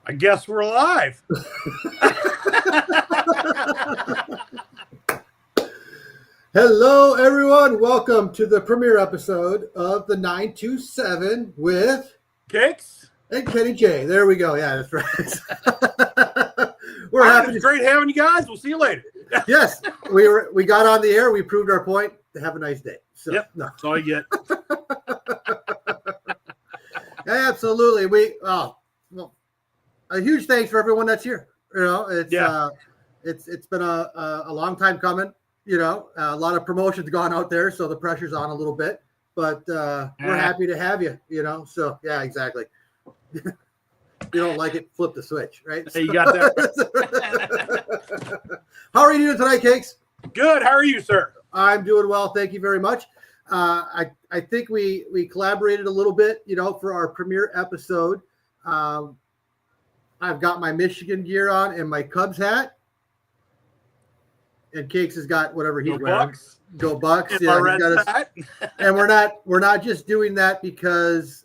I guess we're live. Hello, everyone. Welcome to the premiere episode of the 927 with Cakes. and Kenny J. There we go. Yeah, that's right. We're All right, happy. it's great having you guys. We'll see you later. Yes, we got on the air. We proved our point. Have a nice day. So, Yep, no. that's all you get. Absolutely. Well, a huge thanks for everyone that's here. You know, it's been a long time coming. You know, a lot of promotions gone out there, so the pressure's on a little bit. But we're happy to have you. You know, so yeah, exactly. You don't like it, flip the switch, right? Hey, you got that. How are you doing tonight, Cakes? Good. How are you, sir? I'm doing well. Thank you very much. I think we collaborated a little bit, you know, for our premiere episode. I've got my Michigan gear on and my Cubs hat. And Cakes has got whatever he's wearing. Bucks. Go Bucks. And Yeah, my red hat. and we're not just doing that because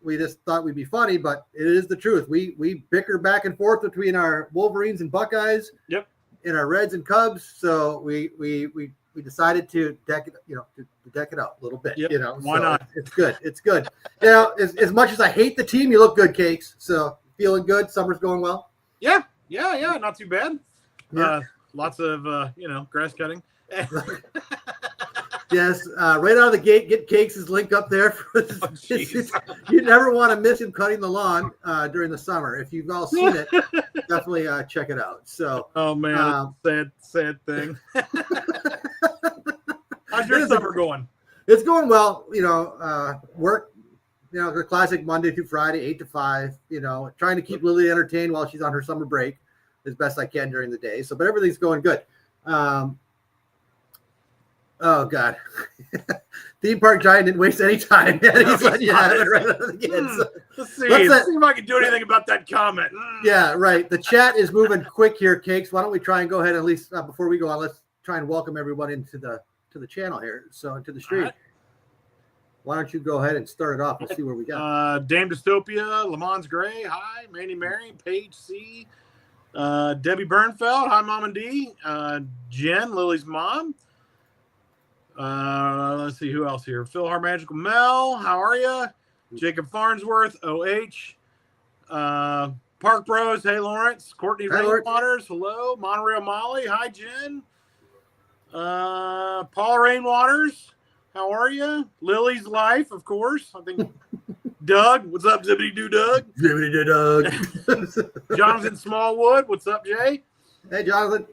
we just thought we'd be funny, but it is the truth. We bicker back and forth between our Wolverines and Buckeyes. Yep. And our Reds and Cubs. So we decided to deck it, you know, to deck it out a little bit. Yep. You know, Why so not? It's good. It's good. You know, as much as I hate the team, you look good, Cakes. So feeling good. Summer's going well. Yeah. Not too bad. Yeah. Lots of grass cutting. Yes, right out of the gate, get Cakes' link up there. You never want to miss him cutting the lawn during the summer. If you've all seen it, definitely check it out. So, Oh man, sad thing. How's your summer going? It's going well. You know, work. You know, the classic Monday through Friday, 8 to 5. You know, trying to keep Lily entertained while she's on her summer break as best I can during the day. So, but everything's going good. Oh God, Theme Park Giant didn't waste any time. Man. He's letting you have it right out of the gate. So, Let's see if I can do anything about that comment. yeah, right. The chat is moving quick here, Cakes. Why don't we try and go ahead, at least before we go on, let's try and welcome everyone into the channel here. So to the stream. Right. Why don't you go ahead and start it off? We'll see where we got. Dame Dystopia, Lamont Gray, hi. Mandy Mary, Paige C. Debbie Bernfeld, hi, Mom and D. Jen, Lily's mom. Let's see who else here. Phil Harmagical Mel, how are you? Jacob Farnsworth, OH. Park Bros, hey Lawrence. Courtney Rainwaters, hello. Monorail Molly, hi Jen. Paula Rainwaters, how are you? Lily's Life, of course. I think Doug, what's up, Zippity Doo Doug? Zippity Doo Doug. Jonathan Smallwood, what's up, Jay? Hey, Jonathan.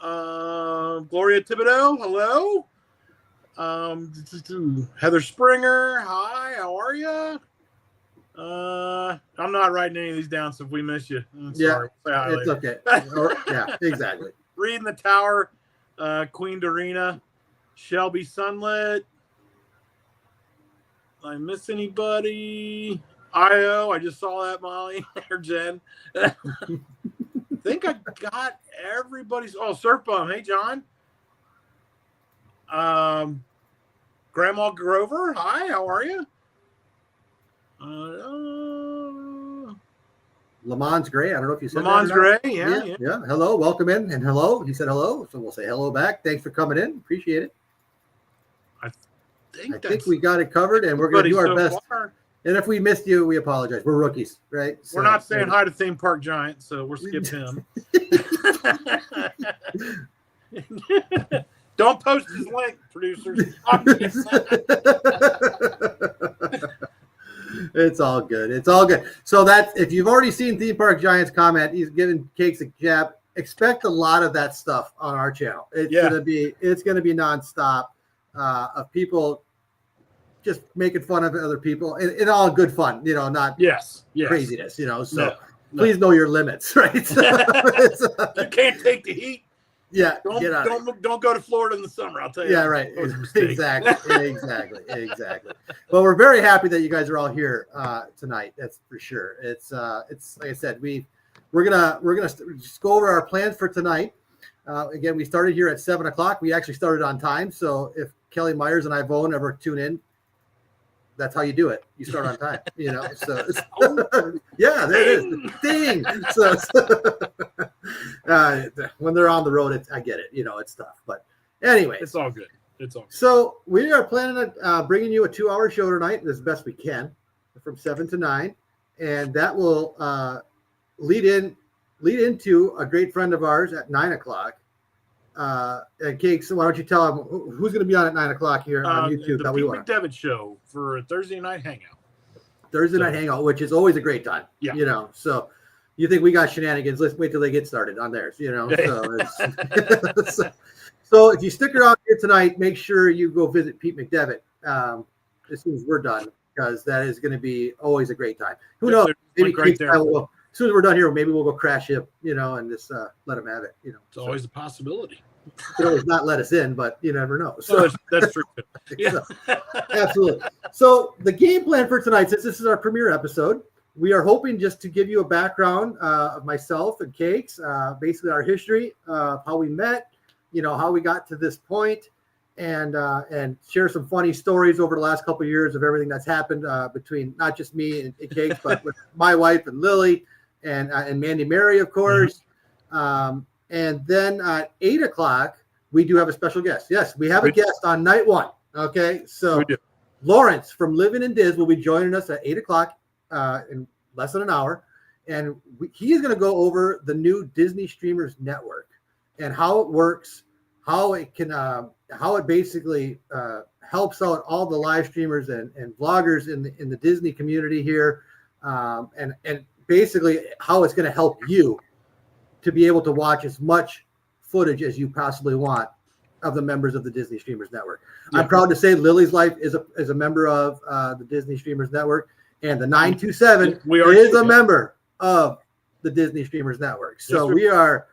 Gloria Thibodeau, hello. Heather Springer, hi, how are you? I'm not writing any of these down, so if we miss you, yeah, sorry. It's okay. Yeah, exactly. Reading the Tower, Queen Dorina, Shelby Sunlit. Did I miss anybody? I just saw that, Molly or Jen. I think I got everybody's. Oh, Surf Bum. Hey, John. Grandma Grover. Hi, how are you? Lamont's Gray. I don't know if you said Lamont's Gray. Yeah. Hello, welcome in, and hello. He said hello, so we'll say hello back. Thanks for coming in. Appreciate it. I think we got it covered, and we're going to do our best. Far. And if we missed you, we apologize. We're rookies, right? So, we're not saying hi to Theme Park Giant, so we're skipping him. Don't post his link, producers. It's all good. It's all good. So that's, if you've already seen Theme Park Giant's comment, he's giving Cakes a jab. Expect a lot of that stuff on our channel. It's gonna be nonstop of people just making fun of other people in all good fun, you know, not craziness, you know. So please know your limits, right? You can't take the heat. Yeah, don't go to Florida in the summer. I'll tell you. Yeah, right. Exactly. Well, we're very happy that you guys are all here tonight. That's for sure. It's like I said, we're gonna just go over our plans for tonight. Again, we started here at 7:00. We actually started on time. So if Kelly Myers and Ivone ever tune in, that's how you do it. You start on time, So yeah, there it is. Ding. So when they're on the road, I get it. It's tough, but anyway, it's all good. It's all good. So we are planning on bringing you a 2-hour show tonight as best we can, from 7 to 9, and that will lead into a great friend of ours at 9 o'clock. And Cakes, why don't you tell them who's going to be on at 9 o'clock here on YouTube? The Pete McDevitt Show for a Thursday night hangout. Night hangout, which is always a great time. Yeah. So you think we got shenanigans? Let's wait till they get started on theirs. So if you stick around here tonight, make sure you go visit Pete McDevitt as soon as we're done, because that is going to be always a great time. Who knows? Maybe as soon as we're done here, maybe we'll go crash him, and just let him have it. It's always a possibility. He could always not let us in, but you never know. So that's true. Yeah. Absolutely. So the game plan for tonight, since this is our premiere episode, we are hoping just to give you a background of myself and Cakes, basically our history, how we met, how we got to this point, and share some funny stories over the last couple of years of everything that's happened between not just me and Cakes, but with my wife and Lily and Mandy Mary, of course. Mm-hmm. And then at 8 o'clock, we do have a special guest. Yes, we have a guest on night one. Okay, so Lawrence from Living in Diz will be joining us at 8 o'clock in less than an hour. And he is going to go over the new Disney Streamers Network and how it works, how it can, how it basically helps out all the live streamers and vloggers in the Disney community here, and basically how it's going to help you to be able to watch as much footage as you possibly want of the members of the Disney Streamers Network. Yeah. I'm proud to say Lily's Life is a member of the Disney Streamers Network, and the 927 is a member of the Disney Streamers Network. So we are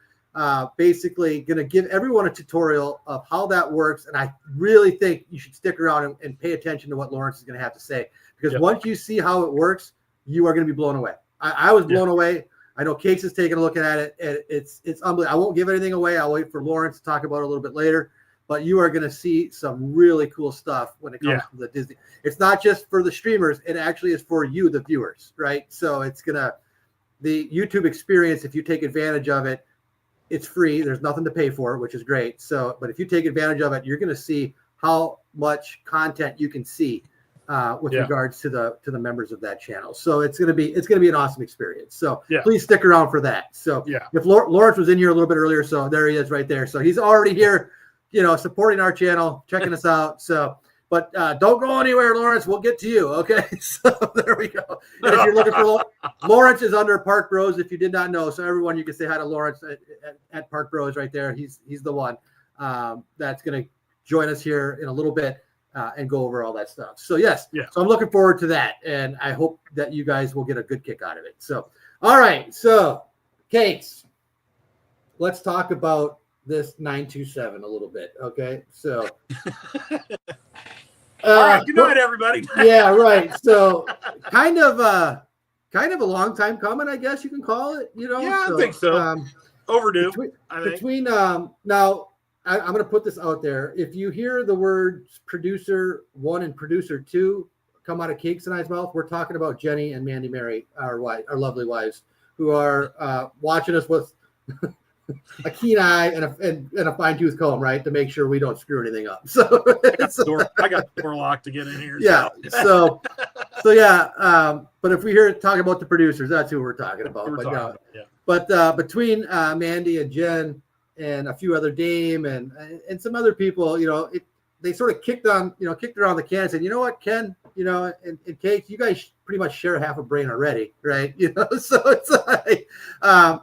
basically going to give everyone a tutorial of how that works. And I really think you should stick around and pay attention to what Lawrence is going to have to say, because once you see how it works, you are going to be blown away. I was blown away. I know Cakes is taking a look at it. It's unbelievable. I won't give anything away. I'll wait for Lawrence to talk about it a little bit later. But you are going to see some really cool stuff when it comes to the Disney. It's not just for the streamers. It actually is for you, the viewers, right? So it's the YouTube experience, if you take advantage of it, it's free. There's nothing to pay for, which is great. So, but if you take advantage of it, you're going to see how much content you can see with regards to the members of that channel. So it's going to be an awesome experience. So please stick around for that. So if Lawrence was in here a little bit earlier, so there he is right there. So he's already here, supporting our channel, checking us out. So, but don't go anywhere, Lawrence. We'll get to you. Okay. So there we go. And if you're looking for Lawrence is under Park Bros, if you did not know. So everyone, you can say hi to Lawrence at Park Bros right there. He's the one that's going to join us here in a little bit and go over all that stuff. So so I'm looking forward to that. And I hope that you guys will get a good kick out of it. So, all right. So Cakes, let's talk about this 927 a little bit. Okay. So, all right, good night, everybody. Yeah, right. So kind of a long time coming, I guess you can call it, I think so. Overdue. Now I'm going to put this out there. If you hear the words producer 1 and producer 2 come out of Cakes and I's mouth, we're talking about Jenny and Mandy Mary, our lovely wives, who are watching us with a keen eye and a fine-tooth comb, right, to make sure we don't screw anything up. So I got the door locked to get in here. Yeah. So but if we hear talk about the producers, that's who we're talking about. But between Mandy and Jen and a few other Dame and some other people, they sort of kicked around the can and said, you know what, Ken, and Cakes, you guys pretty much share half a brain already, right? So it's like,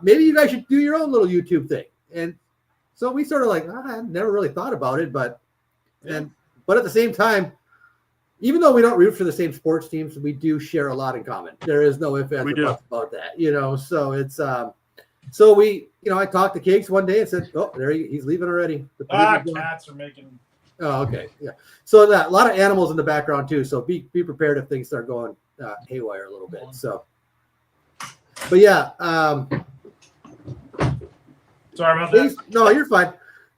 maybe you guys should do your own little YouTube thing. And so we sort of like, I never really thought about it, but at the same time, even though we don't root for the same sports teams, we do share a lot in common. There is no ifs, ands, or buts about that, so it's, so we, I talked to Cakes one day and said, oh, he's leaving already. The cats are making. Oh, okay. Yeah. So a lot of animals in the background too. So be prepared if things start going haywire a little bit. So, but sorry about that. No, you're fine.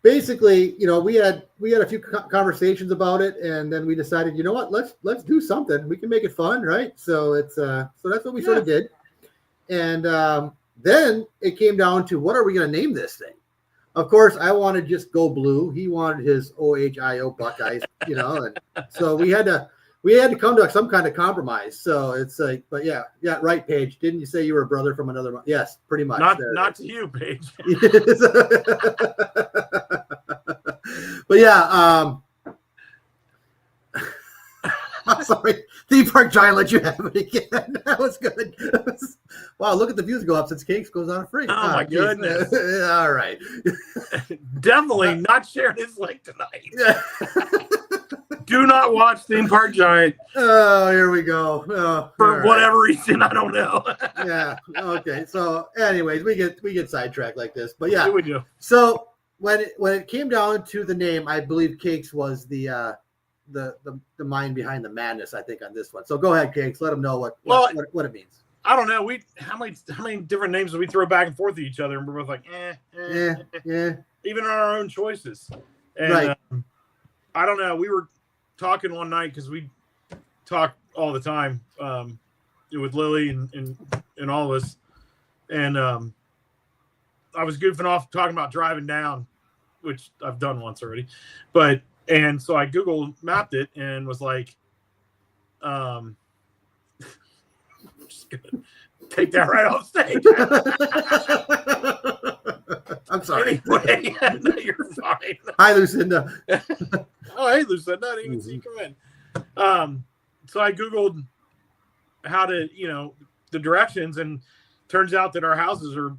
basically, we had a few conversations about it, and then we decided, you know what, let's do something. We can make it fun, right? So so that's what we sort of did. And then it came down to, what are we going to name this thing? Of course, I wanted just Go Blue. He wanted his OHIO Buckeyes, and so we had to come to some kind of compromise. So it's like, but yeah, right, Paige. Didn't you say you were a brother from another? Yes, pretty much. Not to you, Paige. But yeah, I'm sorry. Theme Park Giant let you have it again. That was good. Wow, look at the views go up since Cakes goes on free. Oh my goodness. All right. Definitely not sharing his link tonight. Do not watch Theme Park Giant. Oh, here we go. For whatever reason, I don't know. Yeah. Okay. So, anyways, we get sidetracked like this, but yeah, we do. So when it came down to the name, I believe Cakes was the mind behind the madness, I think, on this one. So go ahead, Cakes. Let them know what it means. I don't know. How many different names did we throw back and forth to each other, and we're both like, yeah. Even on our own choices. And, right. I don't know. We were talking one night, because we talk all the time with Lily and all of us, and I was goofing off talking about driving down, which I've done once already, and so I Google mapped it and was like, just gonna take that right off stage. I'm sorry. Anyway, no, you're fine. Hi, Lucinda. Oh, hey, Lucinda. I didn't even see you come in. So I Googled how to, the directions, and turns out that our houses are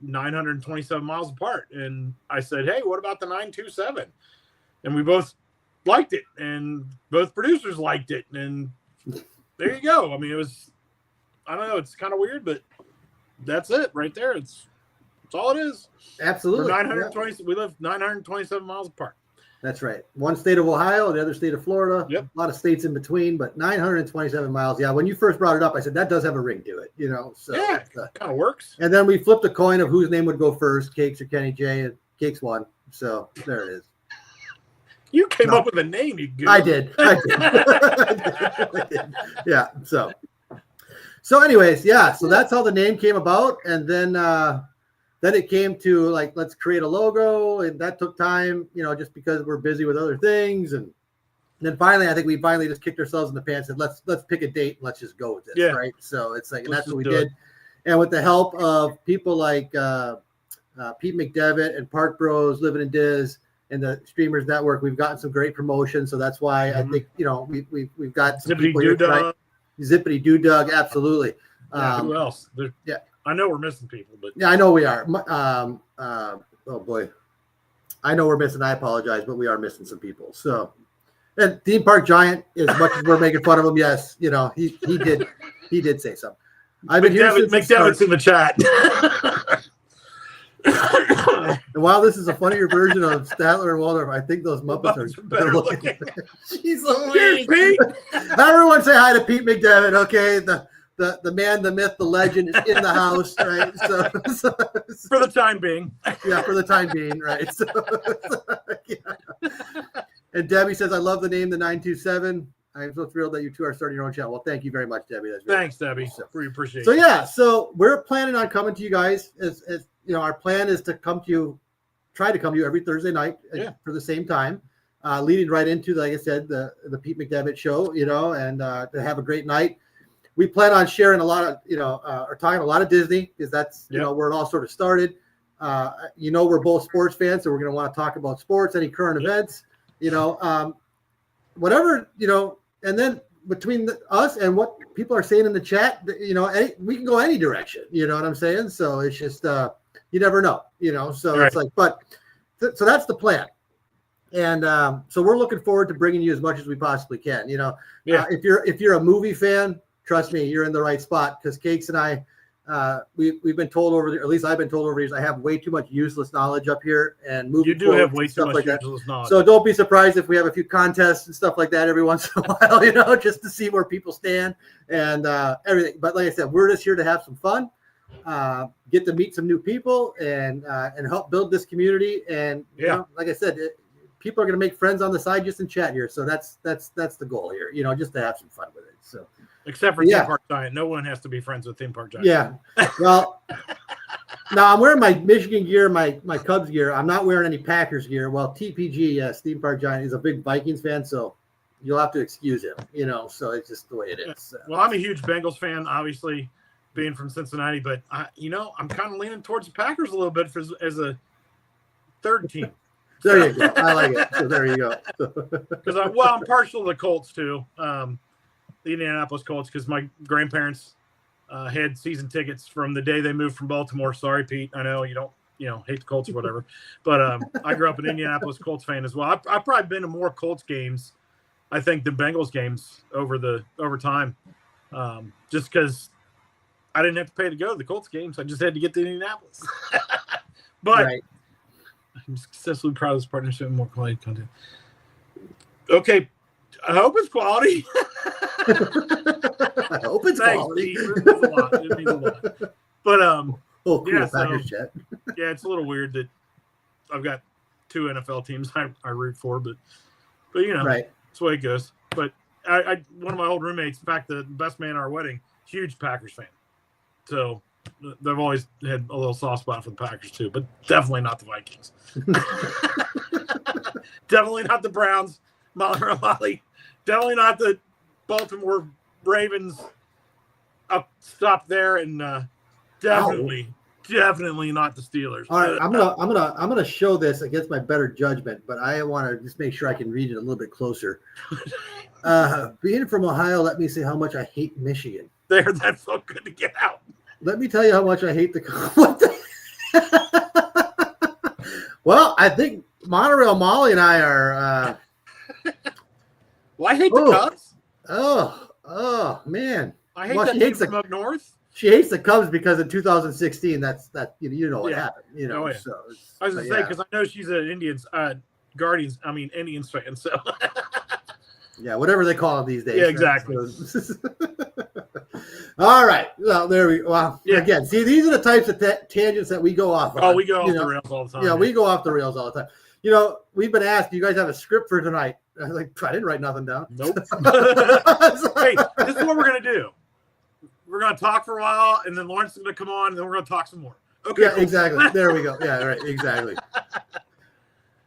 927 miles apart. And I said, hey, what about the 927? And we both liked it, and both producers liked it. And there you go. I mean, it was, I don't know, it's kind of weird, but that's it right there. It's all it is. Absolutely. We're 920. We live 927 miles apart. That's right. One state of Ohio, the other state of Florida. Yep. A lot of states in between, but 927 miles. Yeah. When you first brought it up, I said that does have a ring to it, So yeah, kind of works. And then we flipped a coin of whose name would go first, Cakes or Kenny J, and Cakes won. So there it is. You came up with a name, you goof. I did. I did. Yeah. So anyways, yeah. So that's how the name came about, and then it came to, like, let's create a logo, and that took time, just because we're busy with other things. And then finally, I think we just kicked ourselves in the pants and let's pick a date and let's just go with this, right? So it's like, and that's what we did. And with the help of people like Pete McDevitt and Park Bros, Living in Diz, and the Streamers Network, we've gotten some great promotions. So that's why I think, we've got some Zippity Doo Dug. Zippity Doo Dug, absolutely. Who else? Yeah. I know we're missing people, but yeah, I know we are. Oh boy, I know we're missing. I apologize, but we are missing some people. So, and Theme Park Giant, as much as we're making fun of him, yes, he did say something. I've been here since McDevitt's in the chat. And while this is a funnier version of Statler and Waldorf, I think those Muppets are better looking. Jeez Louise. Pete. Everyone say hi to Pete McDevitt, okay? The man, the myth, the legend is in the house, right? So for the time being. Yeah, for the time being, right? So yeah. And Debbie says, I love the name, the 927. I'm so thrilled that you two are starting your own channel. Well, thank you very much, Debbie. Thanks, Debbie. We appreciate it. So yeah, so we're planning on coming to you guys. As our plan is to try to come to you every Thursday night for the same time, leading right into, like I said, the Pete McDevitt show, and to have a great night. We plan on sharing a lot of, or talking a lot of Disney, because that's, where it all sort of started. We're both sports fans, so we're going to want to talk about sports, any current events, whatever, and then between us and what people are saying in the chat, we can go any direction, you know what I'm saying? So it's just, you never know, so right. It's like, so that's the plan. And so we're looking forward to bringing you as much as we possibly can, if you're a movie fan, trust me, you're in the right spot, because Cakes and I, we've been told over there, at least I've been told over the years, I have way too much useless knowledge up here, and movie. You do have way too much useless knowledge. So don't be surprised if we have a few contests and stuff like that every once in a while, just to see where people stand and everything. But like I said, we're just here to have some fun. get to meet some new people and help build this community. And you know, like I said, people are going to make friends on the side just in chat here. So that's the goal here, you know, just to have some fun with it. So except for Theme Park Giant, no one has to be friends with Theme Park Giant. Yeah. Well, now I'm wearing my Michigan gear, my Cubs gear. I'm not wearing any Packers gear. Well, TPG, Theme Park Giant, is a big Vikings fan, so you'll have to excuse him, you know, so it's just the way it is. Well, I'm a huge Bengals fan, obviously, being from Cincinnati, but, you know, I'm kind of leaning towards the Packers a little bit as a third team. There you go. I like it. So there you go. Because I'm partial to the Colts, too, the Indianapolis Colts, because my grandparents had season tickets from the day they moved from Baltimore. Sorry, Pete. I know you don't, hate the Colts or whatever, but I grew up an Indianapolis Colts fan as well. I've probably been to more Colts games, I think, than Bengals games over time, just because I didn't have to pay to go to the Colts games. I just had to get to Indianapolis. But right. I'm successfully proud of this partnership and more quality content. Okay, I hope it's quality. I hope it's quality. It means a lot. But cool. Packers chat. Yeah, it's a little weird that I've got two NFL teams I root for, but right. That's the way it goes. But I one of my old roommates, in fact, the best man at our wedding, huge Packers fan. So they've always had a little soft spot for the Packers too, but definitely not the Vikings. Definitely not the Browns, Molly. Definitely not the Baltimore Ravens. I'll stop there, and definitely not the Steelers. All right, I'm gonna show this against my better judgment, but I want to just make sure I can read it a little bit closer. Being from Ohio, let me say how much I hate Michigan. That's so good to get out. Let me tell you how much I hate what the. Well, I think Monorail Molly and I are. Well, I hate the Cubs. Oh man! I hate that team from up north. She hates the Cubs because in 2016, that you know what happened. So I was gonna say, because I know she's an Indians Indians fan. So yeah, whatever they call them these days. Yeah, exactly. All right. Well, there we go. Well, again, see, these are the types of tangents that we go off on. Oh, we go off the rails all the time. Yeah, we go off the rails all the time. You know, we've been asked, do you guys have a script for tonight? I was like, I didn't write nothing down. Nope. Hey, this is what we're going to do. We're going to talk for a while, and then Lawrence is going to come on, and then we're going to talk some more. Okay. Yeah, cool. Exactly. There we go. Yeah, right. Exactly.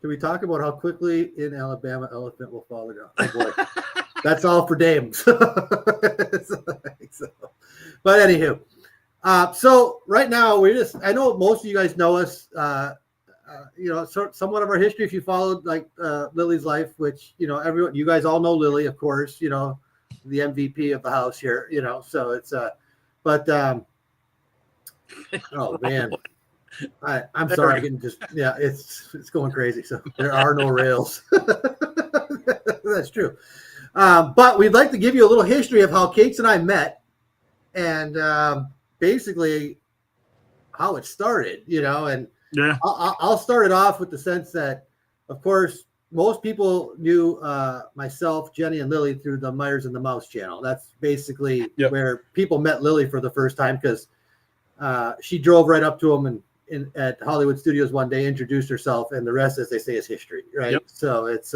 Can we talk about how quickly in Alabama elephant will fall down? Oh, boy. That's all for dames. But anywho, so right now I know most of you guys know us, somewhat of our history. If you followed Lily's life, which, everyone, you guys all know Lily, of course, the MVP of the house here, so it's, oh man, I'm sorry. It's going crazy. So there are no rails. That's true. But we'd like to give you a little history of how Cakes and I met and basically how it started, and I'll start it off with the sense that, of course, most people knew myself, Jenny, and Lily through the Myers and the Mouse channel. That's basically where people met Lily for the first time, because she drove right up to them at Hollywood Studios one day, introduced herself, and the rest, as they say, is history, right? Yep. So it's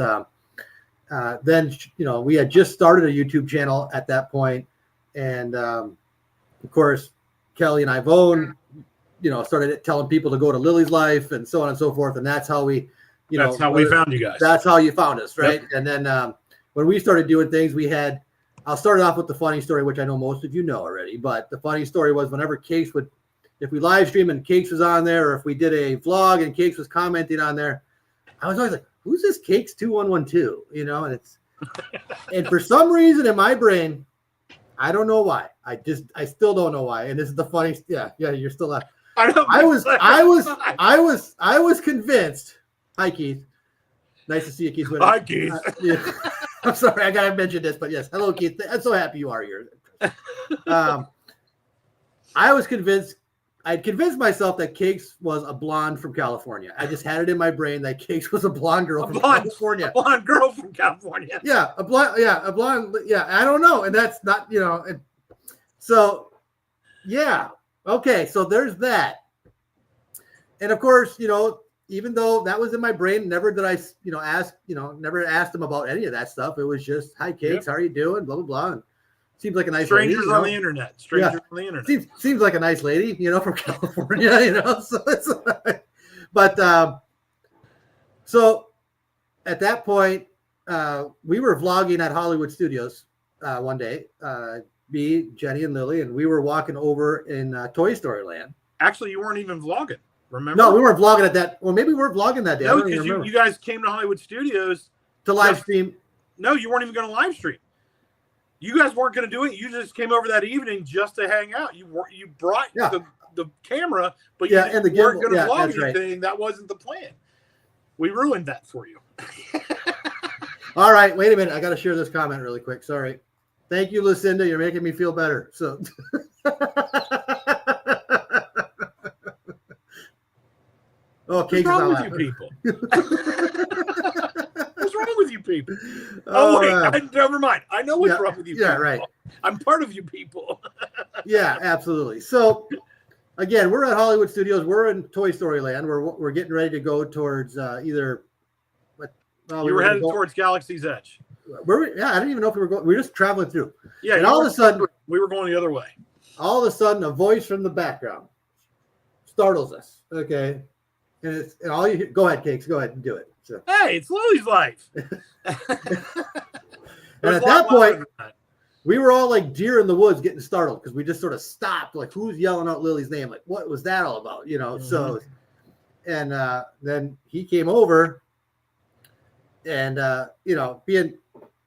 then we had just started a YouTube channel at that point, and of course Kelly and Ivone started telling people to go to Lily's life and so on and so forth, and that's how we that's how we found you guys. That's how you found us, right? Yep. And then when we started doing things, I'll start it off with the funny story, which I know most of you know already, but the funny story was whenever Cakes if we live stream and Cakes was on there, or if we did a vlog and Cakes was commenting on there, I was always like, who's this Cakes 2112? And it's, and for some reason in my brain, I don't know why. I still don't know why. And this is the funniest. Yeah, you're still laughing. I was convinced. Hi, Keith. Nice to see you, Keith. Hi, Keith. I'm sorry, I gotta mention this, but yes, hello, Keith. I'm so happy you are here. I'd convinced myself that Cakes was a blonde from California. I just had it in my brain that Cakes was a blonde girl from California. A blonde girl from California. Yeah, a blonde. Yeah, I don't know, and that's not, so yeah. Okay, so there's that. And of course, even though that was in my brain, never did I, never asked him about any of that stuff. It was just, hi, Cakes, how are you doing? Blah, blah, blah. And seems like a nice strangers lady. on the internet. Strangers on the internet. Seems like a nice lady, from California, So it's, but so at that point, we were vlogging at Hollywood Studios one day. Me, Jenny, and Lily, and we were walking over in Toy Story Land. Actually, you weren't even vlogging. Remember? No, we weren't vlogging at that. Well, maybe we were vlogging that day. No, because you guys came to Hollywood Studios to live stream. No, you weren't even going to live stream. You guys weren't going to do it. You just came over that evening just to hang out. You brought the camera, but you weren't going to vlog anything. Right. That wasn't the plan. We ruined that for you. All right, wait a minute. I got to share this comment really quick. Sorry. Thank you, Lucinda. You're making me feel better. So. Oh, Cakes what's wrong with you people? What's wrong with you people? Oh, wait, never mind. I know what's wrong with you people. Yeah, right. I'm part of you people. Yeah, absolutely. So, again, we're at Hollywood Studios. We're in Toy Story Land. We're getting ready to go towards either. You were headed towards Galaxy's Edge. I didn't even know if we were going. We were just traveling through. Yeah, and all of a sudden, we were going the other way. All of a sudden, a voice from the background startles us. Okay. And all you go ahead, Cakes. Go ahead and do it. So. Hey, it's Lily's life. And at that point, we were all like deer in the woods getting startled because we just sort of stopped. Like, who's yelling out Lily's name? Like, what was that all about? Mm-hmm. So, and then he came over, and being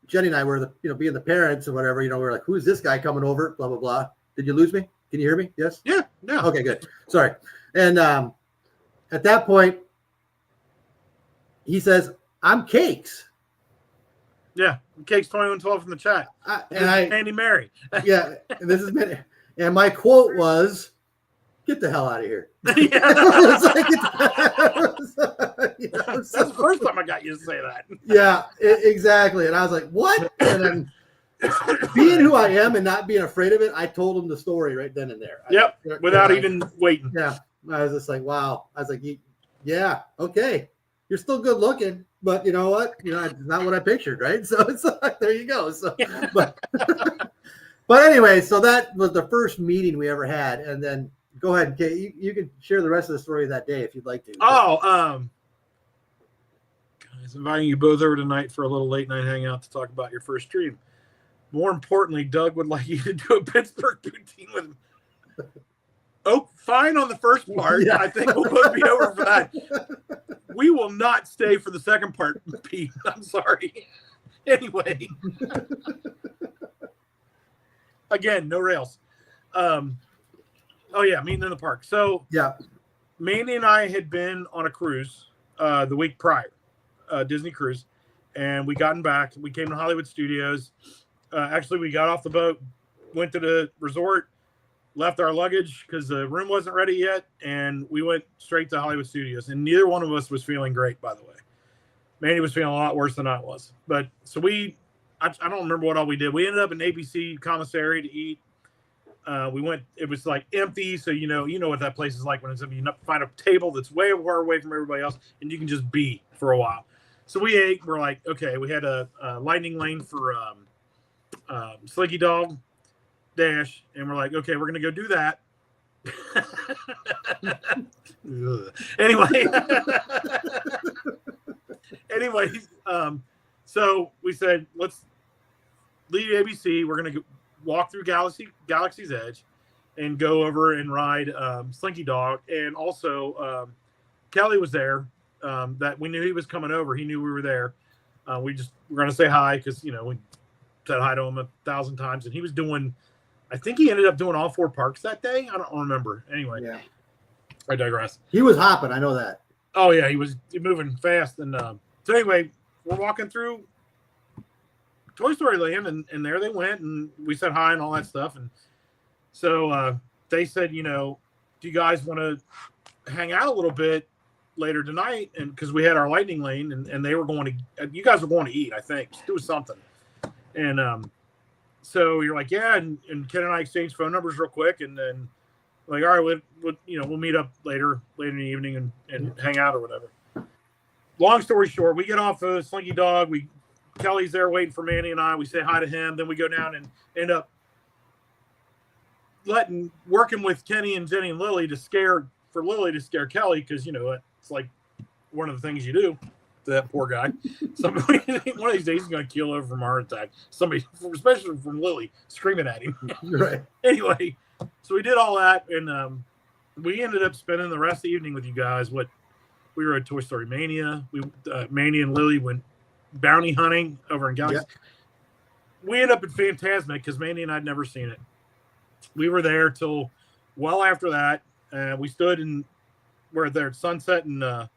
Jenny and I were being the parents or whatever. We were like, who's this guy coming over? Blah blah blah. Did you lose me? Can you hear me? Yes. Yeah. No. Okay. Good. Sorry. And at that point, he says, I'm Cakes. Yeah, Cakes 2112 from the chat. Andy Mary. Yeah, this is and my quote was, "Get the hell out of here." Yeah. That's the first time I got you to say that. Yeah, exactly. And I was like, "What?" And then, being who I am and not being afraid of it, I told him the story right then and there. Yep, without even waiting. Yeah, I was just like, "Wow." I was like, "Yeah, okay, you're still good looking." But you know what? It's not what I pictured, right? So it's like, there you go. So, but anyway, so that was the first meeting we ever had. And then go ahead, Kate. You can share the rest of the story of that day if you'd like to. Guys, inviting you both over tonight for a little late night hangout to talk about your first stream. More importantly, Doug would like you to do a Pittsburgh poutine with him. Oh, fine on the first part. Yeah. I think we'll both be over for that. We will not stay for the second part, Pete. I'm sorry. Anyway. Again, no rails. Meeting in the park. So yeah, Mandy and I had been on a cruise the week prior, Disney cruise, and we gotten back. We came to Hollywood Studios. Actually, we got off the boat, went to the resort, left our luggage because the room wasn't ready yet, and we went straight to Hollywood Studios. And neither one of us was feeling great, by the way. Mandy was feeling a lot worse than I was. But so I don't remember what all we did. We ended up in ABC Commissary to eat. We went. It was like empty, so you know what that place is like when it's empty. You find a table that's way far away from everybody else, and you can just be for a while. So we ate. We're like, okay. We had a lightning lane for Slinky Dog Dash, and we're like, okay, we're gonna go do that. Anyway, so we said let's leave ABC. We're gonna walk through Galaxy's Edge and go over and ride Slinky Dog, and also Kelly was there. That we knew he was coming over. He knew we were there. We're gonna say hi because we said hi to him 1,000 times, and he was doing. I think he ended up doing all 4 parks that day. I don't remember. Anyway, yeah. I digress. He was hopping. I know that. Oh yeah, he was moving fast. And so anyway, we're walking through Toy Story Land, and there they went, and we said hi and all that stuff. And so they said, do you guys want to hang out a little bit later tonight? And because we had our lightning lane, and they were going to, you guys were going to eat, I think, just do something. And so you're like, yeah, and Ken and I exchanged phone numbers real quick, and then Like, all right, we'll meet up later in the evening and hang out or whatever. Long story short, we get off of Slinky Dog. Kelly's there waiting for Manny and I. We say hi to him. Then we go down and end up working with Kenny and Jenny and Lily to scare Kelly, because it's like one of the things you do to that poor guy. Somebody one of these days he's going to keel over from a heart attack. Somebody, especially from Lily, screaming at him. Right. Anyway, so we did all that, and we ended up spending the rest of the evening with you guys. We were at Toy Story Mania. Manny and Lily went bounty hunting over in Galaxy. Yep. We ended up at Fantasmic because Manny and I'd never seen it. We were there till well after that. We stood and we're there at Sunset and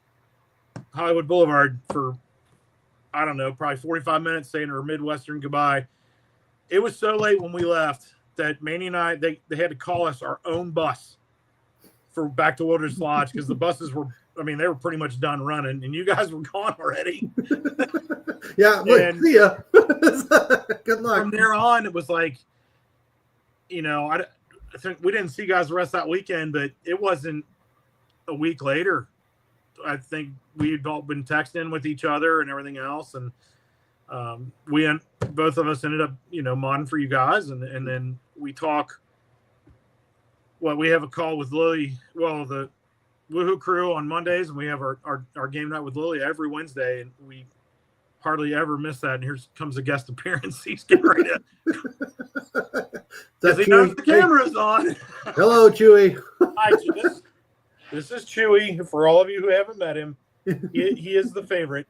Hollywood Boulevard for, I don't know, probably 45 minutes saying our Midwestern goodbye. It was so late when we left that Manny and I, they had to call us our own bus for back to Wilderness Lodge, because the buses were, they were pretty much done running, and you guys were gone already. Yeah, see ya. Good luck. From there on, it was like, I think we didn't see guys the rest of that weekend, but it wasn't a week later. I think we had all been texting with each other and everything else, and both of us ended up, modding for you guys, and then we talk. We have a call with Lily. Well, the Woohoo Crew on Mondays, and we have our game night with Lily every Wednesday, and we hardly ever miss that. And here comes a guest appearance. He's getting ready to. Because he knows the camera's on. Hello, Chewy. Hi, this is Chewy. For all of you who haven't met him, he is the favorite.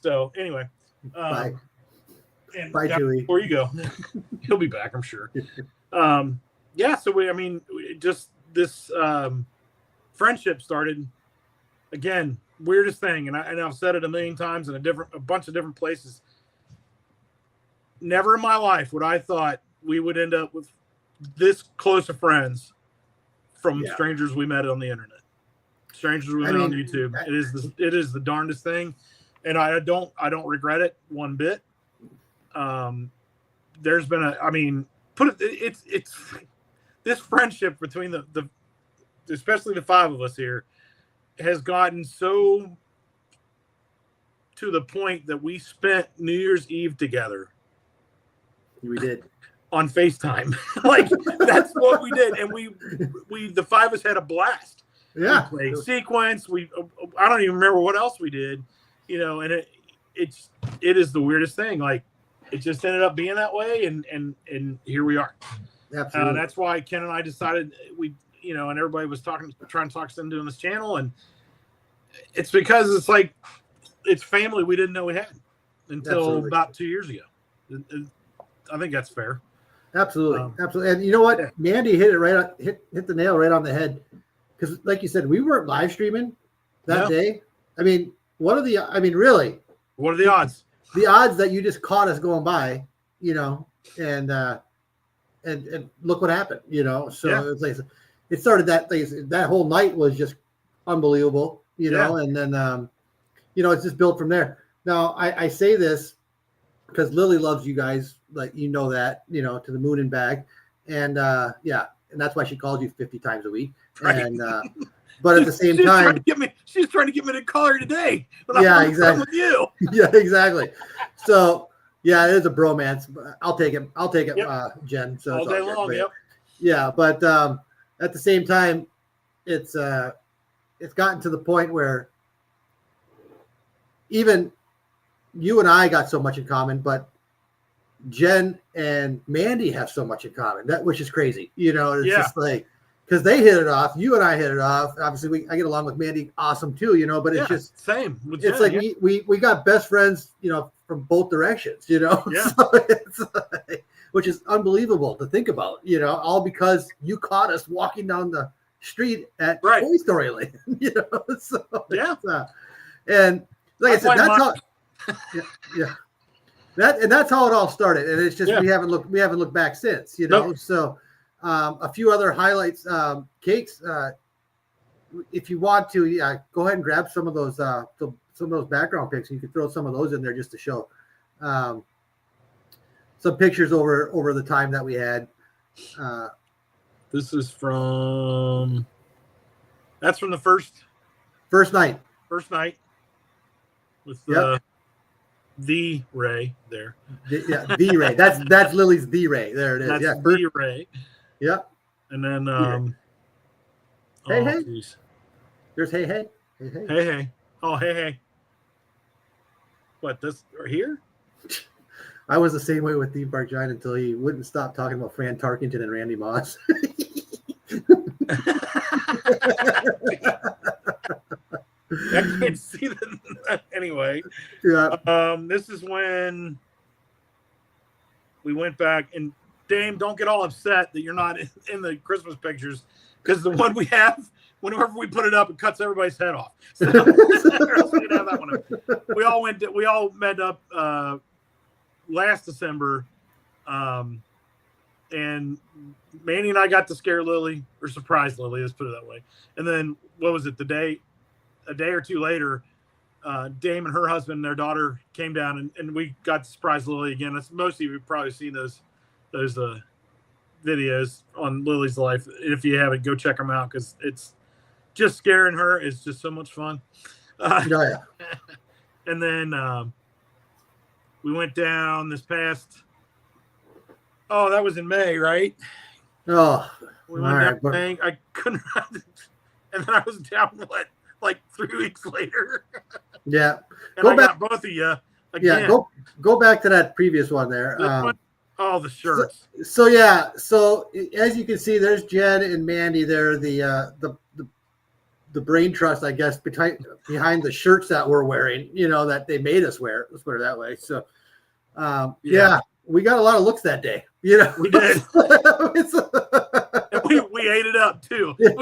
So anyway, bye, Chewy. Before you go, he'll be back, I'm sure. So just this friendship started again. Weirdest thing, and I've said it a million times in a bunch of different places. Never in my life would I thought we would end up with this close of friends from strangers we met on the internet, strangers we met on YouTube. It is the darndest thing, and I don't regret it one bit. There's been it's this friendship between the especially the five of us here has gotten so to the point that we spent New Year's Eve together. We did. On FaceTime. Like, that's what we did. And we the five of us had a blast. Yeah. We played Sequence. I don't even remember what else we did, and it is the weirdest thing. Like, it just ended up being that way. And here we are. Absolutely. That's why Ken and I decided and everybody was trying to talk us into doing this channel. And it's because it's like, it's family we didn't know we had until about 2 years ago. I think that's fair. Absolutely. Absolutely. And you know what? Mandy hit it hit the nail right on the head. Because like you said, we weren't live streaming that day. Really, what are the odds? The odds that you just caught us going by, and look what happened, So it's like, it started that whole night was just unbelievable, and then, it's just built from there. Now, I say this because Lily loves you guys, like, that, to the moon and back. And, and that's why she calls you 50 times a week. Right. And, but at the same time, she's trying to get me to call her today. Exactly. With you. Yeah, exactly. So, yeah, it is a bromance. I'll take it. Yep. Jen. So all day long. Yep. Yeah. But, at the same time, it's gotten to the point where even you and I got so much in common, but Jen and Mandy have so much in common, which is crazy. It's just like, because they hit it off. You and I hit it off. Obviously, I get along with Mandy awesome too, but it's just same. It's Jen, like we got best friends, from both directions, Yeah. So it's like, which is unbelievable to think about, all because you caught us walking down the street at Toy Story Land, So and like I said, that's how. Yeah. That's how it all started, and it's just we haven't looked back since, Nope. So a few other highlights, Cakes. If you want to, go ahead and grab some of those background pics. You can throw some of those in there just to show some pictures over the time that we had. This is from. That's from the first night. First night with the Ray there. The Ray. That's Lily's the Ray. There it is. That's the Ray. Yep. And then hey. Geez. There's hey. Oh hey. What, this or here? I was the same way with Theme Park Giant until he wouldn't stop talking about Fran Tarkington and Randy Moss. I can't see that anyway. Yeah. This is when we went back, and Dame, don't get all upset that you're not in the Christmas pictures, because the one we have, whenever we put it up, it cuts everybody's head off. So, we didn't have that one up. We all met up last December, and Manny and I got to scare Lily, or surprise Lily, let's put it that way. And then what was it? A day or two later, Dame and her husband and their daughter came down, and we got to surprise Lily again. That's most of you've probably seen those videos on Lily's life. If you haven't, go check them out, because it's just scaring her. It's just so much fun. Yeah. And then we went down this past. Oh, that was in May, right? Oh, we went down in May. I couldn't. And then I was down like 3 weeks later. Yeah. And I got both of you again. Yeah. Go back to that previous one there. Oh, the shirts. So as you can see, there's Jen and Mandy there. The brain trust, I guess, behind the shirts that we're wearing, that they made us wear. Let's put it that way. So, we got a lot of looks that day. We did. we ate it up too. Oh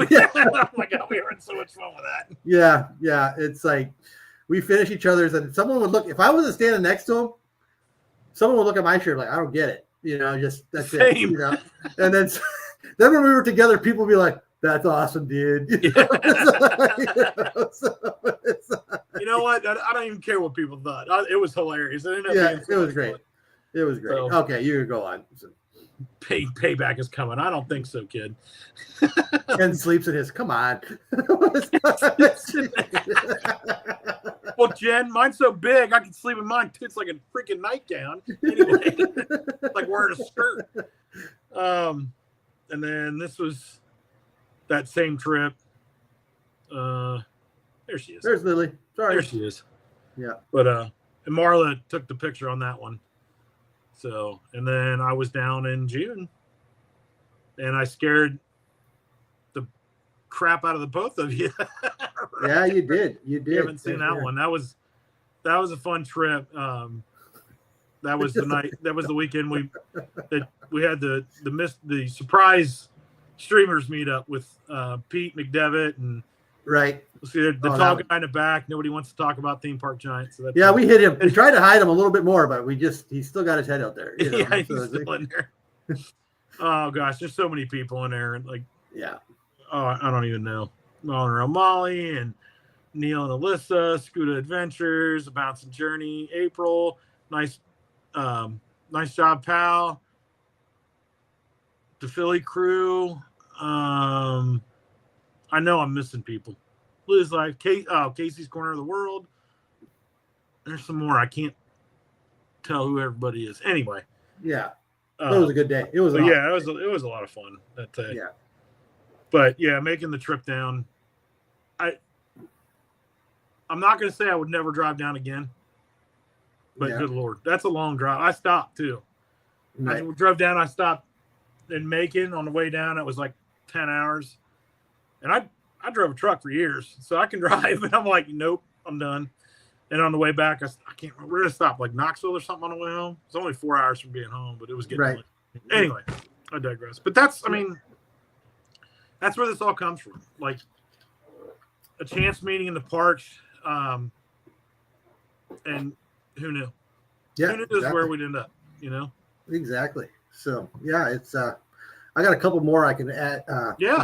my God, we were having so much fun with that. Yeah. It's like we finish each other's, and someone would look. If I wasn't standing next to them, someone would look at my shirt like, I don't get it. Just that's Same. it. And then when we were together, people would be like, "That's awesome, dude." Yeah. You know what? I don't even care what people thought. It was hilarious. It was great. It was great. So, okay, you can go on. So. Payback is coming. I don't think so, kid. Ken sleeps in his. Come on. Well, Jen, mine's so big, I can sleep in mine too. It's like a freaking nightgown. Anyway, like wearing a skirt. And then this was that same trip. There she is. There's Lily. Sorry. There she is. Yeah. But and Marla took the picture on that one. So, and then I was down in June, and I scared the crap out of the both of you. Right? Yeah, you did. You haven't seen that one. That was a fun trip. That was the night. That was the weekend we had the surprise streamers meet up with Pete McDevitt and right. See the tall guy in the back. Nobody wants to talk about Theme Park Giants. So yeah, we hit him. We tried to hide him a little bit more, but he's still got his head out there. Yeah, he's still in there. Oh gosh, there's so many people in there, and I don't even know. Monroe Molly and Neil and Alyssa, Scuda Adventures, A Bouncing Journey, April. Nice job, pal. The Philly crew. I know I'm missing people. Liz Life, Casey's Corner of the World. There's some more. I can't tell who everybody is. Anyway. Yeah. It was a good day. It was. It was a lot of fun that day. Yeah. But yeah, making the trip down. I'm not going to say I would never drive down again. But good Lord, that's a long drive. I stopped too. Right. I drove down. I stopped in Macon on the way down. It was like 10 hours, and I drove a truck for years, so I can drive. And I'm like, nope, I'm done. And on the way back, I can't remember. We're going to stop like Knoxville or something on the way home. It's only 4 hours from being home, but it was getting late. Anyway, I digress. But that's where this all comes from. Like a chance meeting in the parks, and who knew? Yeah, who knew this is where we'd end up, Exactly. So, yeah, it's I got a couple more I can add.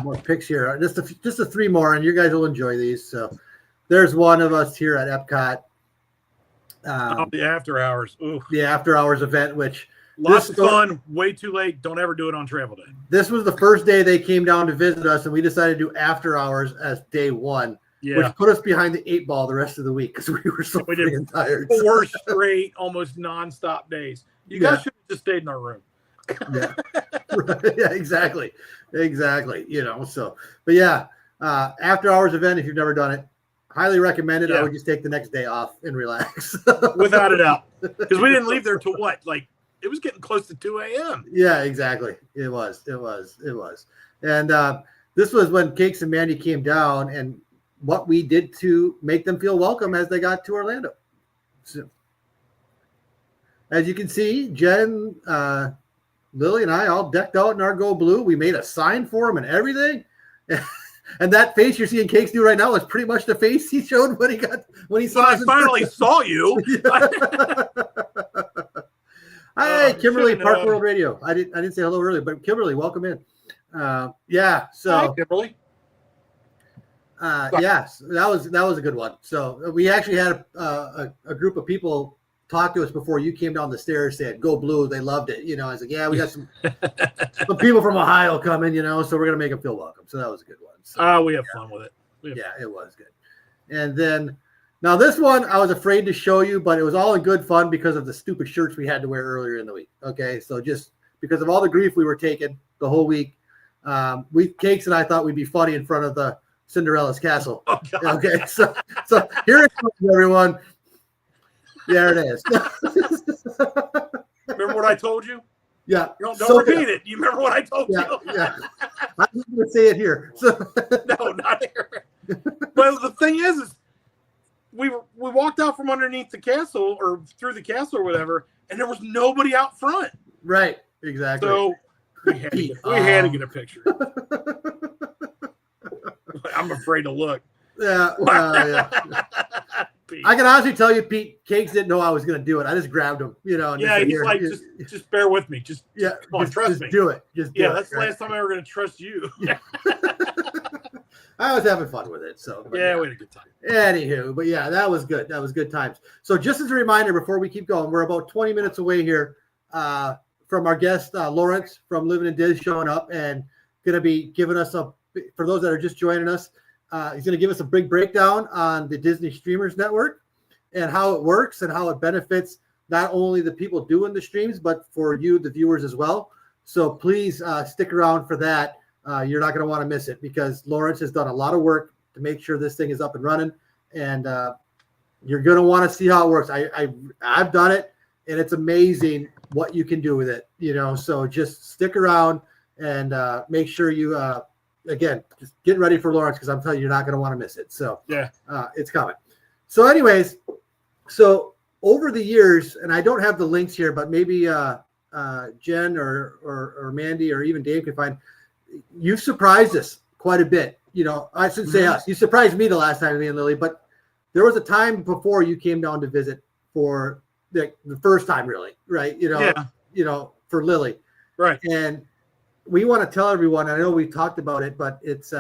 More picks here. Just a three more, and you guys will enjoy these. So, there's one of us here at Epcot. The after hours. Ooh. The after hours event, which Lots of fun. Way too late. Don't ever do it on travel day. This was the first day they came down to visit us, and we decided to do after hours as day one, which put us behind the 8 ball the rest of the week because we were so freaking tired. 4 straight, almost nonstop days. You guys should have just stayed in our room. Yeah. Yeah, exactly. So, but yeah, after hours event, if you've never done it, highly recommend it. I would just take the next day off and relax. Without a doubt. Because we didn't leave there till what? Like, it was getting close to 2 a.m. Yeah, exactly. It was. And this was when Cakes and Mandy came down and what we did to make them feel welcome as they got to Orlando. So, as you can see, Jen, Lily, and I all decked out in our Go Blue. We made a sign for him and everything. And that face you're seeing Cakes do right now is pretty much the face he showed when he saw us. I finally saw you. Hi, Kimberly, Park World Radio. I didn't say hello earlier, but Kimberly, welcome in. So hi, Kimberly. Yes, that was a good one. So we actually had a group of people talk to us before you came down the stairs, said Go Blue. They loved it. I was like, yeah, we got some people from Ohio coming, so we're gonna make them feel welcome. So that was a good one. So, we have fun with it. It was good. And then now this one I was afraid to show you, but it was all in good fun because of the stupid shirts we had to wear earlier in the week. Okay, so just because of all the grief we were taking the whole week, Cakes and I thought we'd be funny in front of the Cinderella's castle. Oh, okay, so here it comes, everyone. There it is. Remember what I told you? Yeah. Don't repeat it. You remember what I told you? Yeah. I'm just going to say it here. So. No, not here. But the thing is we walked out from underneath the castle or through the castle or whatever, and there was nobody out front. Right. Exactly. So we had to get a picture. I'm afraid to look. Yeah. I can honestly tell you, Pete, Cakes didn't know I was going to do it. I just grabbed him, And he's like, just bear with me. Just trust me. Do it. Just do it. That's the last time I was going to trust you. Yeah. I was having fun with it. So we had a good time. Anywho, but that was good. That was good times. So just as a reminder, before we keep going, we're about 20 minutes away here from our guest, Lawrence from Living in Diz, showing up and going to be giving us for those that are just joining us, he's going to give us a big breakdown on the Disney Streamers Network and how it works and how it benefits not only the people doing the streams, but for you, the viewers, as well. So please stick around for that. You're not going to want to miss it because Lawrence has done a lot of work to make sure this thing is up and running. And you're going to want to see how it works. I've done it, and it's amazing what you can do with it. So just stick around and make sure you again, just get ready for Lawrence because I'm telling you, you're not going to want to miss it. So it's coming. So anyways, over the years, and I don't have the links here, but maybe Jen or Mandy or even Dave can find, you've surprised us quite a bit. I shouldn't say us. You surprised me the last time, me and Lily, but there was a time before you came down to visit for the first time, really, right? For Lily. Right. And we want to tell everyone, I know we talked about it, but it's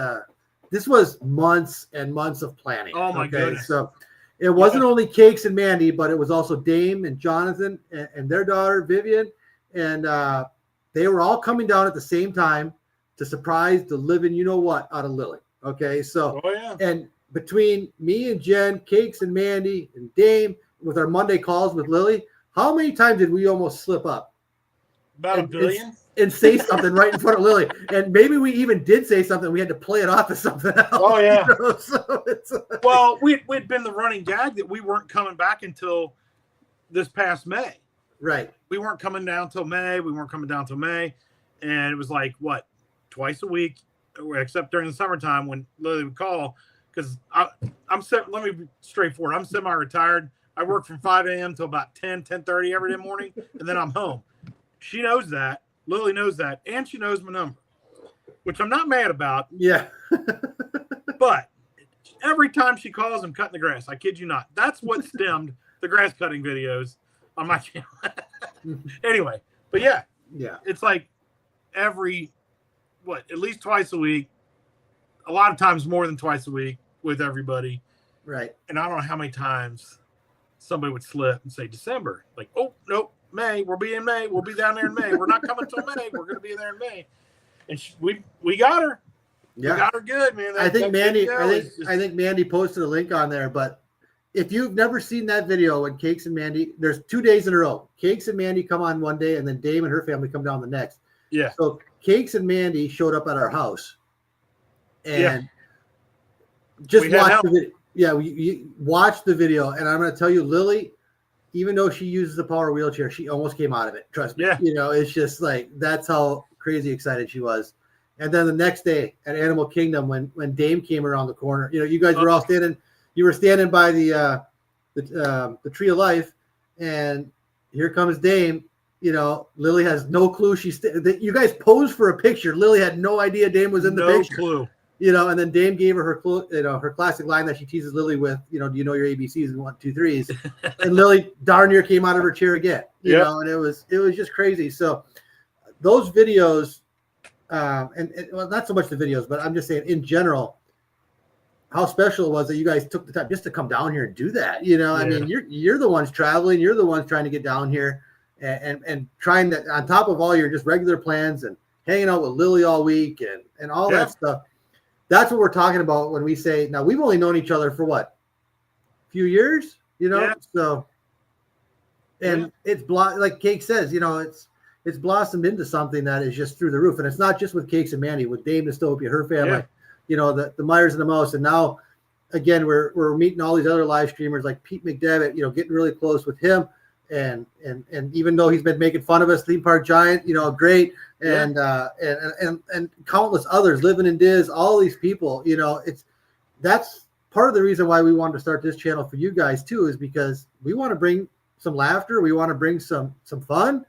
this was months and months of planning. Oh my goodness. So it wasn't only Cakes and Mandy, but it was also Dame and Jonathan and their daughter Vivian, and they were all coming down at the same time to surprise the living out of Lily. Okay, so and between me and Jen, Cakes and Mandy and Dame, with our Monday calls with Lily, how many times did we almost slip up? About a billion. And say something right in front of Lily. And maybe we even did say something. We had to play it off as something else. Oh, yeah. Well, we'd been the running gag that we weren't coming back until this past May. Right. We weren't coming down till May. And it was like, what, twice a week, except during the summertime when Lily would call. Because let me be straightforward. I'm semi-retired. I work from 5 a.m. till about 10:30 every day morning, and then I'm home. She knows that. Lily knows that, and she knows my number, which I'm not mad about. Yeah. But every time she calls, I'm cutting the grass. I kid you not. That's what stemmed the grass cutting videos on my channel. Anyway, but yeah, it's like at least twice a week, a lot of times more than twice a week with everybody. Right. And I don't know how many times somebody would slip and say December. Like, oh, nope, May. We'll be in May. We'll be down there in May. We're not coming till May. We're going to be there in May. And we got her. Yeah. We got her good, man. I think Mandy posted a link on there, but if you've never seen that video when Cakes and Mandy, there's 2 days in a row. Cakes and Mandy come on one day, and then Dame and her family come down the next. Yeah. So Cakes and Mandy showed up at our house, and just watch the video. Yeah, you watch the video, and I'm going to tell you, Lily, even though she uses the power wheelchair, she almost came out of it. Trust me. Yeah. It's just like that's how crazy excited she was. And then the next day at Animal Kingdom, when Dame came around the corner, you guys were all standing. You were standing by the Tree of Life, and here comes Dame. Lily has no clue. You guys posed for a picture. Lily had no idea Dame was in the picture. No clue. And then Dame gave her her classic line that she teases Lily with, do you know your ABCs and 1, 2, 3s? And Lily darn near came out of her chair again, and it was just crazy. So those videos, and well, not so much the videos, but I'm just saying in general, how special it was that you guys took the time just to come down here and do that. I mean, you're the ones traveling, you're the ones trying to get down here and trying that on top of all your just regular plans and hanging out with Lily all week and all that stuff. That's what we're talking about when we say, now we've only known each other for what? A few years, so, and it's like Cake says, it's blossomed into something that is just through the roof. And it's not just with Cakes and Mandy, with Dame Dystopia, her family, the Myers and the Mouse. And now, again, we're meeting all these other live streamers like Pete McDevitt, getting really close with him. And even though he's been making fun of us, Theme Park Giant, great. And countless others, Living in Diz, all these people, that's part of the reason why we wanted to start this channel for you guys too, is because we want to bring some laughter. We want to bring some fun.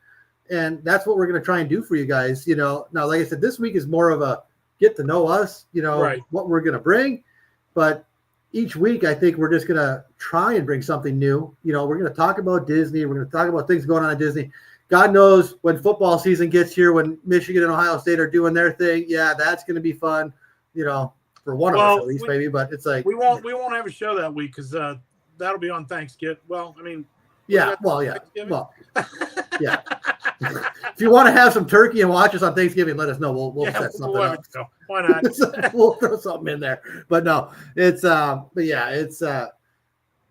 And that's what we're going to try and do for you guys. Now, like I said, this week is more of a get to know us, what we're going to bring. But each week, I think we're just going to try and bring something new. We're going to talk about Disney. We're going to talk about things going on at Disney. God knows when football season gets here, when Michigan and Ohio State are doing their thing. Yeah, that's going to be fun, for one of us at least, maybe. But it's like we won't have a show that week because that'll be on Thanksgiving. Well, I mean, yeah. If you want to have some turkey and watch us on Thanksgiving, let us know. We'll set something up. So why not? We'll throw something in there. But no, it's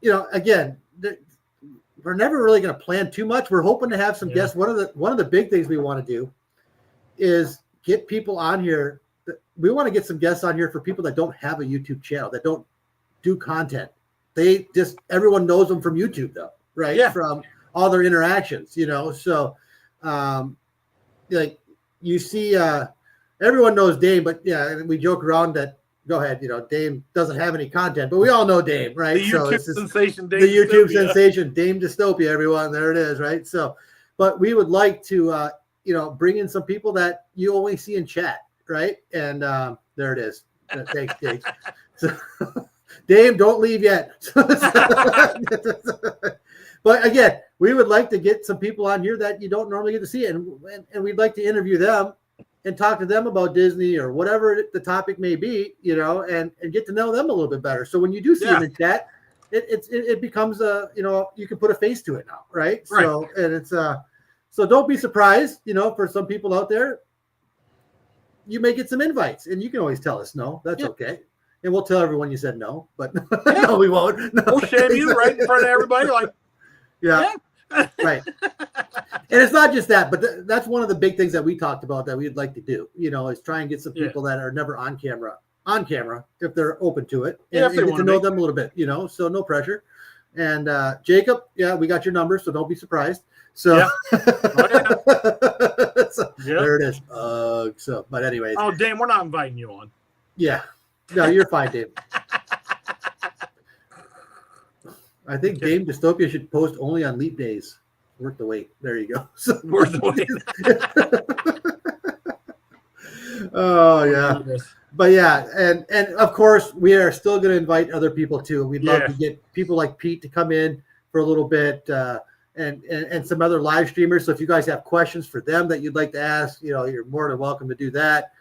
again, we're never really going to plan too much. We're hoping to have some guests. One of the big things we want to do is get people on here. We want to get some guests on here for people that don't have a YouTube channel, that don't do content. Everyone knows them from YouTube though, right? Yeah. From all their interactions, so like you see everyone knows Dame, but we joke around that go ahead, Dame doesn't have any content, but we all know Dame, right? The YouTube sensation, Dame sensation, Dame Dystopia, everyone, there it is, right? So but we would like to bring in some people that you only see in chat, right? And there it is. Thanks, Dave. So, Dame, don't leave yet. But again, we would like to get some people on here that you don't normally get to see, and we'd like to interview them and talk to them about Disney or whatever the topic may be, and get to know them a little bit better. So when you do see them in chat, it becomes you can put a face to it now, right? So and it's so don't be surprised, for some people out there, you may get some invites, and you can always tell us no. That's okay. And we'll tell everyone you said no, but no, we won't. No. We'll shame you right in front of everybody, like. Yeah. Right. And it's not just that, but that's one of the big things that we talked about that we'd like to do, is try and get some people that are never on camera if they're open to it, and get to know them a little bit, so no pressure. And Jacob, we got your number, so don't be surprised. So, there it is. But anyways. Oh, Dame, we're not inviting you on. Yeah. No, you're fine, Dave. I think Dame Dystopia should post only on leap days. Worth the wait. There you go. So, worth the wait. Oh yeah. But yeah, and of course we are still going to invite other people too. We'd love to get people like Pete to come in for a little bit, and some other live streamers. So if you guys have questions for them that you'd like to ask, you're more than welcome to do that.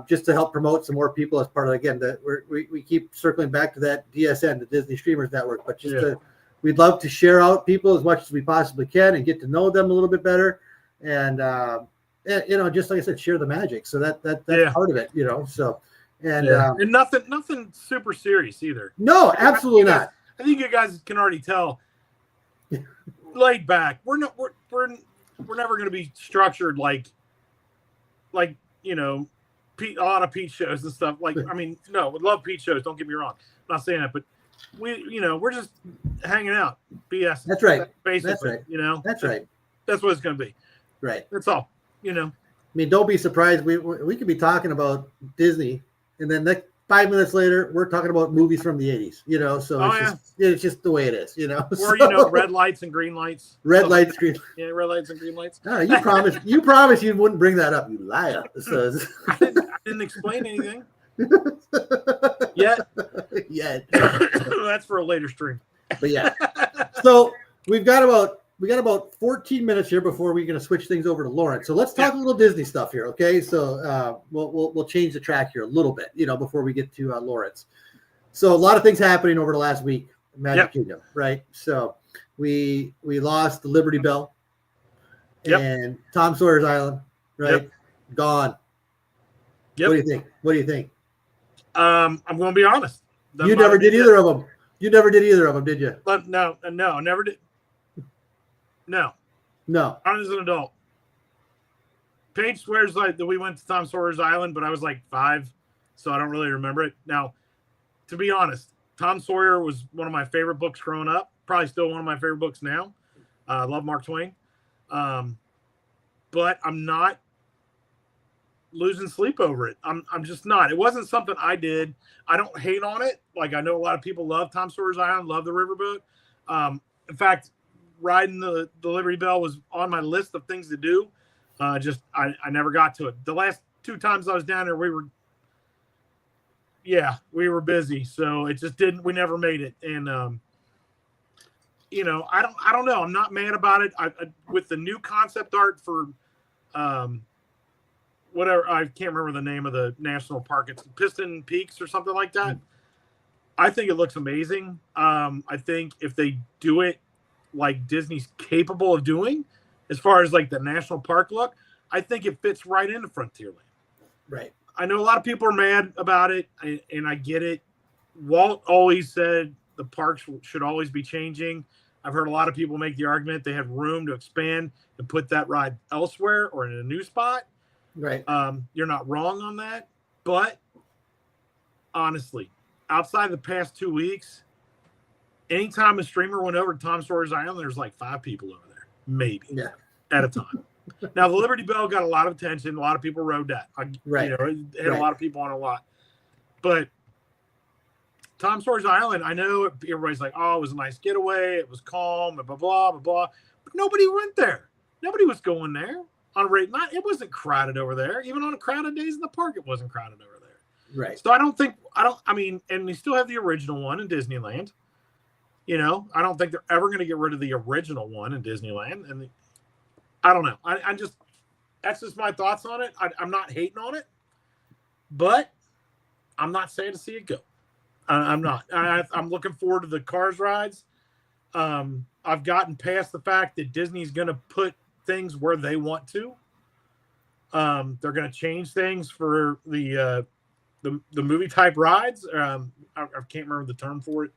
Just to help promote some more people as part of, again, that we keep circling back to that DSN, the Disney Streamers Network, but just to we'd love to share out people as much as we possibly can and get to know them a little bit better. And just like I said, share the magic. So that's part of it, So and nothing super serious either. No, absolutely not. I think you guys can already tell. Laid back. We're never going to be structured like a lot of Pete shows and stuff. Like, I mean, no, we love Pete shows. Don't get me wrong. I'm not saying that, but we're just hanging out. BS. That's right. Basically, that's right. That's right. That's what it's going to be. Right. That's all. I mean, don't be surprised. We could be talking about Disney, and then 5 minutes later, we're talking about movies from the 80s. So it's just the way it is. Or red lights and green lights. Red lights, green. Yeah, red lights and green lights. No, you promised. You promised you wouldn't bring that up. You liar. So I didn't explain anything. Yet. That's for a later stream. But yeah. So we got about 14 minutes here before we're going to switch things over to Lawrence. So let's talk a little Disney stuff here, okay? So we'll change the track here a little bit, before we get to Lawrence. So a lot of things happening over the last week, Magic Kingdom, right? So we lost the Liberty Bell and Tom Sawyer's Island, right? Gone. Yep. What do you think? I'm going to be honest. You never did either of them. You never did either of them, did you? No, never did. No. Not as an adult. Paige swears that we went to Tom Sawyer's Island, but I was like 5, so I don't really remember it. Now, to be honest, Tom Sawyer was one of my favorite books growing up. Probably still one of my favorite books now. I love Mark Twain. But I'm not losing sleep over it. I'm just not. It wasn't something I did. I don't hate on it. Like, I know a lot of people love Tom Sawyer's Island, love the riverboat. In fact, riding the Liberty Bell was on my list of things to do. I never got to it. The last 2 times I was down there, we were busy. So it just didn't, we never made it. And, I don't know. I'm not mad about it. I with the new concept art for, whatever, I can't remember the name of the national park. It's Piston Peaks or something like that. I think it looks amazing. I think if they do it like Disney's capable of doing, as far as like the national park look, I think it fits right into Frontierland. Right. I know a lot of people are mad about it, and I get it. Walt always said the parks should always be changing. I've heard a lot of people make the argument they have room to expand and put that ride elsewhere or in a new spot. Right. You're not wrong on that, but honestly, outside the past 2 weeks, anytime a streamer went over to Tom Sawyer's Island, there's like 5 people over there, maybe, at a time. Now, the Liberty Bell got a lot of attention. A lot of people rode that. It had a lot of people on a lot. But Tom Sawyer's Island, I know everybody's like, oh, it was a nice getaway. It was calm, blah, blah, blah, blah, blah. But nobody went there. Nobody was going there. It wasn't crowded over there. Even on crowded days in the park, it wasn't crowded over there. Right. So and they still have the original one in Disneyland. I don't think they're ever going to get rid of the original one in Disneyland. And I don't know. That's just my thoughts on it. I'm not hating on it, but I'm not sad to see it go. I'm not. I'm looking forward to the Cars rides. I've gotten past the fact that Disney's going to put things where they want to. They're going to change things for the movie type rides. I can't remember the term for it.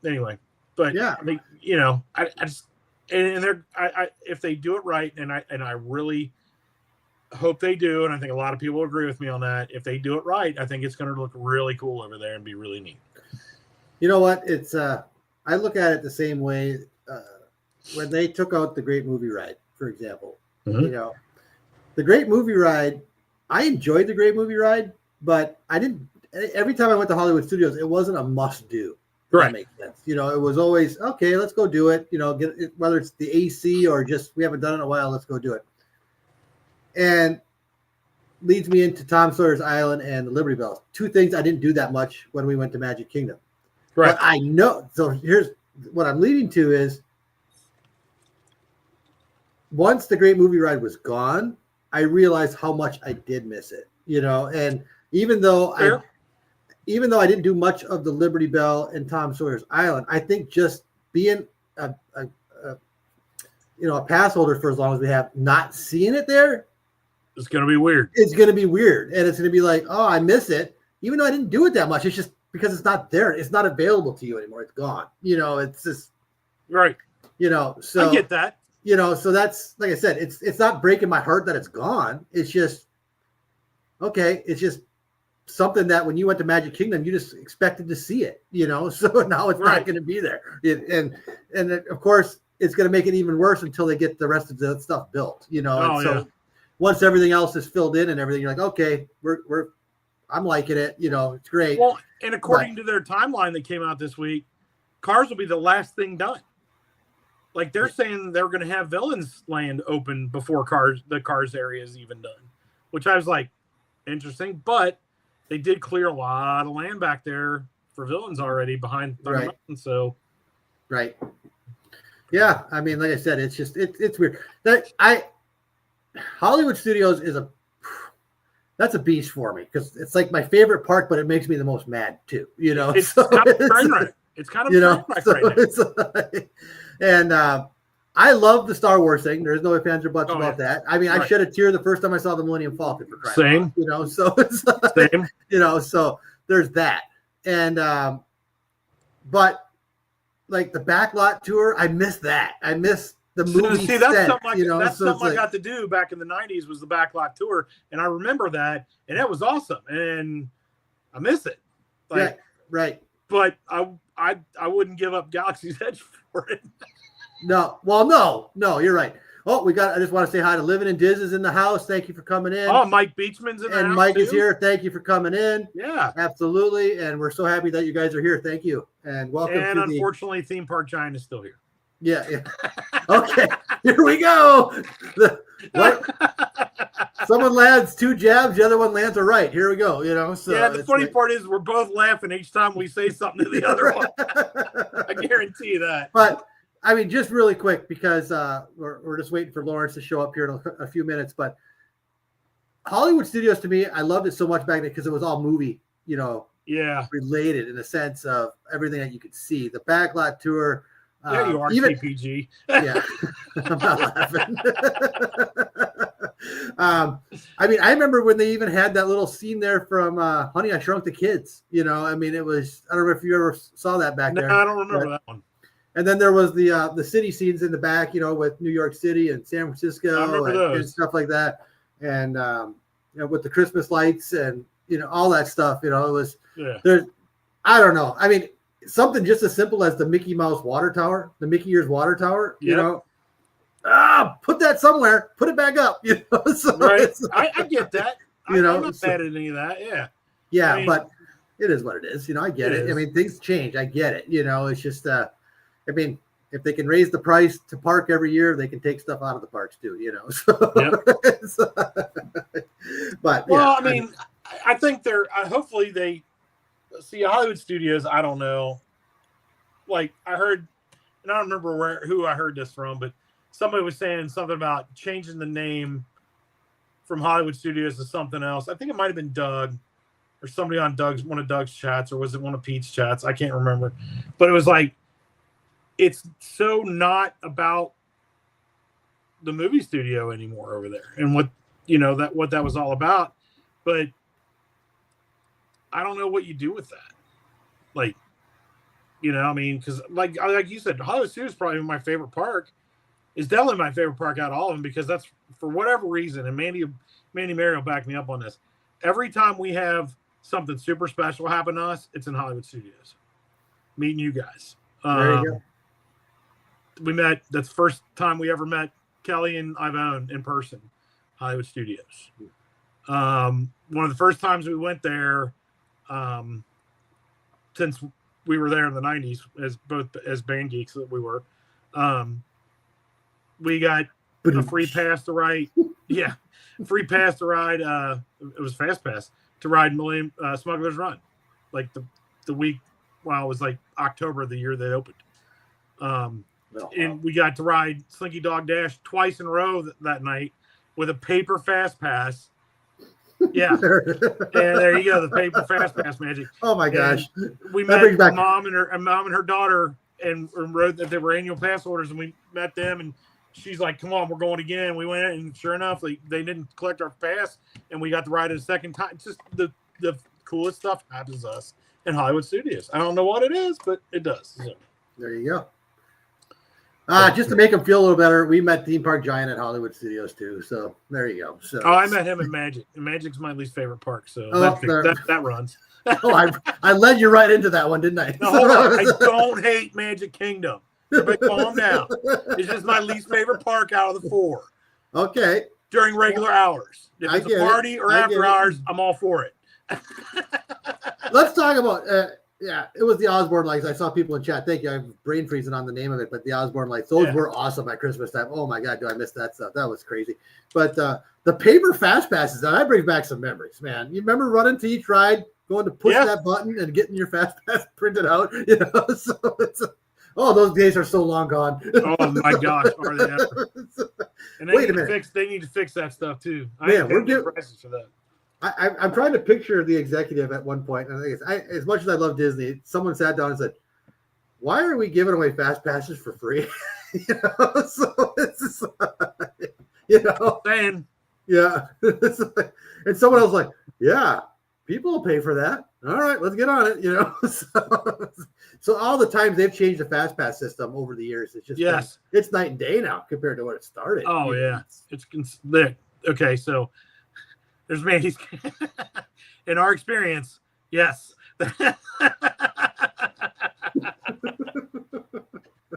Anyway, but yeah, I mean, I just, if they do it right, and I really hope they do, and I think a lot of people agree with me on that. If they do it right, I think it's going to look really cool over there and be really neat. You know what? It's I look at it the same way. When they took out the Great Movie Ride, for example, the Great Movie Ride, I enjoyed the Great Movie Ride, but I didn't. Every time I went to Hollywood Studios, it wasn't a must do. Right. That makes sense. It was always, okay, let's go do it. Get it, whether it's the AC or just we haven't done it in a while, let's go do it. And leads me into Tom Sawyer's Island and the Liberty Bell. 2 things I didn't do that much when we went to Magic Kingdom. Right. But I know. So here's what I'm leading to is once the Great Movie Ride was gone, I realized how much I did miss it. And even though even though I didn't do much of the Liberty Bell and Tom Sawyer's Island, I think just being a pass holder for as long as we have, not seeing it there, it's going to be weird. It's going to be weird, and it's going to be like, oh, I miss it, even though I didn't do it that much. It's just because it's not there. It's not available to you anymore. It's gone. It's just right. So I get that. So that's, like I said, it's not breaking my heart that it's gone. It's just okay. It's just something that when you went to Magic Kingdom, you just expected to see it. So now it's not going to be there. And of course, it's going to make it even worse until they get the rest of the stuff built. Once everything else is filled in and everything, you're like, okay, I'm liking it. It's great. Well, and according to their timeline that came out this week, Cars will be the last thing done. Like they're saying they're going to have Villains Land open before the Cars area is even done, which I was like, interesting. But they did clear a lot of land back there for Villains already behind Thunder Mountain. So, right. Yeah, I mean, like I said, it's just it's weird. Hollywood Studios that's a beast for me because it's like my favorite park, but it makes me the most mad too. It's kind of train wreck. It's kind of train wreck right now. And I love the Star Wars thing. There's no ifs, ands, or buts about that. I mean, I shed a tear the first time I saw the Millennium Falcon. For crying out. So it's same. So there's that. And but like the backlot tour, I miss that. I miss the movie. See, that's something I got to do back in the 90s was the backlot tour, and I remember that, and that was awesome, and I miss it. Right. But I wouldn't give up Galaxy's Edge for it. No, well, no, you're right. Oh, I just want to say hi to Living in Diz is in the house. Thank you for coming in. Oh, Mike Beachman's in the house. And Mike is too. here. Thank you for coming in. Yeah. Absolutely. And we're so happy that you guys are here. Thank you. And welcome. And unfortunately, Theme Park Giant is still here. Yeah. Okay. Here we go. Someone lands 2 jabs, the other one lands a right. Here we go. So yeah, the funny part is we're both laughing each time we say something to the other one. I guarantee you that. But I mean, just really quick, because we're just waiting for Lawrence to show up here in a few minutes. But Hollywood Studios, to me, I loved it so much back then because it was all movie, related in the sense of everything that you could see. The backlot tour. Yeah, you are CPG. Yeah, I'm not laughing. I mean, I remember when they even had that little scene there from Honey, I Shrunk the Kids. I mean, it was, I don't know if you ever saw that back there. No, I don't remember that one. And then there was the city scenes in the back, with New York City and San Francisco and stuff like that. And, with the Christmas lights and, all that stuff, it was, there. I don't know. I mean, something just as simple as the Mickey Mouse water tower, the Mickey Ears water tower, put that somewhere, put it back up, So right. I get that. I'm not mad at any of that. Yeah. Yeah. I mean, but it is what it is. I get it. I mean, things change. I get it. It's just, I mean, if they can raise the price to park every year, they can take stuff out of the parks too, So, but I mean, I think they're hopefully they see Hollywood Studios. I don't know. Like I heard, and I don't remember who I heard this from, but somebody was saying something about changing the name from Hollywood Studios to something else. I think it might have been Doug or somebody on one of Doug's chats, or was it one of Pete's chats? I can't remember, but it was like, it's so not about the movie studio anymore over there and what that was all about. But I don't know what you do with that. Like, I mean, because like you said, Hollywood Studios is probably my favorite park. It's definitely my favorite park out of all of them because that's for whatever reason. And Mandy Mary will back me up on this. Every time we have something super special happen to us, it's in Hollywood Studios. Meeting you guys. There you go. We met. That's the first time we ever met Kelly and Ivone in person. Hollywood Studios. One of the first times we went there, since we were there in the 90s as band geeks that we were, we got a free pass to ride. Yeah, free pass to ride. It was fast pass to ride Smuggler's Run, like the week. Well, it was like October of the year they opened. And we got to ride Slinky Dog Dash twice in a row that night with a paper fast pass Yeah. And there you go, the paper fast pass magic. Oh my gosh. And we met my mom and her daughter and wrote that they were annual pass holders, and we met them, and she's like, come on, we're going again. We went, and sure enough, they didn't collect our pass, and we got to ride it a second time. It's just the coolest stuff happens to us in Hollywood Studios. I don't know what it is, but it does. So. There you go. Just to make them feel a little better, we met Theme Park Giant at Hollywood Studios too. So there you go. So I met him at Magic. And Magic's my least favorite park, so that runs. I led you right into that one, didn't I? No, hold on. I don't hate Magic Kingdom. Everybody calm down. It's just my least favorite park out of the 4. Okay. During regular hours. If it's a party or after hours, I'm all for it. Let's talk about it was the Osborne lights. I saw people in chat. Thank you. I'm brain freezing on the name of it, but the Osborne lights. Those were awesome at Christmas time. Oh my God, do I miss that stuff? That was crazy. But the paper fast passes, that brings back some memories, man. You remember running to each ride, going to push that button and getting your fast pass printed out? You know, so it's those days are so long gone. Oh my gosh, are they ever? And they need to fix that stuff too. We're getting prices for that. I'm trying to picture the executive at one point, and as much as I love Disney, someone sat down and said, "Why are we giving away fast passes for free?" You know, so it's just, you know, saying, yeah. And someone else was like, "Yeah, people will pay for that. All right, let's get on it." You know, so all the times they've changed the fast pass system over the years, it's just it's night and day now compared to when it started. Oh yeah, it's okay. So. There's Mandy's. In our experience, yes. I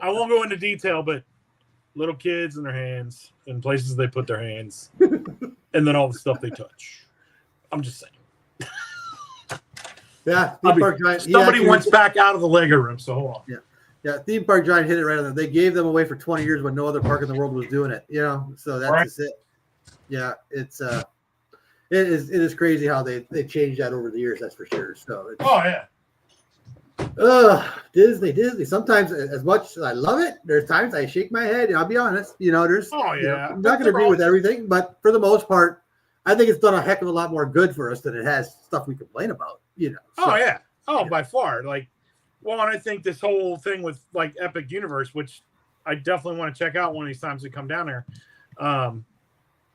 won't go into detail, but little kids and their hands and places they put their hands, and then all the stuff they touch. I'm just saying. Yeah, Theme Park Giant. Somebody wants back out of the Lego room, so hold on. Yeah. Theme Park Giant hit it right on there. They gave them away for 20 years when no other park in the world was doing it. You know, so that's just it. Yeah, it's It is crazy how they changed that over the years. That's for sure. So Disney. Sometimes, as much as I love it, there's times I shake my head. I'll be honest. You know, I'm not going to agree with everything, but for the most part, I think it's done a heck of a lot more good for us than it has stuff we complain about. You know. By far. And I think this whole thing with Epic Universe, which I definitely want to check out one of these times we come down there.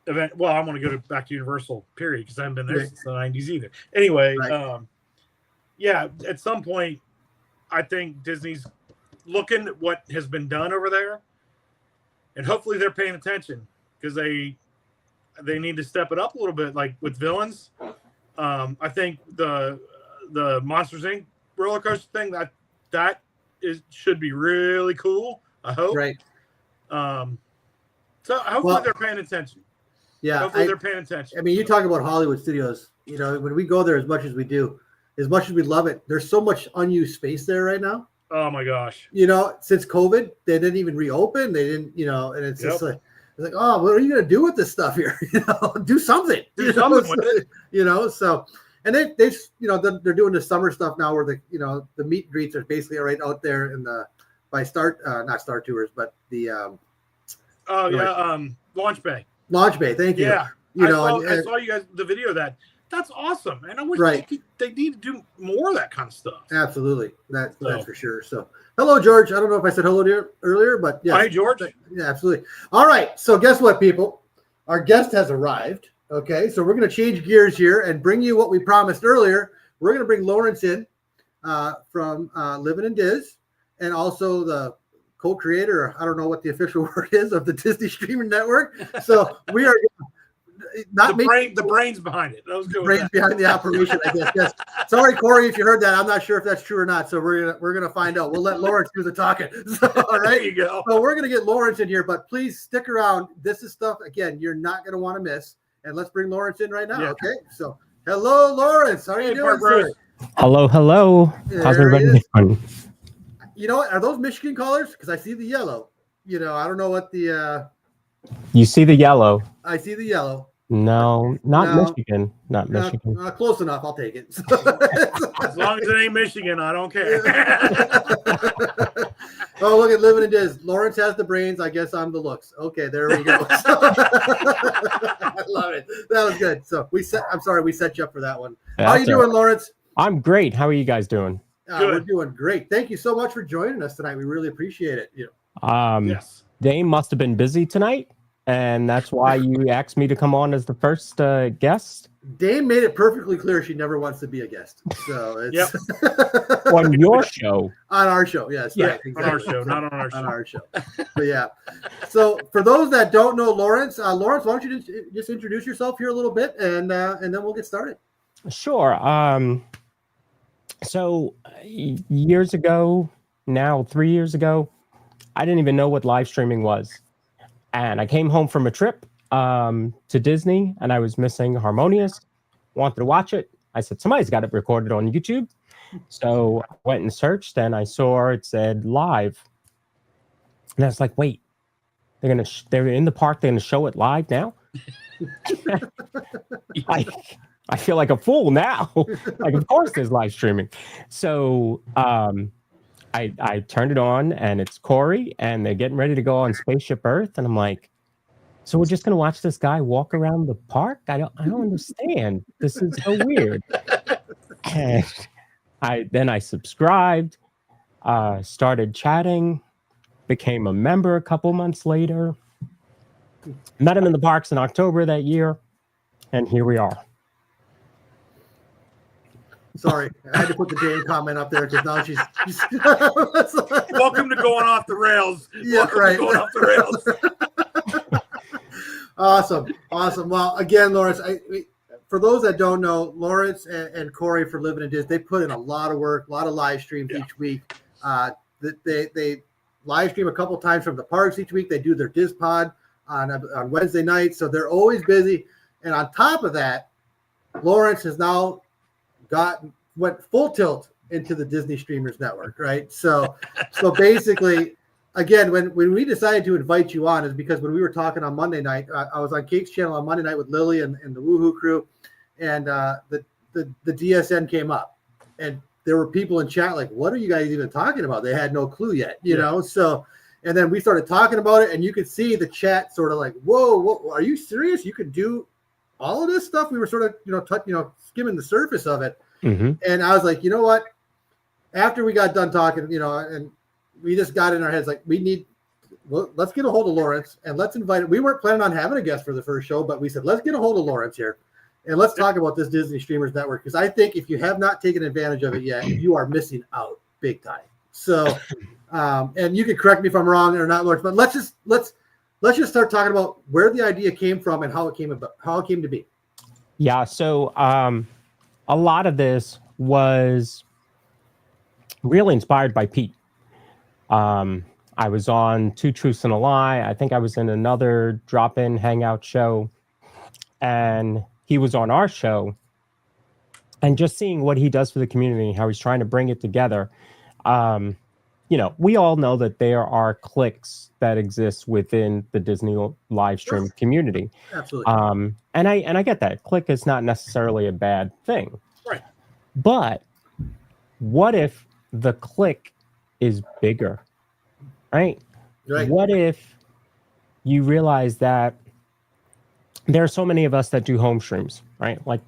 Event. Well, I want to go back to Universal, period, because I haven't been there since the 90s either. Anyway, at some point, I think Disney's looking at what has been done over there, and hopefully they're paying attention because they need to step it up a little bit. Like with Villains, I think the Monsters Inc. roller coaster thing that should be really cool. I hope. Right. So hopefully they're paying attention. Yeah, hopefully they're paying attention. I mean, you talk about Hollywood Studios. You know, when we go there as much as we do, as much as we love it, there's so much unused space there right now. Oh my gosh! You know, since COVID, they didn't even reopen. They didn't, and it's just like, oh, what are you gonna do with this stuff here? Do something. Do something with it. You know, so and they they're doing the summer stuff now where the meet and greets are basically right out there in the not Star Tours, but the Launch Bay. Launch Bay, thank you. Yeah, I saw you guys the video of that. That's awesome, and I wish they need to do more of that kind of stuff. Absolutely, that's for sure. So, hello, George. I don't know if I said hello to you earlier, but yeah. Hi, George. Yeah, absolutely. All right. So, guess what, people? Our guest has arrived. Okay, so we're going to change gears here and bring you what we promised earlier. We're going to bring Lawrence in from Living in Diz, and also the co-creator, I don't know what the official word is, of the Disney Streaming Network. So we are the brains behind it. Brains behind the operation, I guess. Yes. Sorry, Corey, if you heard that. I'm not sure if that's true or not. So we're gonna find out. We'll let Lawrence do the talking. So, all right, there you go. So we're gonna get Lawrence in here, but please stick around. This is stuff again you're not gonna want to miss. And let's bring Lawrence in right now. Yeah. Okay. So hello, Lawrence. How are you doing, sir? Hello. How's everybody doing? You know what? Are those Michigan colors? Because I see the yellow. I don't know what the. You see the yellow. I see the yellow. No, not No. Michigan. Not Michigan. Close enough. I'll take it. As long as it ain't Michigan, I don't care. Oh, look at Living in Diz. Lawrence has the brains. I guess I'm the looks. Okay, there we go. I love it. That was good. So we set you up for that one. How are you doing, Lawrence? I'm great. How are you guys doing? We're doing great. Thank you so much for joining us tonight. We really appreciate it. Yes. They must have been busy tonight, and that's why you asked me to come on as the first guest. Dame made it perfectly clear she never wants to be a guest. So it's on your show. On our show, yes. Yeah, right, exactly. on our show, not on our show. On our show. But yeah. So for those that don't know Lawrence, why don't you just introduce yourself here a little bit, and then we'll get started. Sure. So years ago, now 3 years ago, I didn't even know what live streaming was. And I came home from a trip to Disney, and I was missing Harmonious. Wanted to watch it. I said, somebody's got it recorded on YouTube. So I went and searched, and I saw it said live. And I was like, wait, they're in the park. They're going to show it live now? I feel like a fool now. Like, of course there's live streaming. So I turned it on, and it's Corey, and they're getting ready to go on Spaceship Earth. And I'm like, so we're just going to watch this guy walk around the park? I don't understand. This is so weird. And I subscribed, started chatting, became a member a couple months later. Met him in the parks in October that year, and here we are. Sorry, I had to put the Dame comment up there because now she's Welcome to Going Off the Rails. Yeah, right. Going Off the Rails. Awesome. Well, again, Lawrence, for those that don't know, Lawrence and Corey for Living in Diz, they put in a lot of work, a lot of live streams each week. They live stream a couple times from the parks each week. They do their Diz Pod on Wednesday nights, so they're always busy. And on top of that, Lawrence has now went full tilt into the Disney Streamers Network, right? So basically, again, when we decided to invite you on is because when we were talking on Monday night, I was on Kate's channel on Monday night with Lily and the Woohoo crew, and the DSN came up, and there were people in chat like, what are you guys even talking about? They had no clue yet, you know? So, and then we started talking about it, and you could see the chat sort of like, whoa, are you serious? You could do all of this stuff? We were sort of, skimming the surface of it. Mm-hmm. And I was like, you know what? After we got done talking, and we just got in our heads, like, let's get a hold of Lawrence and let's invite him. We weren't planning on having a guest for the first show, but we said, let's get a hold of Lawrence here and let's talk about this Disney Streamers Network. Because I think if you have not taken advantage of it yet, you are missing out big time. So, and you can correct me if I'm wrong or not, Lawrence, but let's just start talking about where the idea came from and how it came to be. Yeah. So, a lot of this was really inspired by Pete. I was on Two Truths and a Lie. I think I was in another drop-in hangout show, and he was on our show. And just seeing what he does for the community, how he's trying to bring it together. We all know that there are cliques that exist within the Disney live stream community. Absolutely. And I get that. Clique is not necessarily a bad thing. Right. But what if the clique is bigger? Right? What if you realize that there are so many of us that do home streams, right? Like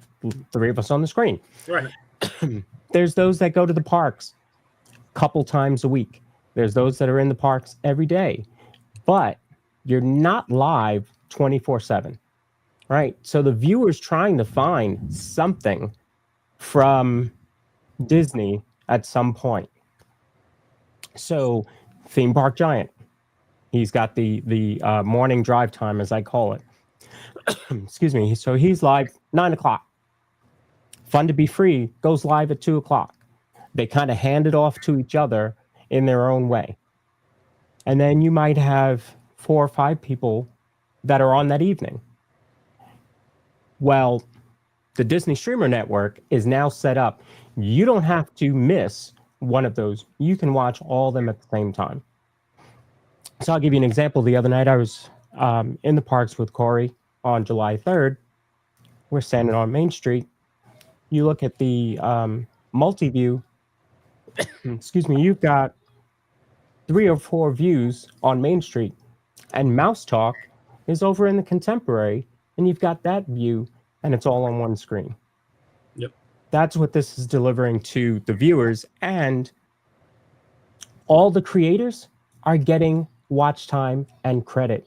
3 of us on the screen. Right. There's those that go to the parks a couple times a week. There's those that are in the parks every day. But you're not live 24/7, right? So the viewer's trying to find something from Disney at some point. So Theme Park Giant, he's got the morning drive time, as I call it. Excuse me. So he's live 9:00. Fun to Be Free goes live at 2:00. They kind of hand it off to each other in their own way. And then you might have 4 or 5 people that are on that evening. Well, the Disney Streamer Network is now set up. You don't have to miss one of those. You can watch all of them at the same time. So I'll give you an example. The other night I was in the parks with Corey on July 3rd, we're standing on Main Street. You look at the multi-view, excuse me, you've got 3 or 4 views on Main Street, and Mouse Talk is over in the Contemporary, and you've got that view, and it's all on one screen. Yep. That's what this is delivering to the viewers, and all the creators are getting watch time and credit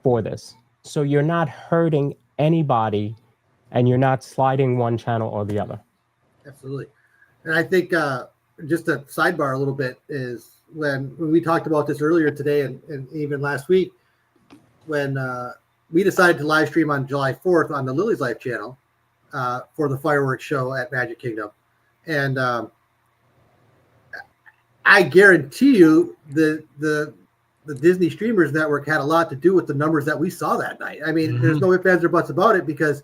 for this. So you're not hurting anybody, and you're not sliding one channel or the other. Absolutely. And I think just a sidebar a little bit is when we talked about this earlier today and even last week, when we decided to live stream on July 4th on the Lily's Life channel for the fireworks show at Magic Kingdom. And I guarantee you the Disney Streamers Network had a lot to do with the numbers that we saw that night. I mean, there's no ifs, ands, or buts about it because,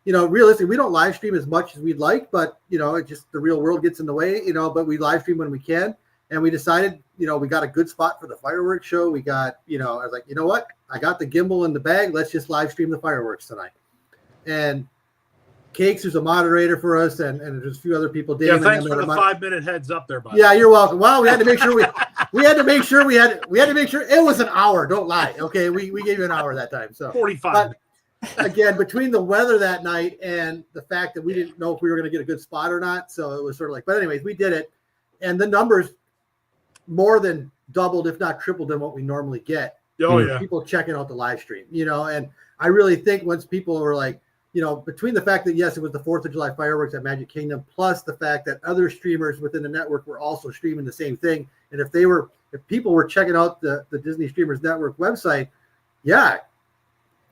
you know, realistically, we don't live stream as much as we'd like, but, you know, it just the real world gets in the way, you know, but we live stream when we can. And we decided, you know, we got a good spot for the fireworks show. We got, you know, I was like, you know what? I got the gimbal in the bag. Let's just live stream the fireworks tonight. And Cakes, who's a moderator for us, and there's a few other people. Yeah, thanks for the 5-minute heads up there, buddy. Yeah, you're welcome. Well, we had to make sure we had to make sure it was an hour. Don't lie. Okay, we gave you an hour that time. So 45. Again, between the weather that night and the fact that we didn't know if we were going to get a good spot or not, so it was sort of like. But anyways, we did it, and the numbers more than doubled, if not tripled, than what we normally get. Oh yeah, people checking out the live stream, you know, and I really think once people were like, you know, between the fact that, yes, it was the 4th of July fireworks at Magic Kingdom, plus the fact that other streamers within the network were also streaming the same thing. And if people were checking out the Disney Streamers Network website, yeah,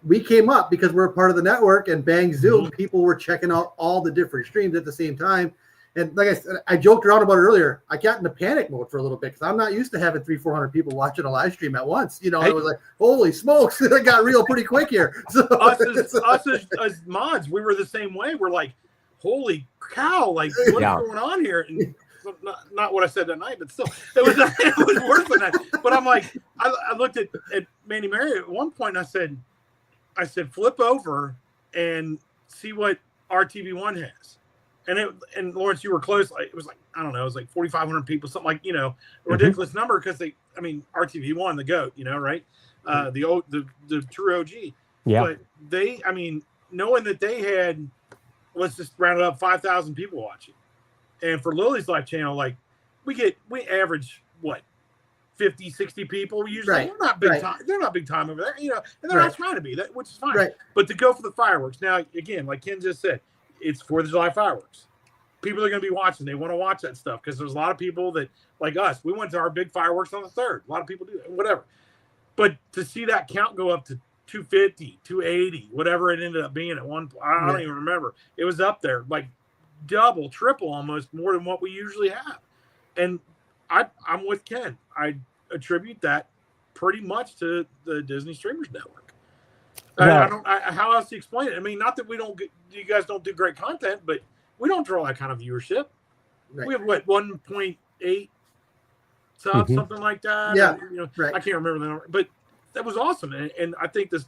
we came up because we're a part of the network, and bang zoom, people were checking out all the different streams at the same time. And like I said, I joked around about it earlier. I got into panic mode for a little bit because I'm not used to having 300-400 people watching a live stream at once. You know, I was like, holy smokes, it got real pretty quick here. So, us as mods, we were the same way. We're like, holy cow, like what's going on here? And not what I said that night, but still, it was worse than that. But I'm like, I looked at Manny Mary at one point, and I said, flip over and see what RTV1 has. And Lawrence, you were close. Like, it was like, I don't know, it was like 4,500 people, something like, you know, a ridiculous number because RTV won the GOAT, you know, right? The true OG. Yeah. But knowing that they had, let's just round it up, 5,000 people watching. And for Lily's Life channel, like we average what, 50, 60 people usually. Right. They're not big time. They're not big time over there, you know, and they're not trying to be that, which is fine. Right. But to go for the fireworks now, again, like Ken just said, it's 4th of July fireworks. People are going to be watching. They want to watch that stuff because there's a lot of people that, like us, we went to our big fireworks on the 3rd. A lot of people do that, whatever. But to see that count go up to 250, 280, whatever it ended up being at one point, I don't even remember. It was up there, like double, triple almost more than what we usually have. And I'm with Ken. I attribute that pretty much to the Disney Streamers Network. How else do you explain it? I mean, not that you guys don't do great content, but we don't draw that kind of viewership. Right. We have 1.8 subs, something like that. Yeah, or, you know, I can't remember the number, but that was awesome. And I think the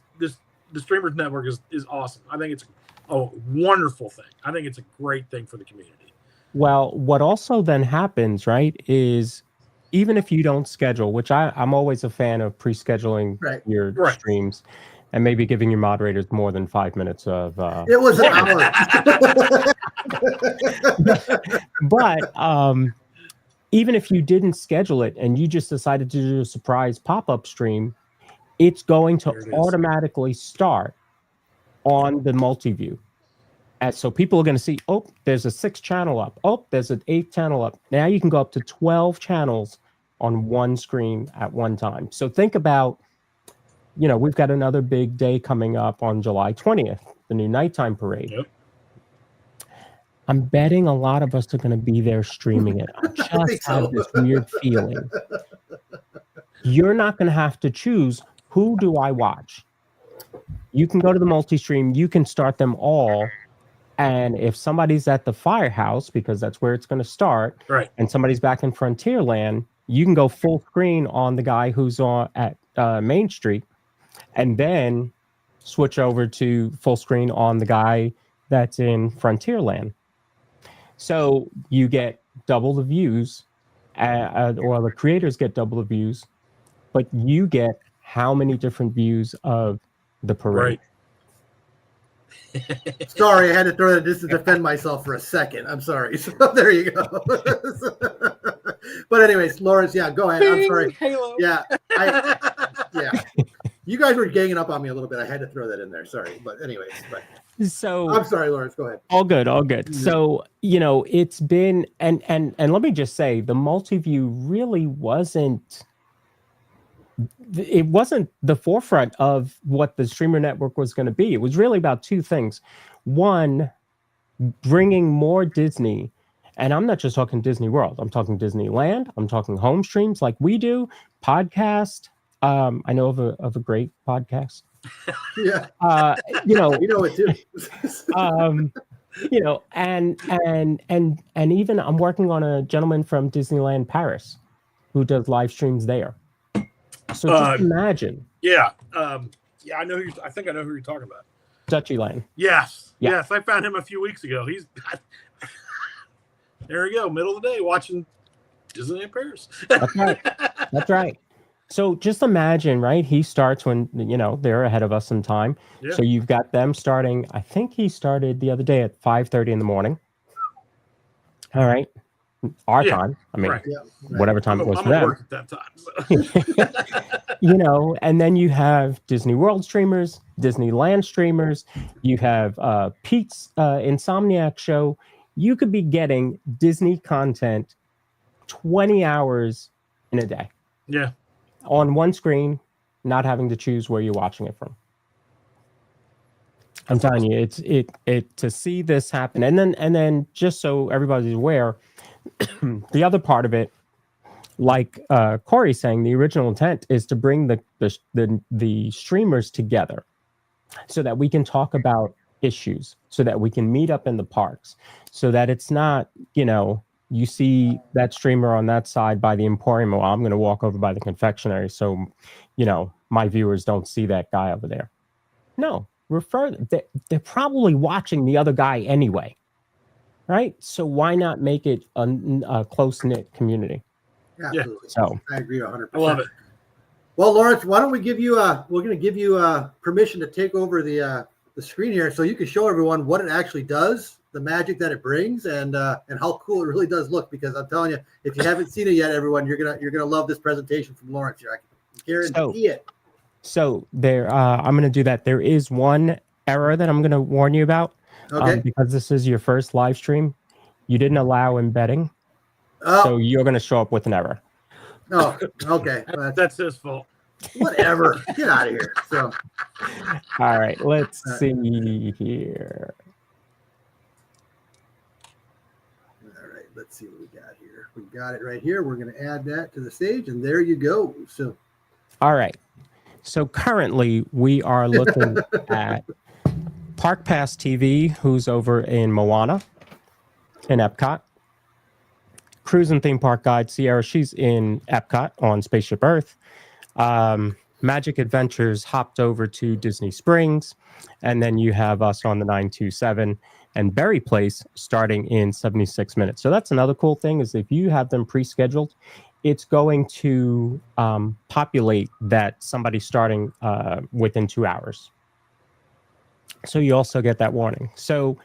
Streamers Network is awesome. I think it's a wonderful thing. I think it's a great thing for the community. Well, what also then happens, right, is even if you don't schedule, which I'm always a fan of pre-scheduling your streams. And maybe giving your moderators more than 5 minutes of. It was an hour. But even if you didn't schedule it and you just decided to do a surprise pop-up stream, it's going to automatically start on the multi-view. And so people are going to see, oh, there's a 6th channel up. Oh, there's an 8th channel up. Now you can go up to 12 channels on one screen at one time. So think about, you know, we've got another big day coming up on July 20th, the new nighttime parade. Yep. I'm betting a lot of us are going to be there streaming it. I just have this weird feeling. You're not going to have to choose, who do I watch? You can go to the multi-stream. You can start them all. And if somebody's at the firehouse, because that's where it's going to start, and somebody's back in Frontierland, you can go full screen on the guy who's on at Main Street, and then switch over to full screen on the guy that's in Frontierland. So you get double the views, or the creators get double the views, but you get how many different views of the parade. Right. Sorry, I had to throw that just to defend myself for a second. I'm sorry. So there you go. But anyways, Lawrence, yeah, go ahead. I'm sorry. Halo. Yeah, yeah. You guys were ganging up on me a little bit. I had to throw that in there. Sorry, but anyways, So I'm sorry, Lawrence. Go ahead. all good, all good. So it's been and let me just say the multi-view really wasn't. It wasn't the forefront of what the streamer network was going to be. It was really about two things. One, bringing more Disney, and I'm not just talking Disney World. I'm talking Disneyland. I'm talking home streams like we do, podcast. I know of a great podcast. Yeah. You know it too. and even I'm working on a gentleman from Disneyland Paris who does live streams there. So just imagine. Yeah. I know I think I know who you're talking about. Dutchyland. Yes. Yeah. Yes. I found him a few weeks ago. There we go. Middle of the day watching Disneyland Paris. That's right. That's right. So just imagine, right? He starts when, they're ahead of us in time. Yeah. So you've got them starting. I think he started the other day at 5:30 in the morning. All right. Our time. I mean, right. whatever time it was for I'm at them. work at that time. So. And then you have Disney World streamers, Disneyland streamers. You have Pete's Insomniac show. You could be getting Disney content 20 hours in a day. Yeah. On one screen, not having to choose where you're watching it from. I'm telling you, it to see this happen, and then just so everybody's aware, the other part of it, like Corey's saying, the original intent is to bring the streamers together, so that we can talk about issues, so that we can meet up in the parks, so that it's not you see that streamer on that side by the Emporium. Well, I'm going to walk over by the confectionery, so my viewers don't see that guy over there. No. They're probably watching the other guy anyway, right? So why not make it a close-knit community? Absolutely. So I agree 100%. I love it. Well, Lawrence, why don't we give you we're going to give you permission to take over the screen here, so you can show everyone what it actually does, the magic that it brings, and how cool it really does look. Because I'm telling you, if you haven't seen it yet, everyone, you're gonna love this presentation from Lawrence here. I can guarantee it. So there, I'm going to do that. There is one error that I'm going to warn you about. Okay. Because this is your first live stream, you didn't allow embedding, so you're going to show up with an error. Oh, okay. That's his fault. Whatever. Get out of here. So. All right. Let's see here. All right. Let's see what we got here. We got it right here. We're going to add that to the stage, and there you go. So. All right. So currently we are looking at Park Pass TV, who's over in Moana in Epcot. Cruise and Theme Park Guide, Sierra, she's in Epcot on Spaceship Earth. Magic Adventures hopped over to Disney Springs. And then you have us on the 927 and Berry Place starting in 76 minutes. So that's another cool thing, is if you have them pre-scheduled, it's going to populate that somebody starting within 2 hours. So you also get that warning. So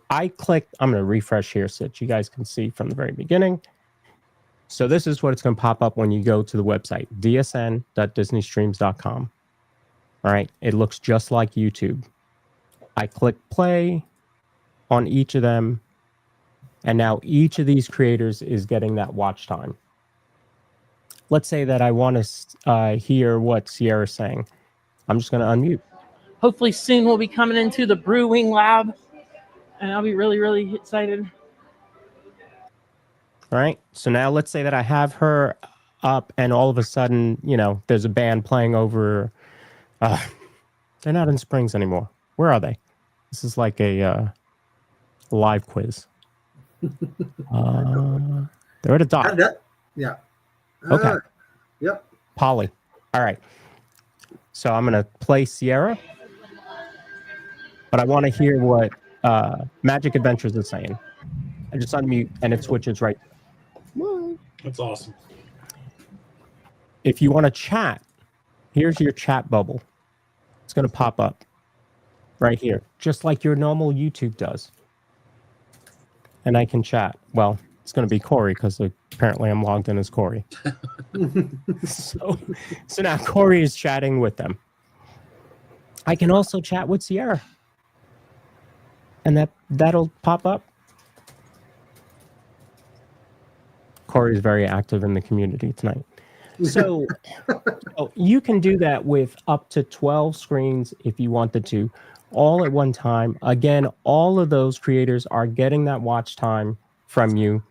I clicked, I'm going to refresh here so that you guys can see from the very beginning. So this is what it's going to pop up when you go to the website, dsn.disneystreams.com. All right, it looks just like YouTube. I click play on each of them. And now each of these creators is getting that watch time. Let's say that I want to hear what Sierra's saying. I'm just going to unmute. Hopefully soon we'll be coming into the Brewing Lab, and I'll be really, really excited. All right. So now let's say that I have her up, and all of a sudden, there's a band playing over. They're not in Springs anymore. Where are they? This is like a live quiz. They're at a dock. Yeah. Okay. Yep. Polly. All right. So I'm going to play Sierra. but I want to hear what Magic Adventures is saying. I just unmute and it switches right. That's awesome. If you want to chat, here's your chat bubble. It's going to pop up right here, just like your normal YouTube does. And I can chat. Well, it's going to be Corey because apparently I'm logged in as Corey. so now Corey is chatting with them. I can also chat with Sierra. And that'll pop up. Corey's very active in the community tonight. So you can do that with up to 12 screens if you wanted to, all at one time. Again, all of those creators are getting that watch time from you.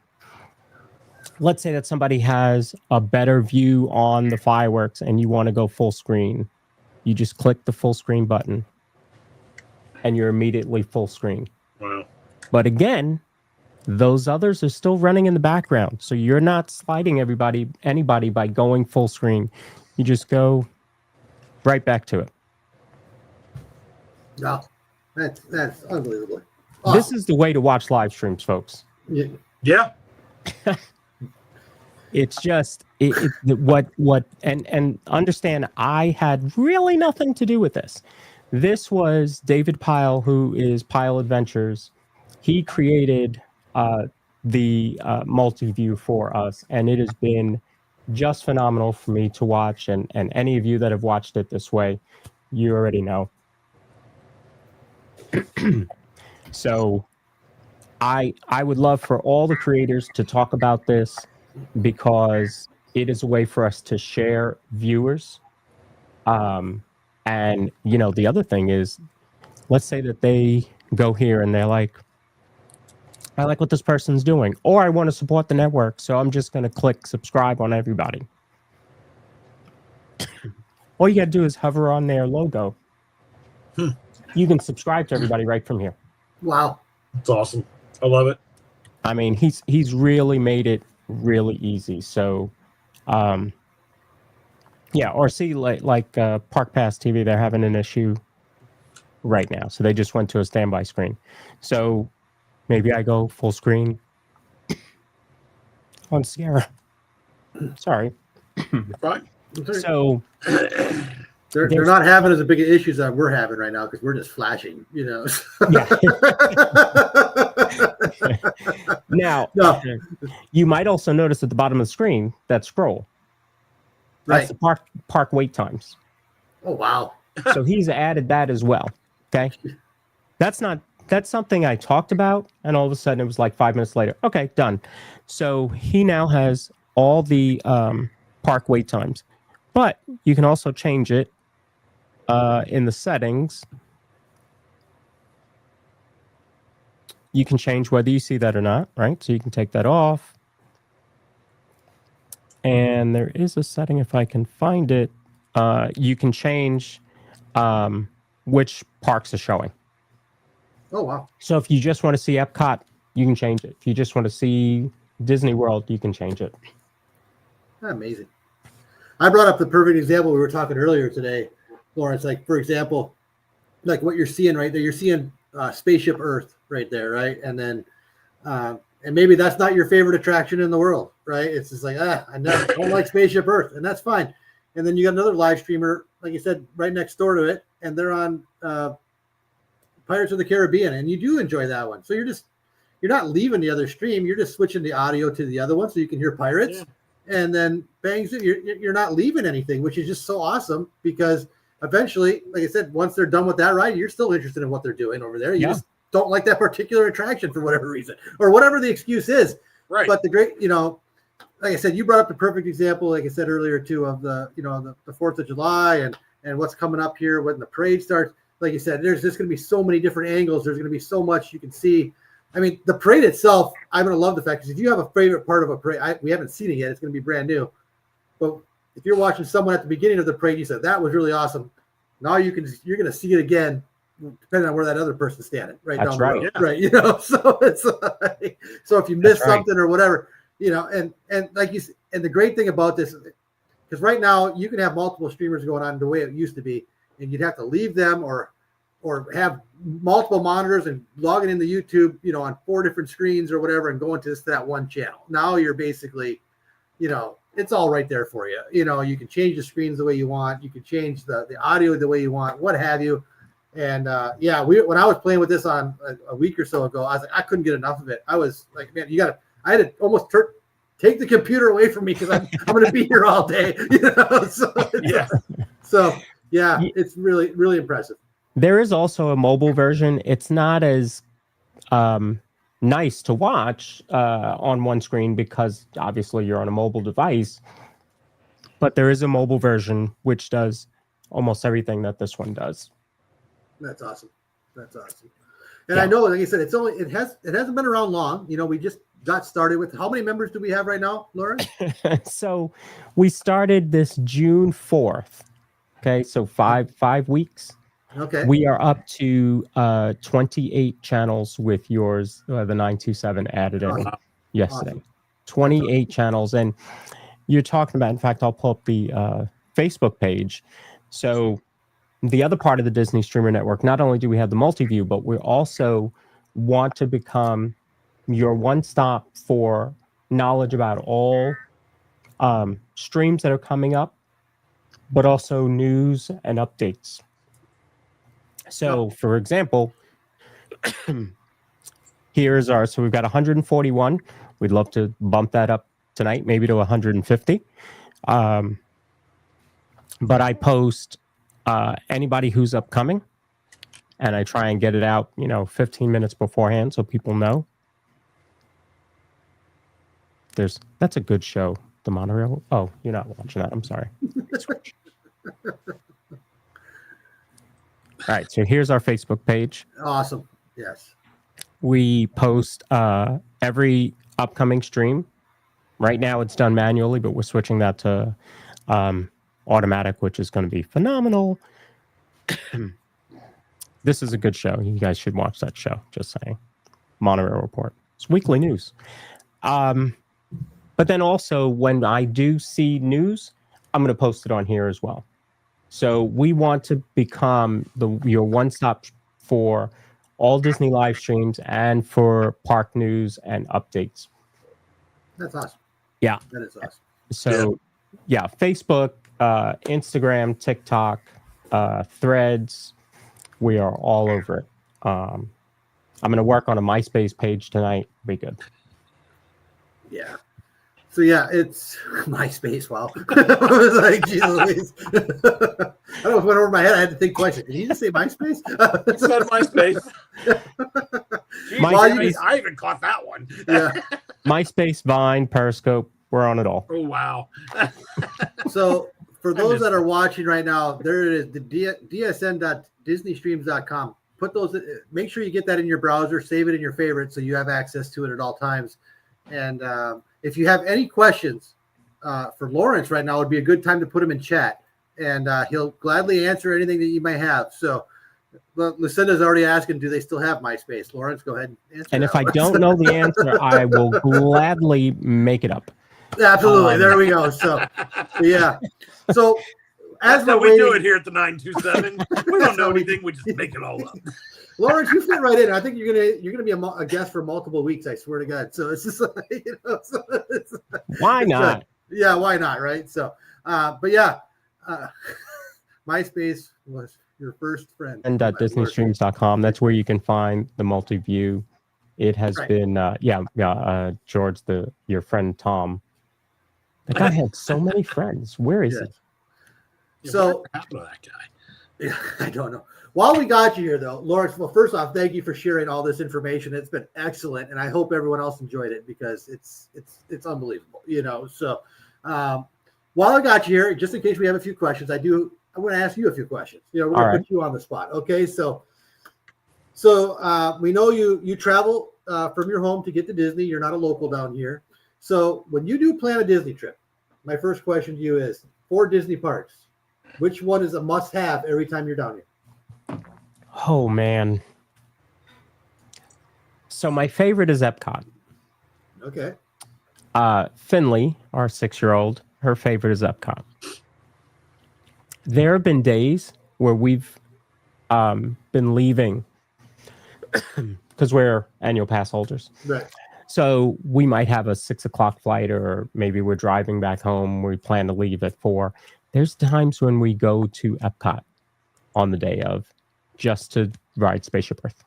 Let's say that somebody has a better view on the fireworks and you want to go full screen. You just click the full screen button and you're immediately full screen. Wow. But again, those others are still running in the background. So you're not sliding anybody by going full screen. You just go right back to it. No, that's unbelievable. Awesome. This is the way to watch live streams, folks. Yeah. It's just and understand I had really nothing to do with this. This was David Pyle, who is Pyle Adventures. He created the multi-view for us, and it has been just phenomenal for me to watch. And any of you that have watched it this way, you already know. So I would love for all the creators to talk about this because it is a way for us to share viewers. And, you know, the other thing is, let's say that they go here and they're like, I like what this person's doing, or I want to support the network, so I'm just going to click subscribe on everybody. All you got to do is hover on their logo. You can subscribe to everybody right from here. Wow. That's awesome. I love it. I mean, he's really made it really easy. So, yeah, or see like Park Pass TV, they're having an issue right now. So they just went to a standby screen. So maybe I go full screen on Sierra. Sorry. Fine. So they're not having as big of issues that we're having right now because we're just flashing, you know. Now, you might also notice at the bottom of the screen that scroll. That's the park wait times. Oh, wow. So he's added that as well. Okay. That's something I talked about, and all of a sudden it was like 5 minutes later. Okay, done. So he now has all the park wait times, but you can also change it in the settings. You can change whether you see that or not, right? So you can take that off. And there is a setting, if I can find it, you can change which parks are showing. Oh, wow. So if you just want to see Epcot, you can change it. If you just want to see Disney World, you can change it. Amazing. I brought up the perfect example we were talking earlier today, Lawrence. Like, for example, like what you're seeing right there, you're seeing Spaceship Earth right there, right? And then, and maybe that's not your favorite attraction in the world, right? It's just like, I don't like Spaceship Earth, and that's fine. And then you got another live streamer, like you said, right next door to it, and they're on Pirates of the Caribbean, and you do enjoy that one. So you're not leaving the other stream, you're just switching the audio to the other one so you can hear Pirates. Yeah. And then bangs it, you're not leaving anything, which is just so awesome because eventually, like I said, once they're done with that ride, you're still interested in what they're doing over there. You just don't like that particular attraction for whatever reason or whatever the excuse is. Right. But the great, you know, like I said, you brought up the perfect example, like I said earlier too, of the 4th of July and what's coming up here when the parade starts. Like you said, there's just going to be so many different angles. There's going to be so much you can see. I mean, the parade itself, I'm going to love the fact, because if you have a favorite part of a parade, we haven't seen it yet. It's going to be brand new. But if you're watching someone at the beginning of the parade, you said, that was really awesome. Now you're going to see it again, depending on where that other person's standing. Right down the road. Yeah. Right. You know, so it's like, so if you miss something or whatever, you know, and like you said, and the great thing about this, because right now you can have multiple streamers going on the way it used to be, and you'd have to leave them or or have multiple monitors and logging into YouTube, on 4 different screens or whatever, and going to that one channel. Now you're basically, it's all right there for you. You can change the screens the way you want. You can change the audio the way you want, what have you. And when I was playing with this on a week or so ago, I was like, I couldn't get enough of it. I was like, man, I had to almost take the computer away from me because I'm going to be here all day. So it's really, really impressive. There is also a mobile version. It's not as nice to watch on one screen because obviously you're on a mobile device, but there is a mobile version which does almost everything that this one does. That's awesome. And I know, like I said, it hasn't been around long. We just got started with. How many members do we have right now, Lauren? So we started this June 4th. Okay, so five weeks. Okay. We are up to 28 channels with yours, the 927 added in yesterday. Awesome. 28 channels. And you're talking about, in fact, I'll pull up the Facebook page. So the other part of the Disney Streamer Network, not only do we have the multi-view, but we also want to become your one-stop for knowledge about all streams that are coming up, but also news and updates. So, for example, so we've got 141. We'd love to bump that up tonight, maybe to 150. But I post anybody who's upcoming, and I try and get it out, 15 minutes beforehand so people know. That's a good show, The Monorail. Oh, you're not watching that. I'm sorry. Switch. All right, so here's our Facebook page. Awesome. Yes. We post every upcoming stream. Right now it's done manually, but we're switching that to automatic, which is going to be phenomenal. This is a good show. You guys should watch that show, just saying. Monorail Report. It's weekly news. But then also when I do see news, I'm going to post it on here as well. So we want to become your one-stop for all Disney live streams and for park news and updates. That's awesome. Yeah. That is awesome. So, Facebook, Instagram, TikTok, Threads, we are all over it. I'm going to work on a MySpace page tonight. Be good. Yeah. So it's MySpace. Wow. I was like, Jesus. I don't know if it went over my head. I had to think twice. Did he just say MySpace? It said MySpace. Jeez, I even caught that one. Yeah. MySpace, Vine, Periscope, we're on it all. Oh, wow. So for those that are watching right now, there it is, the dsn.disneystreams.com. Put those, make sure you get that in your browser, save it in your favorites so you have access to it at all times. And if you have any questions for Lawrence right now, it would be a good time to put them in chat, and he'll gladly answer anything that you might have. So Lucinda's already asking, do they still have MySpace? Lawrence, go ahead and answer. And if I don't know the answer, I will gladly make it up. Absolutely. There we go. So, yeah. So as we do it here at the 927, we don't know anything. We just make it all up. Lawrence, you fit right in. I think you're gonna be a guest for multiple weeks. I swear to God. So it's just like, why not? Yeah, why not? Right. So, MySpace was your first friend. And DisneyStreams.com. That's where you can find the multi-view. It has been, George, your friend Tom. The guy had so many friends. Where is he? So, what happened to that guy? Yeah, I don't know. While we got you here, though, Lawrence, well, first off, thank you for sharing all this information. It's been excellent, and I hope everyone else enjoyed it because it's unbelievable, So, while I got you here, just in case we have a few questions, I want to ask you a few questions. We're going to put you on the spot. Okay, so we know you travel from your home to get to Disney. You're not a local down here. So when you do plan a Disney trip, my first question to you is, for Disney parks, which one is a must-have every time you're down here? Oh, man. So my favorite is Epcot. Okay. Finley, our 6-year-old, her favorite is Epcot. There have been days where we've been leaving because we're annual pass holders. Right. So we might have a 6 o'clock flight, or maybe we're driving back home. We plan to leave at 4. There's times when we go to Epcot on the day of just to ride Spaceship Earth.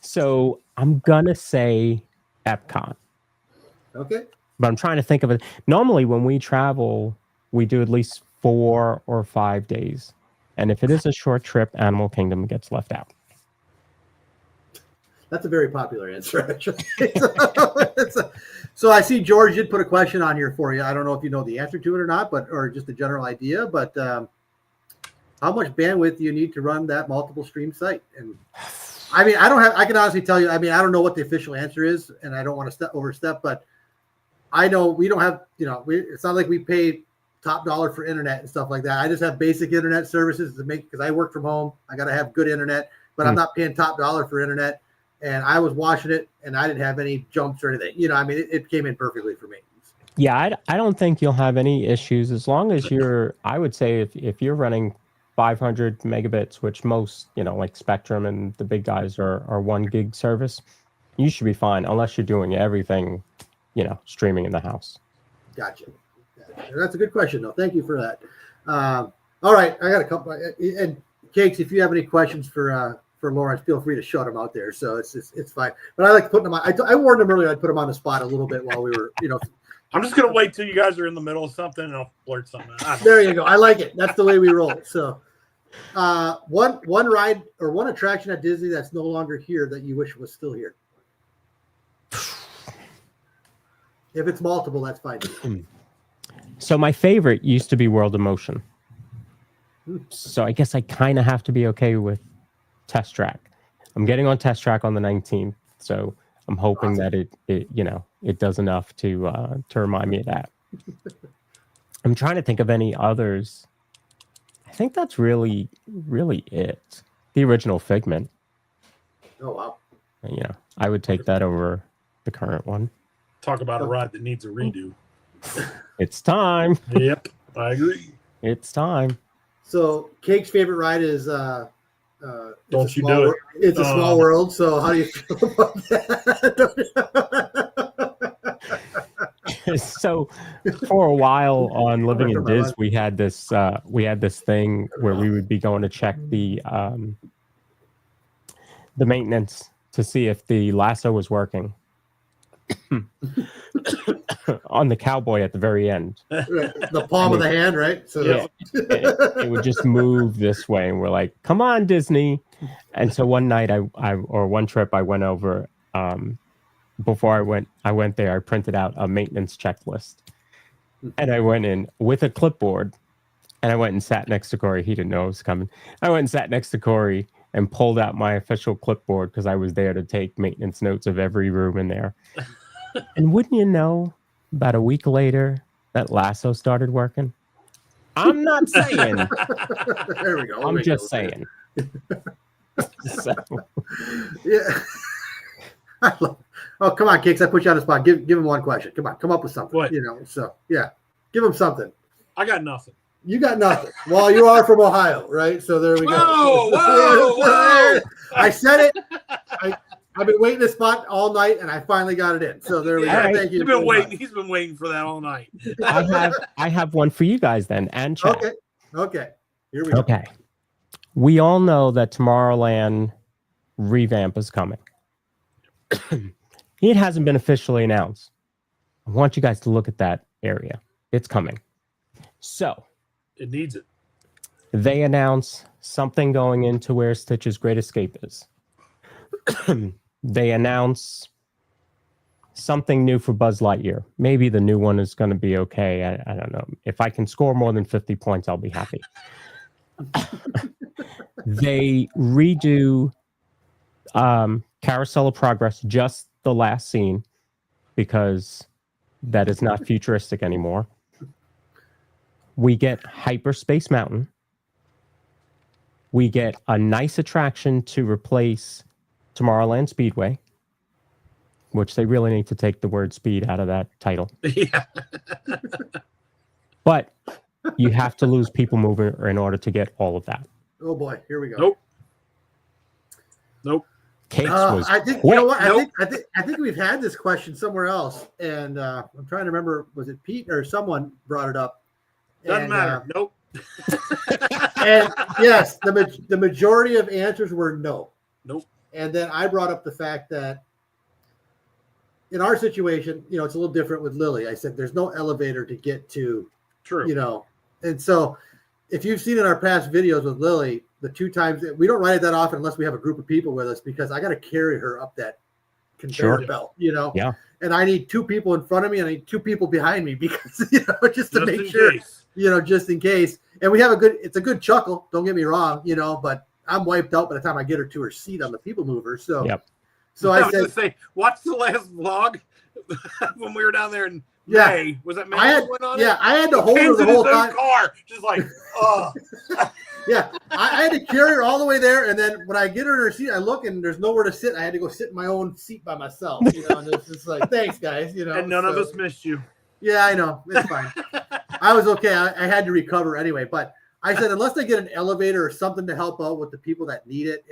So I'm gonna say Epcot. Okay. But I'm trying to think of it. Normally, when we travel, we do at least 4 or 5 days. And if it is a short trip, Animal Kingdom gets left out. That's a very popular answer, actually. So I see George did put a question on here for you. I don't know if you know the answer to it or not, or just a general idea. But how much bandwidth do you need to run that multiple stream site? And I mean, I can honestly tell you, I mean, I don't know what the official answer is, and I don't want to overstep, but I know we don't have, it's not like we pay top dollar for internet and stuff like that. I just have basic internet services because I work from home. I got to have good internet, but I'm not paying top dollar for internet. And I was watching it, and I didn't have any jumps or anything. I mean, it came in perfectly for me. Yeah, I don't think you'll have any issues as long as I would say if you're running 500 megabits, which most, like Spectrum and the big guys are 1 gig service, you should be fine unless you're doing everything, streaming in the house. Gotcha. That's a good question, though. Thank you for that. All right, I got a couple. And Cakes, if you have any questions for Lawrence, feel free to shut him out there. So it's fine. But I like to put him on. I warned him earlier I'd put him on the spot a little bit while we were, I'm just gonna wait till you guys are in the middle of something and I'll blurt something out. There you go. I like it. That's the way we roll. So one ride or one attraction at Disney that's no longer here that you wish was still here. If it's multiple, that's fine. So my favorite used to be World of Motion. So I guess I kind of have to be okay with Test Track. I'm getting on Test Track on the 19th, so I'm hoping that it does enough to remind me of that. I'm trying to think of any others. I think that's really it. The original Figment. Oh wow. I would take that over the current one. Talk about a ride that needs a redo. It's time. Yep, I agree. It's time. So Cake's favorite ride is Don't You Do It. It's a Small World. So how do you feel about that? So for a while on Living in Diz, we had this thing where we would be going to check the maintenance to see if the lasso was working on the cowboy at the very end. The palm of the hand, right? So yeah. it would just move this way, and we're like, "Come on, Disney!" And so one night, one trip, I went over. Before I went there. I printed out a maintenance checklist, and I went in with a clipboard, and I went and sat next to Corey. He didn't know it was coming. I went and sat next to Corey and pulled out my official clipboard because I was there to take maintenance notes of every room in there. And wouldn't you know, about a week later, that lasso started working. I'm not saying. There we go. I'm just saying. So. Yeah. Oh, come on, Kicks. I put you on the spot. Give him one question. Come on, come up with something. What? So yeah. Give him something. I got nothing. You got nothing. Well, you are from Ohio, right? So there we go. Whoa. I said it. I've been waiting this spot all night, and I finally got it in. So there we go. Right. Thank you. You've been waiting. He's been waiting for that all night. I have one for you guys then, and chat. Okay. Here we go. Okay. We all know that Tomorrowland revamp is coming. It hasn't been officially announced. I want you guys to look at that area. It's coming. So It needs it. they announce something going into where Stitch's Great Escape is. They announce something new for Buzz Lightyear. Maybe the new one is going to be okay. I don't know. If I can score more than 50 points, I'll be happy. They redo Carousel of Progress, just the last scene, because that is not futuristic anymore. We get Hyperspace Mountain. We get a nice attraction to replace Tomorrowland Speedway, which they really need to take the word speed out of that title. Yeah. But you have to lose People Mover in order to get all of that. Oh boy, here we go. Nope. Cakes was I think quick. you know what. Nope. I think we've had this question somewhere else, and I'm trying to remember. Was it Pete or someone brought it up? Doesn't And, matter. Nope. And yes, the majority of answers were no. Nope. And then I brought up the fact that in our situation, you know, it's a little different with Lily. I said there's no elevator to get to, True. you know, and so if you've seen in our past videos with Lily, the 2 times we don't ride it that often unless we have a group of people with us because I got to carry her up that conveyor belt, you know. Yeah. And I need 2 people in front of me and I need 2 people behind me because you know just to make in sure. case. You know, just in case. And we have it's a good chuckle, don't get me wrong, you know, but I'm wiped out by the time I get her to her seat on the people mover. So, Yep. so I I was gonna said, say, watch the last vlog when we were down there in Yeah. May. Was that May? I had, that went on yeah, it? I had to He hold came her the to his whole own time. car, just like, oh, Yeah, I had to carry her all the way there. And then when I get her in her seat, I look and there's nowhere to sit. I had to go sit in my own seat by myself, you know, and it's just like, thanks, guys, you know. and none of so- us missed you. Yeah, I know. It's fine. I was okay. I had to recover anyway. But I said, unless I get an elevator or something to help out with the people that need it,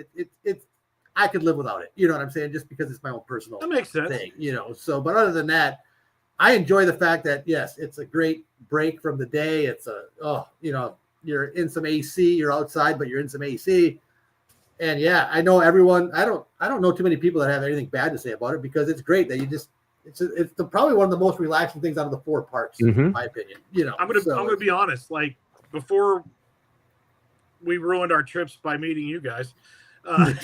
I could live without it. You know what I'm saying? Just because it's my own personal That makes sense. thing, you know. So, but other than that, I enjoy the fact that yes, it's a great break from the day. It's you know, you're in some AC, you're outside, but you're in some AC. And yeah, I know everyone. I don't know too many people that have anything bad to say about it because it's great that you just. It's probably one of the most relaxing things out of the 4 parks, in my opinion. You know, I'm gonna be honest. Like before, we ruined our trips by meeting you guys, and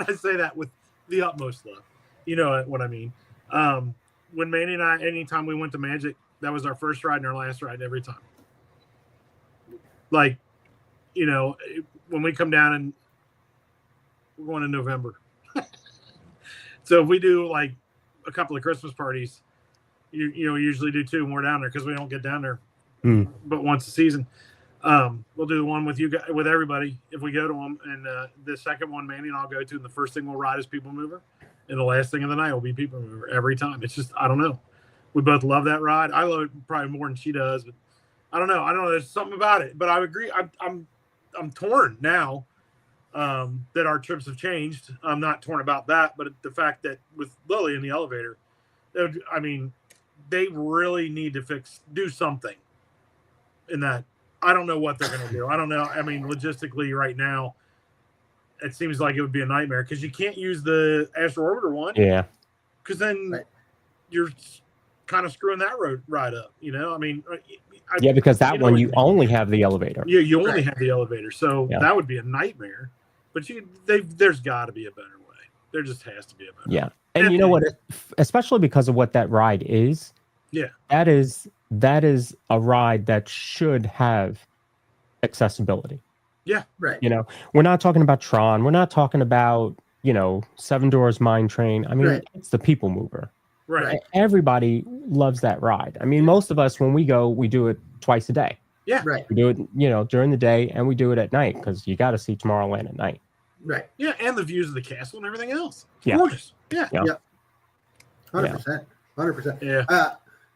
I say that with the utmost love. You know what I mean? When Manny and I, anytime we went to Magic, that was our first ride and our last ride every time. Like, you know, when we come down and we're going in November, so if we do like a couple of Christmas parties, you know, we usually do 2 when we're down there because we don't get down there but once a season. We'll do one with you guys, with everybody if we go to them, and the second one Manny and I'll go to, and the first thing we'll ride is People Mover, and the last thing of the night will be People Mover every time. It's just, I don't know, we both love that ride. I love it probably more than she does, but I don't know, there's something about it. But I agree, I'm torn now that our trips have changed. I'm not torn about that, but the fact that with Lily in the elevator, I mean, they really need to do something in that. I don't know what they're going to do. I don't know. I mean, logistically right now, it seems like it would be a nightmare because you can't use the Astro Orbiter one. Yeah. Because then you're kind of screwing that ride up, you know? I mean, Yeah, because that one you only have the elevator. you only have the elevator. So Yeah. that would be a nightmare. But there's got to be a better way. There just has to be a better way. Yeah. And you know what? Especially because of what that ride is. Yeah. That is a ride that should have accessibility. Yeah. right. You know, we're not talking about Tron. We're not talking about, you know, Seven Doors Mine Train. I mean, Right. it's the People Mover. Right. Everybody loves that ride. I mean, most of us, when we go, we do it twice a day. Right. We do it, you know, during the day, and we do it at night because you got to see Tomorrowland at night. Right. Yeah. And the views of the castle and everything else. Yeah. Gorgeous. Yeah. 100%. 100%. Yeah.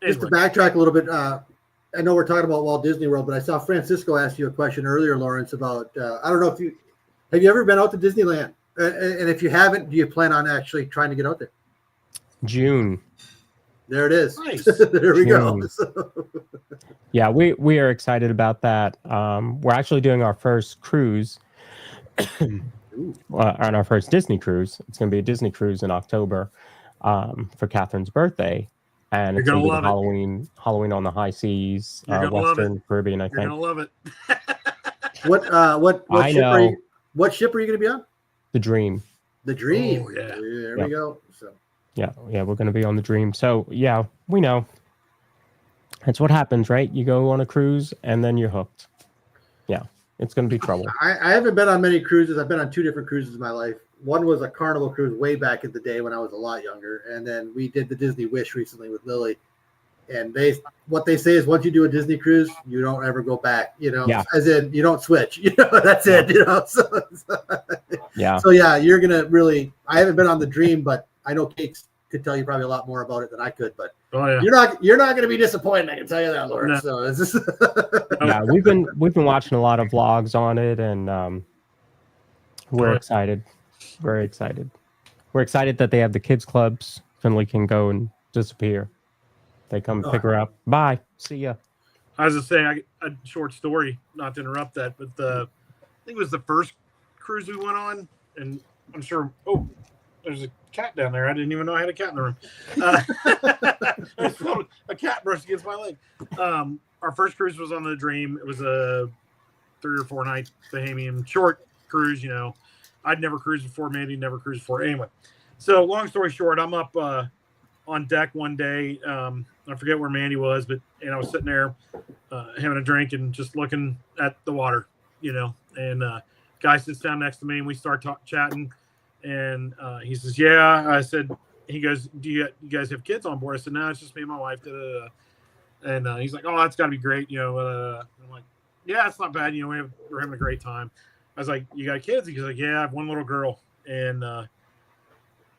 Just to Anyway. backtrack a little bit, I know we're talking about Walt Disney World, but I saw Francisco ask you a question earlier, Lawrence, about I don't know if have you ever been out to Disneyland, and if you haven't, do you plan on actually trying to get out there? June. There it is. Nice. There we go. June. So, Yeah, we are excited about that. We're actually doing our first cruise on our first Disney cruise. It's going to be a Disney cruise in October for Catherine's birthday, and You're it's going gonna to be love it. Halloween on the high seas, You're gonna love Western Caribbean, I You're think. gonna love it. what I ship are know. you? What ship are you going to be on? The Dream. The Dream. Oh, yeah. There Yeah. we go. So Yeah, we're going to be on the Dream. So yeah, we know. That's what happens, right? You go on a cruise and then you're hooked. Yeah, it's going to be trouble. I haven't been on many cruises. I've been on 2 different cruises in my life. One was a Carnival cruise way back in the day when I was a lot younger, and then we did the Disney Wish recently with Lily. And what they say is once you do a Disney cruise, you don't ever go back. You know, Yeah. as in you don't switch. You know, that's it. You know, Yeah. so yeah, you're gonna really. I haven't been on the Dream, but I know Kate's could tell you probably a lot more about it than I could, but Oh yeah. you're not going to be disappointed. I can tell you that, Lawrence. No. So it's just Yeah, we've been watching a lot of vlogs on it, and we're excited. Very excited. We're excited that they have the kids clubs. Finley can go and disappear. They come pick her up. Bye. See ya. I was just saying a short story, not to interrupt that, but I think it was the first cruise we went on, and I'm sure. Oh, there's a cat down there. I didn't even know I had a cat in the room. I just felt a cat brushed against my leg. Our first cruise was on the Dream. It was a 3 or 4 night Bahamian short cruise. I'd never cruised before. Mandy never cruised before. Anyway, so long story short, I'm up on deck one day. I forget where Mandy was, but I was sitting there having a drink and just looking at the water, and guy sits down next to me and we start chatting, and he says, yeah. I said, he goes, do you guys have kids on board? I said, no, it's just me and my wife. And he's like, oh, that's got to be great. I'm like, yeah, it's not bad. We're having a great time. I was like, you got kids? He's like, yeah, I have one little girl. And,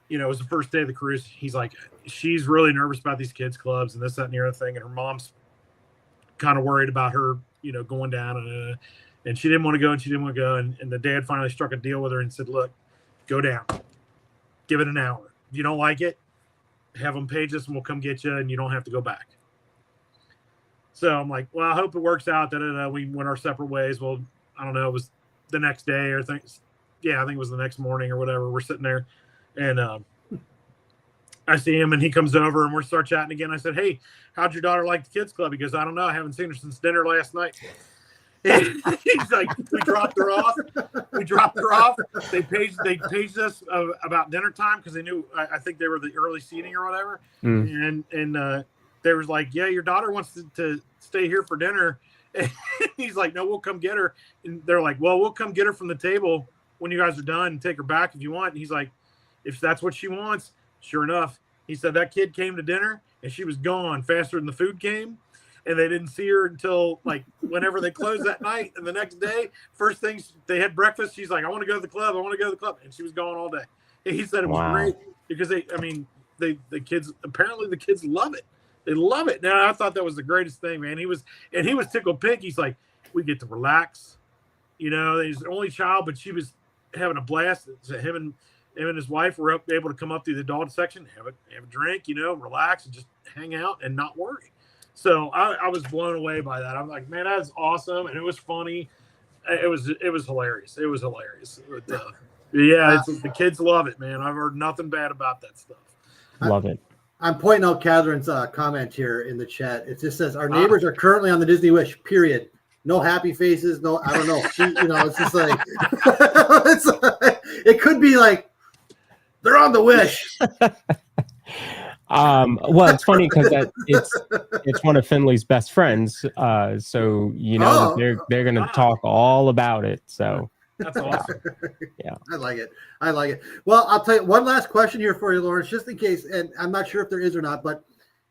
it was the first day of the cruise. He's like, she's really nervous about these kids clubs and this, that, and the other thing. And her mom's kind of worried about her, going down. And she didn't want to go, and she didn't want to go. And the dad finally struck a deal with her and said, look, go down. Give it an hour. If you don't like it, have them page us and we'll come get you, and you don't have to go back. So I'm like, well, I hope it works out. We went our separate ways. Well, I don't know. It was the next day or things. Yeah, I think it was the next morning or whatever. We're sitting there, and I see him, and he comes over, and we start chatting again. I said, hey, how'd your daughter like the kids club? He goes, I don't know. I haven't seen her since dinner last night. And he's like, we dropped her off. They paged us about dinner time because they knew, I think they were the early seating or whatever. And they was like, yeah, your daughter wants to stay here for dinner. And he's like, no, we'll come get her. And they're like, well, we'll come get her from the table when you guys are done and take her back if you want. And he's like, if that's what she wants. Sure enough, he said that kid came to dinner and she was gone faster than the food came. And they didn't see her until like whenever they closed that night. And the next day, first things they had breakfast. She's like, I want to go to the club. And she was gone all day. And he said it was great because the kids love it. They love it. Now I thought that was the greatest thing, man. He was tickled pink. He's like, we get to relax. He's the only child, but she was having a blast. So him and his wife were able to come up through the adult section, have a drink, relax and just hang out and not worry. So I was blown away by that. I'm like, man, that's awesome, and it was funny. It was hilarious. It was hilarious. But, the kids love it, man. I've heard nothing bad about that stuff. Love it. I'm pointing out Catherine's comment here in the chat. It just says our neighbors are currently on the Disney Wish. Period. No happy faces. No, I don't know. It's just like it could be like they're on the Wish. Well, it's funny because it's one of Finley's best friends. So that they're going to talk all about it. So that's awesome. Yeah, I like it. Well, I'll tell you one last question here for you, Lawrence, just in case. And I'm not sure if there is or not, but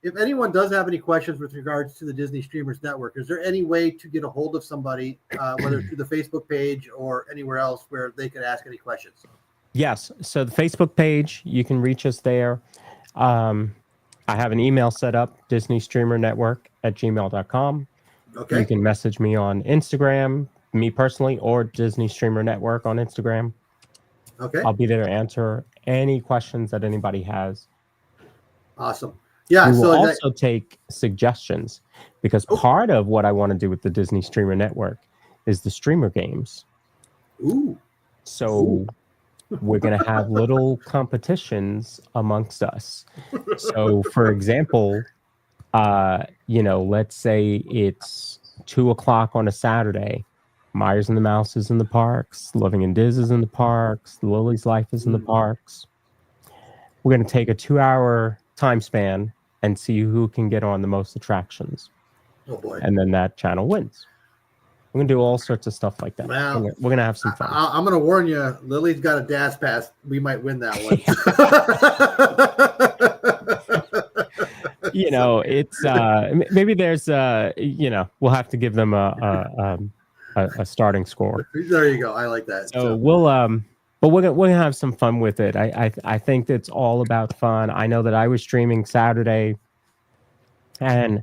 if anyone does have any questions with regards to the Disney Streamers Network, is there any way to get a hold of somebody, whether through the Facebook page or anywhere else, where they could ask any questions? Yes. So the Facebook page, you can reach us there. I have an email set up, DisneyStreamerNetwork@gmail.com. Okay. You can message me on Instagram, me personally, or Disney Streamer Network on Instagram. Okay. I'll be there to answer any questions that anybody has. Awesome. Yeah. We will also take suggestions because part of what I want to do with the Disney Streamer Network is the streamer games. Ooh. So we're going to have little competitions amongst us. So, for example, let's say it's 2:00 on a Saturday. Myers and the Mouse is in the parks. Loving and Diz is in the parks. Lily's Life is in the parks. We're going to take a 2-hour time span and see who can get on the most attractions. Oh, boy. And then that channel wins. We're going to do all sorts of stuff like that. Well, we're going to have some fun. I'm going to warn you, Lily's got a DAS pass. We might win that one. It's maybe there's we'll have to give them a starting score. There you go. I like that. So but we're gonna have some fun with it. I think it's all about fun. I know that I was streaming Saturday, and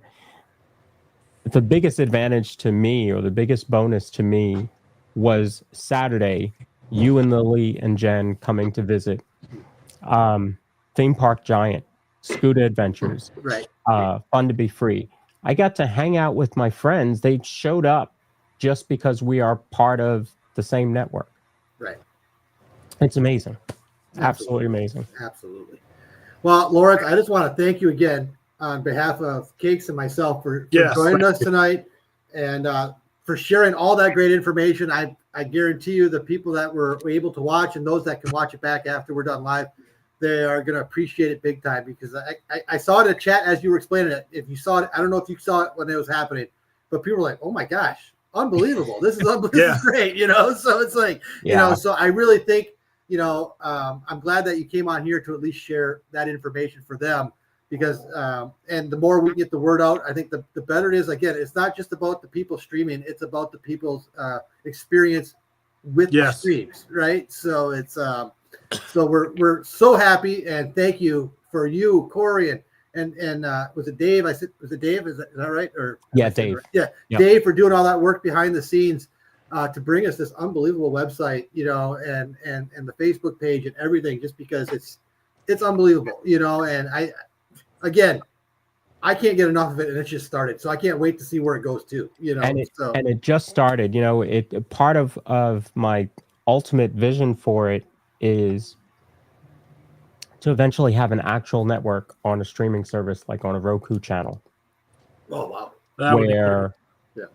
the biggest advantage to me, or the biggest bonus to me, was Saturday. You and Lily and Jen coming to visit. Theme Park Giant, Scooter Adventures, Right. Fun to Be Free. I got to hang out with my friends. They showed up just because we are part of the same network. Right. It's amazing. Absolutely amazing. Absolutely. Well, Lawrence, I just want to thank you again on behalf of Cakes and myself for joining us tonight and for sharing all that great information. I guarantee you the people that were able to watch and those that can watch it back after we're done live, they are going to appreciate it big time, because I saw it in the chat as you were explaining it. If you saw it, I don't know if you saw it when it was happening, but people were like, oh my gosh, unbelievable. This is this is great, you know? So it's like, you know, so I really think, you know, I'm glad that you came on here to at least share that information for them, because and the more we get the word out, I think the better it is. Again, it's not just about the people streaming, it's about the people's experience with the streams, right? So it's so we're so happy, and thank you for you, Corey, and was it Dave? Was it Dave? Is that right? Or Dave. Right? Yeah, Dave, for doing all that work behind the scenes to bring us this unbelievable website, you know, and the Facebook page and everything, just because it's unbelievable, you know. And I can't get enough of it, and it's just started, so I can't wait to see where it goes to, you know. And it just started, you know. It part of my ultimate vision for it is to eventually have an actual network on a streaming service, like on a Roku channel. Oh wow! Where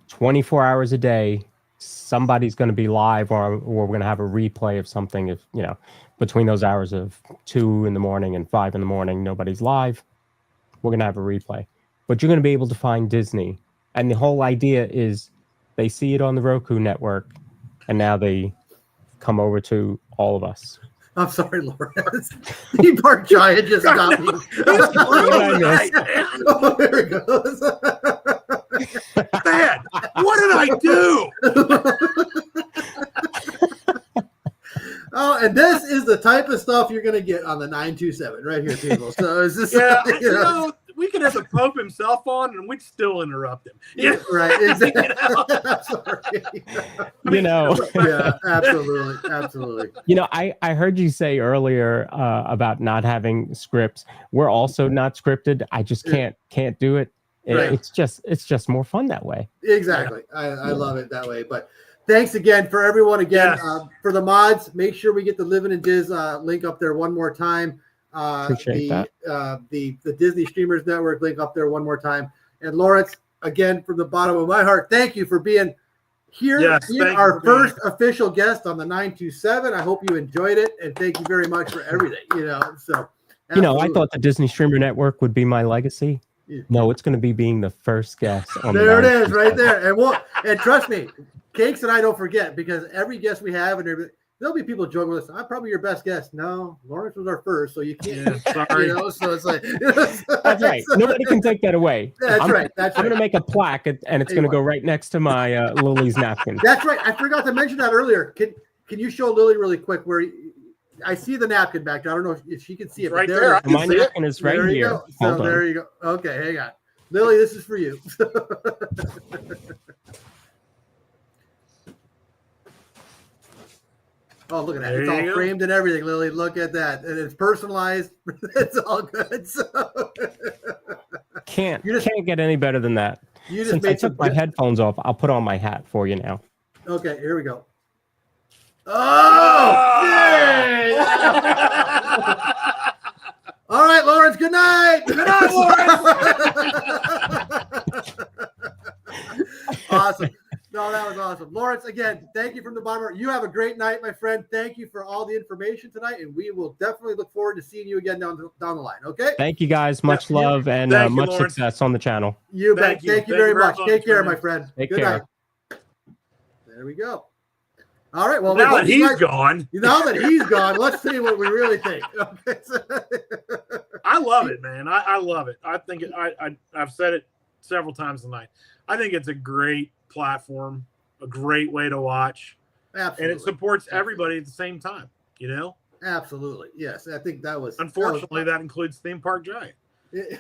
24 hours a day, somebody's going to be live, or we're going to have a replay of something. If, you know, between those hours of 2 in the morning and 5 in the morning, nobody's live, we're going to have a replay. But you're going to be able to find Disney. And the whole idea is they see it on the Roku network, and now they come over to all of us. I'm sorry, Lawrence. Theme Park Giant just got me. Oh, there it goes. Dad, what did I do? Oh, and this is the type of stuff you're going to get on the 927 right here, people. So it's just, you know, we could have the Pope himself on, and we'd still interrupt him. Yeah, right. Exactly. You know. Yeah, absolutely. You know, I heard you say earlier about not having scripts. We're also not scripted. I just can't do it. Right. It's just more fun that way. Exactly. I love it that way. But thanks again for everyone again. For the mods, make sure we get the Living in Diz link up there one more time. Appreciate that. The Disney Streamers Network link up there one more time. And Lawrence, again, from the bottom of my heart, thank you for being here. Being our first official guest on the 927. I hope you enjoyed it, and thank you very much for everything. You know, so absolutely. You know, I thought the Disney Streamer Network would be my legacy. No, it's going to be being the first guest. There it is, right there. And trust me, Cakes and I don't forget, because every guest we have, and there'll be people joking with us, I'm probably your best guest. No, Lawrence was our first, so you can't. Sorry. You know, so it's like that's right. Nobody can take that away. That's right. I'm going to make a plaque, and it's going to go right next to my Lily's napkin. That's right. I forgot to mention that earlier. Can you show Lily really quick where I see the napkin back there? I don't know if she can see it. Right there. My napkin is right here. Go. So there you go. Okay, hang on. Lily, this is for you. Oh, look at that. It's all framed and everything, Lily. Look at that. And it's personalized. It's all good. So can't get any better than that. Since I took my headphones off, I'll put on my hat for you now. Okay, here we go. Oh! Yay! All right, Lawrence, good night. Good night, Lawrence. Awesome. No, that was awesome. Lawrence, again, thank you from the bottom. You have a great night, my friend. Thank you for all the information tonight, and we will definitely look forward to seeing you again down the line, okay? Thank you, guys. Much love and much success on the channel. You bet. Thank you very much. Take care, my friend. Take care. Night. There we go. All right. Well, now that he's gone, let's see what we really think. Okay. I love it, man. I love it. I think I've said it several times tonight. I think it's a great platform, a great way to watch. Absolutely. And it supports everybody at the same time. You know. Absolutely. Yes. I think that was. Unfortunately, that includes Theme Park Giant. You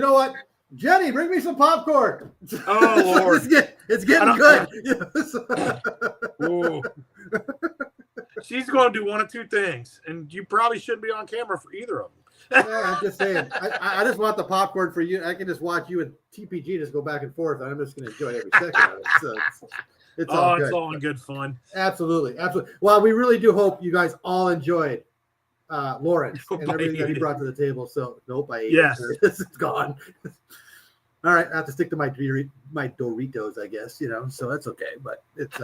know what? Jenny, bring me some popcorn. Oh, Lord. It's getting good. Ooh. She's going to do one of two things, and you probably shouldn't be on camera for either of them. Yeah, I'm just saying. I just want the popcorn for you. I can just watch you and TPG just go back and forth, and I'm just going to enjoy every second of it. So it's all good. It's all in good fun. Absolutely. Well, we really do hope you guys all enjoyed Lawrence and everything that he brought to the table. So, nope, I ate it. It's gone. All right, I have to stick to my Doritos, I guess, so that's okay. But it's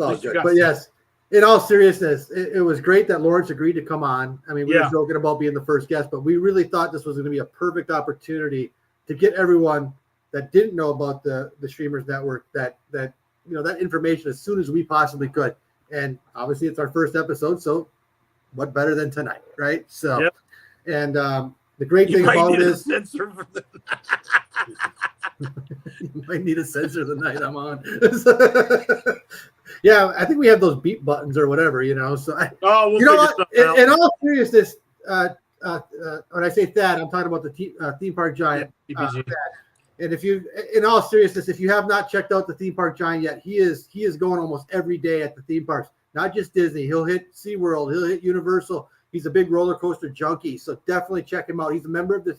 all good. But yes, in all seriousness, it was great that Lawrence agreed to come on. I mean, we were joking about being the first guest, but we really thought this was going to be a perfect opportunity to get everyone that didn't know about the Streamers Network that information as soon as we possibly could. And obviously, it's our first episode, so what better than tonight, right? So, and the great thing about it is you might need a censor the night I'm on. Yeah, I think we have those beep buttons or whatever, So, we'll you know what? In all seriousness, when I say that, I'm talking about the Theme Park Giant. And in all seriousness, if you have not checked out the Theme Park Giant yet, he is going almost every day at the theme parks. Not just Disney. He'll hit SeaWorld. He'll hit Universal. He's a big roller coaster junkie. So definitely check him out. He's a member of the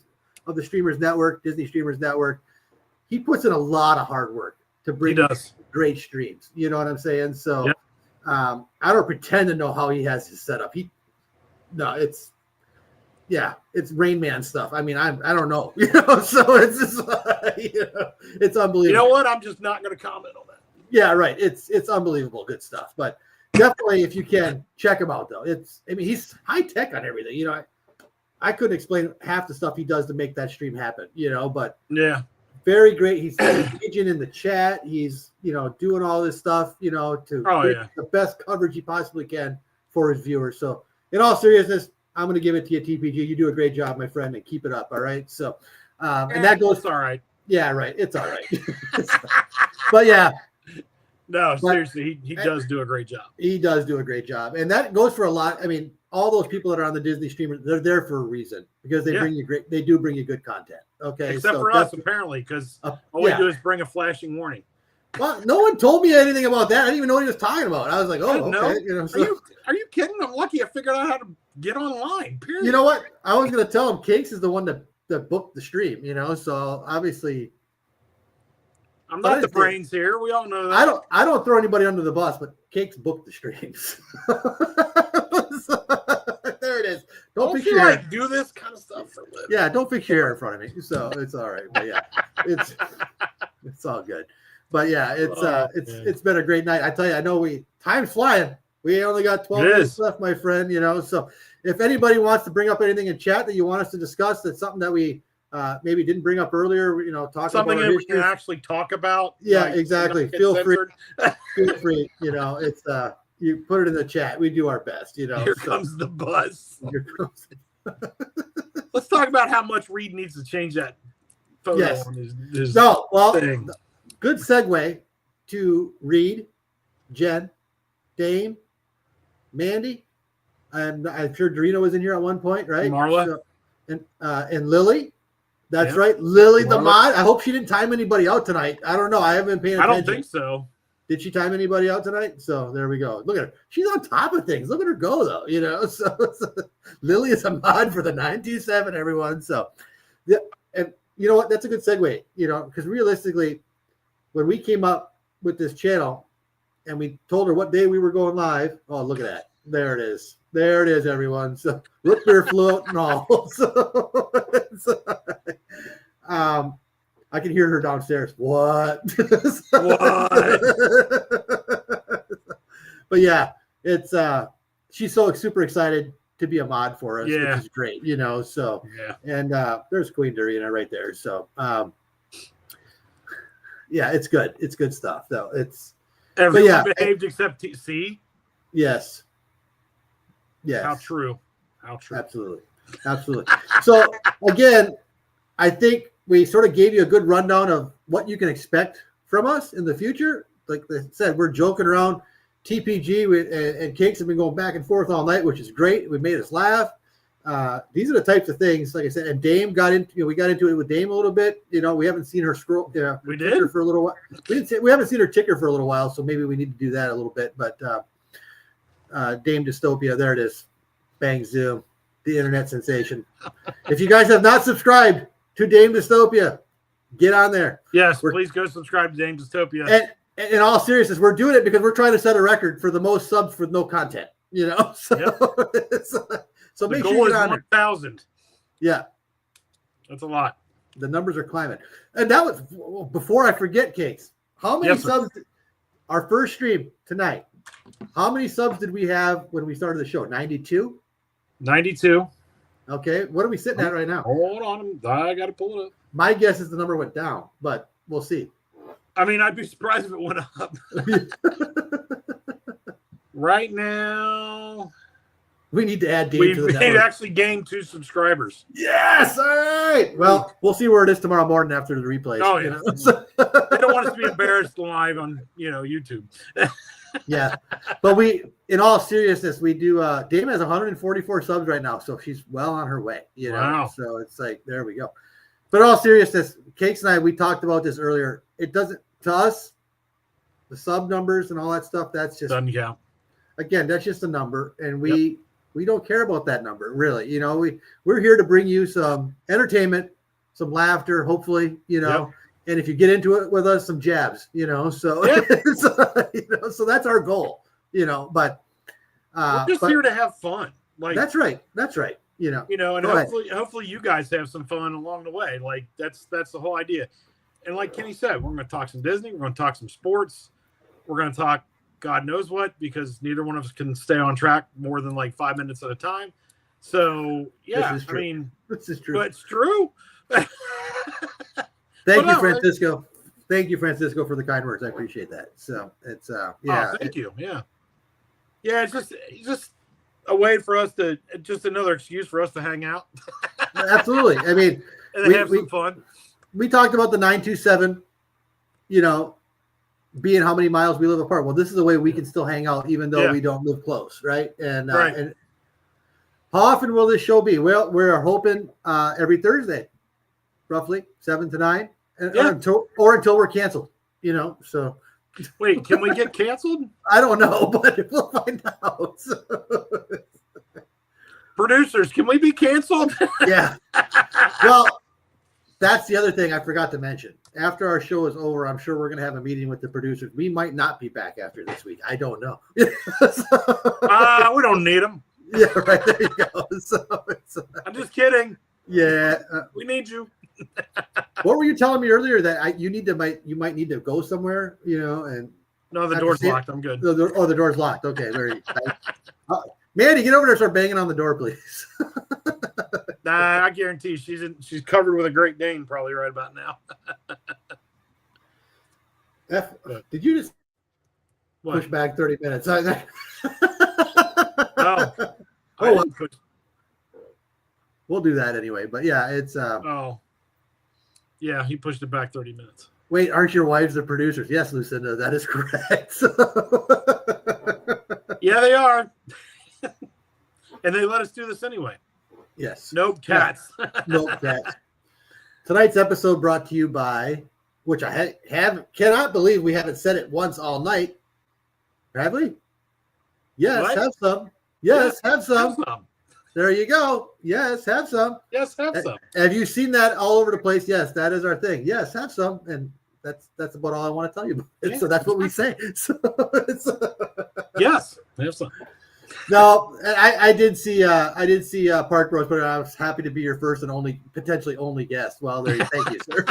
Streamers Network, Disney Streamers Network. He puts in a lot of hard work to bring great streams. You know what I'm saying? So I don't pretend to know how he has his setup. It's Rain Man stuff. I mean, I don't know. So it's just it's unbelievable. You know what? I'm just not going to comment on that. Yeah, right. It's unbelievable good stuff. But definitely, if you can, check him out, though. He's high tech on everything. I couldn't explain half the stuff he does to make that stream happen, but very great. He's engaging in the chat. He's, doing all this stuff, to get the best coverage he possibly can for his viewers. So in all seriousness, I'm going to give it to you, TPG. You do a great job, my friend, and keep it up. All right. So, and that goes. It's all right. Yeah, right. It's all right. But yeah. No, seriously, he does do a great job. He does do a great job. And that goes for a lot. I mean, all those people that are on the Disney streamer, they're there for a reason because they do bring you good content. Okay. Except for us, apparently, because all we do is bring a flashing warning. Well, no one told me anything about that. I didn't even know what he was talking about. I was like, oh, okay. Are you kidding? I'm lucky I figured out how to get online, period. You know what? I was going to tell him Cakes is the one that booked the stream, so obviously. I'm not the brains here. We all know that. I don't throw anybody under the bus, but Cakes booked the streams. There it is. Don't fix your hair. Do this kind of stuff for a living. Yeah, don't fix your hair in front of me. So it's all right. But yeah, it's all good. But yeah, it's been a great night. I tell you, I know time's flying. We only got 12 minutes left, my friend. So if anybody wants to bring up anything in chat that you want us to discuss, that's something that we maybe didn't bring up earlier. Talking something about that we can actually talk about. Yeah, exactly. Feel free. Feel free. It's you put it in the chat. We do our best. Here comes the buzz. Here comes. Let's talk about how much Reed needs to change that photo on his thing. Good segue to Reed, Jen, Dame, Mandy. I'm sure Dorino was in here at one point, right? Marla. And Lily. That's right. Lily the mod. I hope she didn't time anybody out tonight. I don't know. I haven't been paying attention. I don't think so. Did she time anybody out tonight? So there we go. Look at her. She's on top of things. Look at her go, though. So Lily is a mod for the 927, everyone. So, yeah. And you know what? That's a good segue, because realistically, when we came up with this channel and we told her what day we were going live, oh, look at that. There it is. There it is, everyone. So root beer flew out and all. I can hear her downstairs. What? What? But yeah, it's she's so super excited to be a mod for us, which is great, So and there's Queen Dorina right there. So yeah, it's good. It's good stuff, though. Everyone behaved except C. Yes. Yes. How true. Absolutely. So again, I think we sort of gave you a good rundown of what you can expect from us in the future. like they said, we're joking around. TPG and Cakes have been going back and forth all night, which is great. We made us laugh. These are the types of things, like I said. And Dame got into, we got into it with Dame a little bit. We haven't seen her scroll. We did for a little while. We haven't seen her ticker for a little while, so maybe we need to do that a little bit. But Dame Dystopia, there it is. Bang Zoom, the internet sensation. If you guys have not subscribed to Dame Dystopia, get on there. Yes, please go subscribe to Dame Dystopia. And in all seriousness, we're doing it because we're trying to set a record for the most subs with no content. So, yep. So the make goal sure is you're on 1,000. Yeah, that's a lot. The numbers are climbing. And that was before I forget, Cakes. How many subs? Our first stream tonight. How many subs did we have when we started the show? 92. 92. Okay, what are we sitting at right now? Hold on, I got to pull it up. My guess is the number went down, but we'll see. I mean, I'd be surprised if it went up. Right now, we need to add Dave to the network. We actually gained 2 subscribers. Yes, all right. Well, we'll see where it is tomorrow morning after the replays. Oh yeah, I don't want us to be embarrassed live on YouTube. Yeah, but in all seriousness, we do. Dame has 144 subs right now, so she's well on her way. Wow. So it's like there we go. But in all seriousness, Cakes and I, we talked about this earlier. It doesn't, to us, the sub numbers and all that stuff. That's just doesn't count. Again, that's just a number, and we don't care about that number, really. We're here to bring you some entertainment, some laughter, hopefully, and if you get into it with us, some jabs, so so that's our goal, but we're just here to have fun. Like that's right. And hopefully you guys have some fun along the way. Like that's the whole idea. And like Kenny said, we're going to talk some Disney, we're going to talk some sports, we're going to talk God knows what, because neither one of us can stay on track more than like 5 minutes at a time. So yeah, I mean, this is true. But it's true. Thank you, Francisco. Thank you, Francisco, for the kind words. I appreciate that. So it's thank you. Yeah. It's just a way for us to, just another excuse for us to hang out. Absolutely. I mean, and have some fun. We talked about the 927, being how many miles we live apart. Well, this is a way we can still hang out even though we don't live close, right? And and how often will this show be? Well, we're hoping every Thursday, roughly 7 to 9, until we're canceled. So wait, can we get canceled? I don't know, but we'll find out. Producers, can we be canceled? Yeah. Well, that's the other thing I forgot to mention. After our show is over, I'm sure we're going to have a meeting with the producers. We might not be back after this week. I don't know. We don't need them. Yeah, right. There you go. I'm just kidding. Yeah. We need you. What were you telling me earlier that you might need to go somewhere, and no, the door's locked. I'm good. The door's locked. Okay, very nice. Mandy, get over there and start banging on the door, please. Nah, I guarantee she's covered with a Great Dane probably right about now. Did you just push back 30 minutes? We'll do that anyway. But yeah, it's yeah, he pushed it back 30 minutes. Wait, aren't your wives the producers? Yes, Lucinda, that is correct. Yeah, they are. And they let us do this anyway. Yes. Nope, cats. Nope, cats. Tonight's episode brought to you by, which I cannot believe we haven't said it once all night. Have we? Yes, what? Have some. Yes, have some. Have some. There you go. Yes, have some. Yes, have some. Have you seen that all over the place? Yes, that is our thing. Yes, have some. And that's about all I want to tell you about it. So that's what we say. So yes, have some. No, I did see Park Bros, but I was happy to be your first and potentially only guest. Well, there you thank you, sir.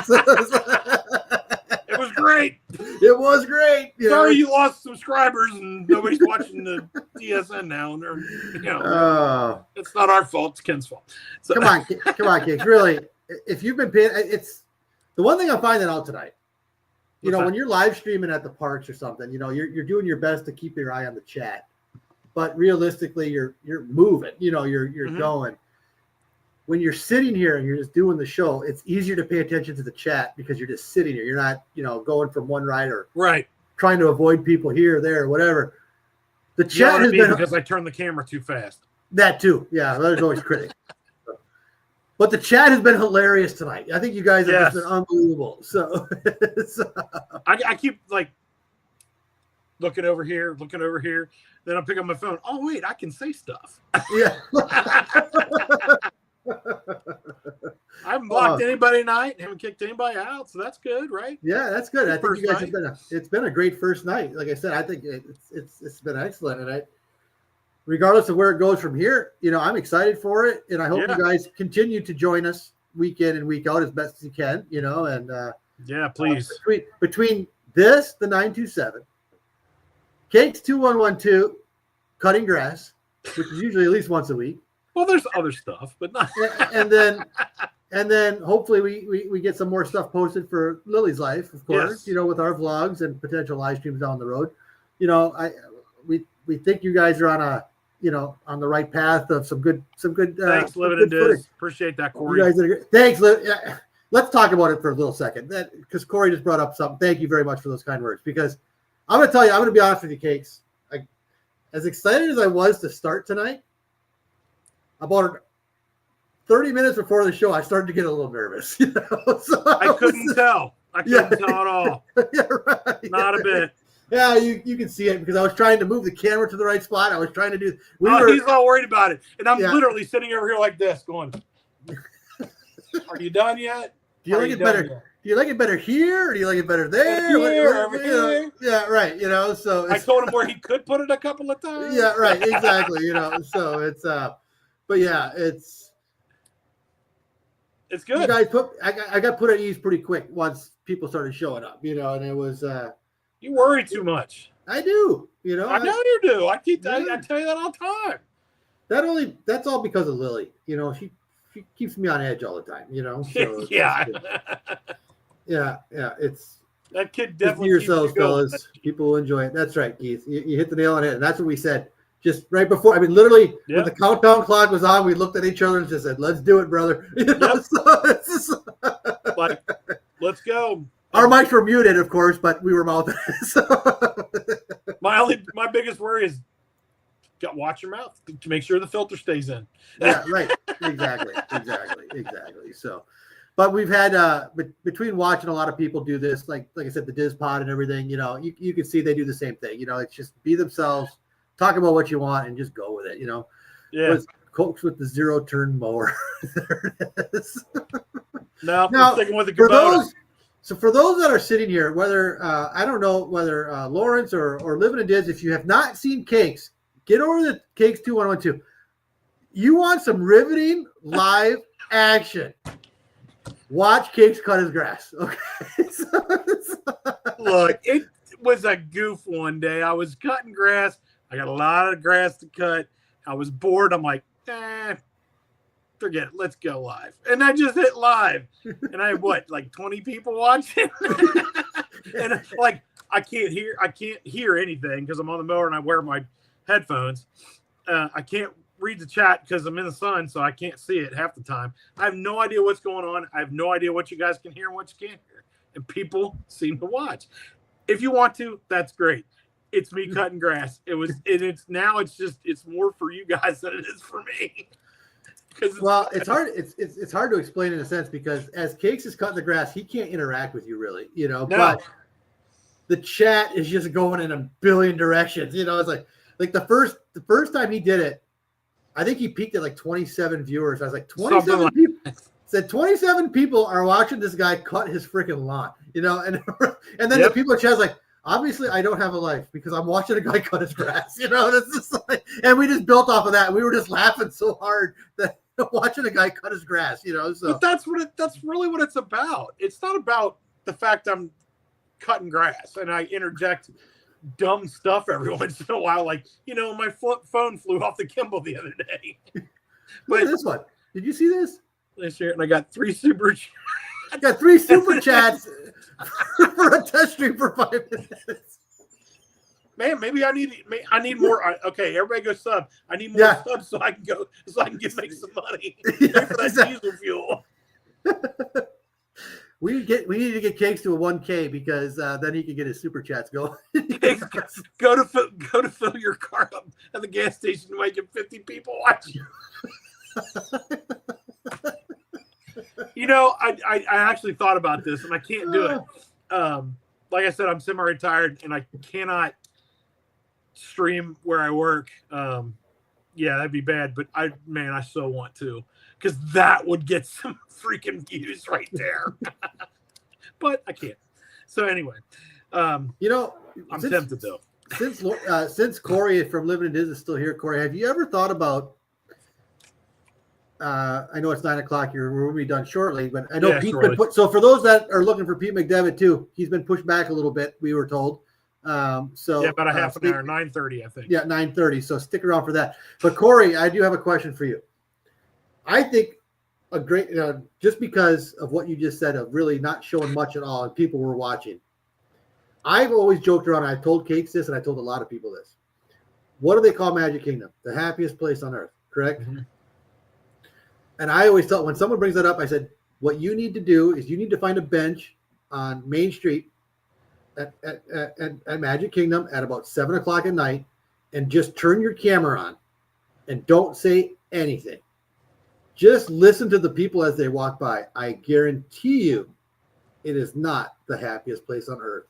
It was great. It was great. Sorry you lost subscribers and nobody's watching the DSN now. And it's not our fault. It's Ken's fault. So. Come on, Kicks. Really, if you've been paying, it's the one thing I'm finding out tonight. When you're live streaming at the parks or something, you're doing your best to keep your eye on the chat. But realistically, you're moving. You're going. When you're sitting here and you're just doing the show, it's easier to pay attention to the chat because you're just sitting here. You're not, going from one ride or trying to avoid people here, there, whatever. The chat has been because I turned the camera too fast. That too. Yeah, there's always critics. But the chat has been hilarious tonight. I think you guys have just been unbelievable. So I keep like looking over here. Then I'll pick up my phone. Oh, wait, I can say stuff. Yeah. I haven't blocked anybody tonight. Haven't kicked anybody out. So that's good, right? Yeah, that's good. I think you guys night. it's been a great first night. Like I said, I think it's been excellent. And regardless of where it goes from here, I'm excited for it. And I hope you guys continue to join us week in and week out as best as you can, and please. Between this, the 927, Cakes 2112, cutting grass, which is usually at least once a week. Well, there's other stuff, but not. and then hopefully we get some more stuff posted for Lily's Life, of course, with our vlogs and potential live streams down the road. We think you guys are on the right path of some good. Thanks, Living and Diz. Appreciate that, Corey. You guys did great. Thanks, Liv. Let's talk about it for a little second. Because Corey just brought up something. Thank you very much for those kind words. Because I'm going to tell you, I'm going to be honest with you, Cakes. As excited as I was to start tonight, about 30 minutes before the show, I started to get a little nervous. So I couldn't tell. I couldn't tell at all. Yeah, right. Not a bit. Yeah, you can see it because I was trying to move the camera to the right spot. I was trying to do. He's all worried about it, and I'm literally sitting over here like this, going, "Are you done yet? Do you like it better? Do you like it better here, or do you like it better there? Here. Yeah, right. So I told him where he could put it a couple of times. Yeah, right. Exactly. So it's but yeah, it's good. You guys I got put at ease pretty quick once people started showing up. And it was. You worry too much. I do. I know you do. I tell you that all the time. That's all because of Lily. She keeps me on edge all the time. So yeah. Yeah. It's that kid definitely. Yourselves, fellas. People will enjoy it. That's right, Keith. You hit the nail on it, and that's what we said just right before. I mean, literally, when the countdown clock was on, we looked at each other and just said, "Let's do it, brother." Like, let's go. Our mics were muted, of course, but we were mouthing. My biggest worry is watch your mouth to make sure the filter stays in. Yeah, right. Exactly. So, but we've had between watching a lot of people do this, like I said, the Diz Pod and everything. You can see they do the same thing. It's just be themselves, talk about what you want, and just go with it. Yeah. Coach with the 0-turn mower. There it is. Now sticking with the Kubota. So for those that are sitting here, whether I don't know whether Lawrence or Living and Diz, if you have not seen Cakes, get over the Cakes 2112. You want some riveting live action? Watch Cakes cut his grass. Okay. Look, it was a goof one day. I was cutting grass. I got a lot of grass to cut. I was bored. I'm like, forget it. Let's go live. And I just hit live. And I had like 20 people watching. And like I can't hear anything because I'm on the mower and I wear my headphones. I can't read the chat because I'm in the sun, so I can't see it half the time. I have no idea what's going on. I have no idea what you guys can hear and what you can't hear. And people seem to watch. If you want to, that's great. It's me cutting grass. It's more for you guys than it is for me. It's hard. It's hard to explain in a sense because as Cakes is cutting the grass, he can't interact with you really, No. But the chat is just going in a billion directions. It's like the first time he did it, I think he peaked at like 27 viewers. I was like 27 people. Said 27 people are watching this guy cut his freaking lawn. And then the people in chat was like, obviously I don't have a life because I'm watching a guy cut his grass. It's just like, and we just built off of that. We were just laughing so hard that watching a guy cut his grass. So but that's really what it's about. It's not about the fact I'm cutting grass and I interject dumb stuff every once in a while. Like, my phone flew off the gimbal the other day. But this one, did you see this? This year, and I got 3 super chats. I got 3 super chats for a test stream for 5 minutes. Man, maybe I need more. Okay, everybody go sub. I need more subs so I can make some money. For that diesel fuel. We need to get Cakes to a 1K because then he can get his super chats going. go to fill your car up at the gas station. You might get 50 people watching. You know, I actually thought about this and I can't do it. Like I said, I'm semi-retired and I cannot stream where I work. Yeah, that'd be bad. But I so want to, because that would get some freaking views right there. But I can't. So anyway, you know, I'm tempted though. Since Corey from Living in Disney is still here, Corey, have you ever thought about? I know it's 9 o'clock. We'll be done shortly, but I know Pete's been put. So for those that are looking for Pete McDevitt too, he's been pushed back a little bit. We were told. So about a half an hour, 9:30, I think. Yeah, 9:30. So stick around for that. But Corey, I do have a question for you. I think a great, just because of what you just said of really not showing much at all, and people were watching. I've always joked around. I told Cakes this, and I told a lot of people this. What do they call Magic Kingdom? The happiest place on earth, correct? Mm-hmm. And I always thought when someone brings that up, I said, what you need to do is you need to find a bench on Main Street at Magic Kingdom at about 7 o'clock at night and just turn your camera on and don't say anything. Just listen to the people as they walk by. I guarantee you it is not the happiest place on earth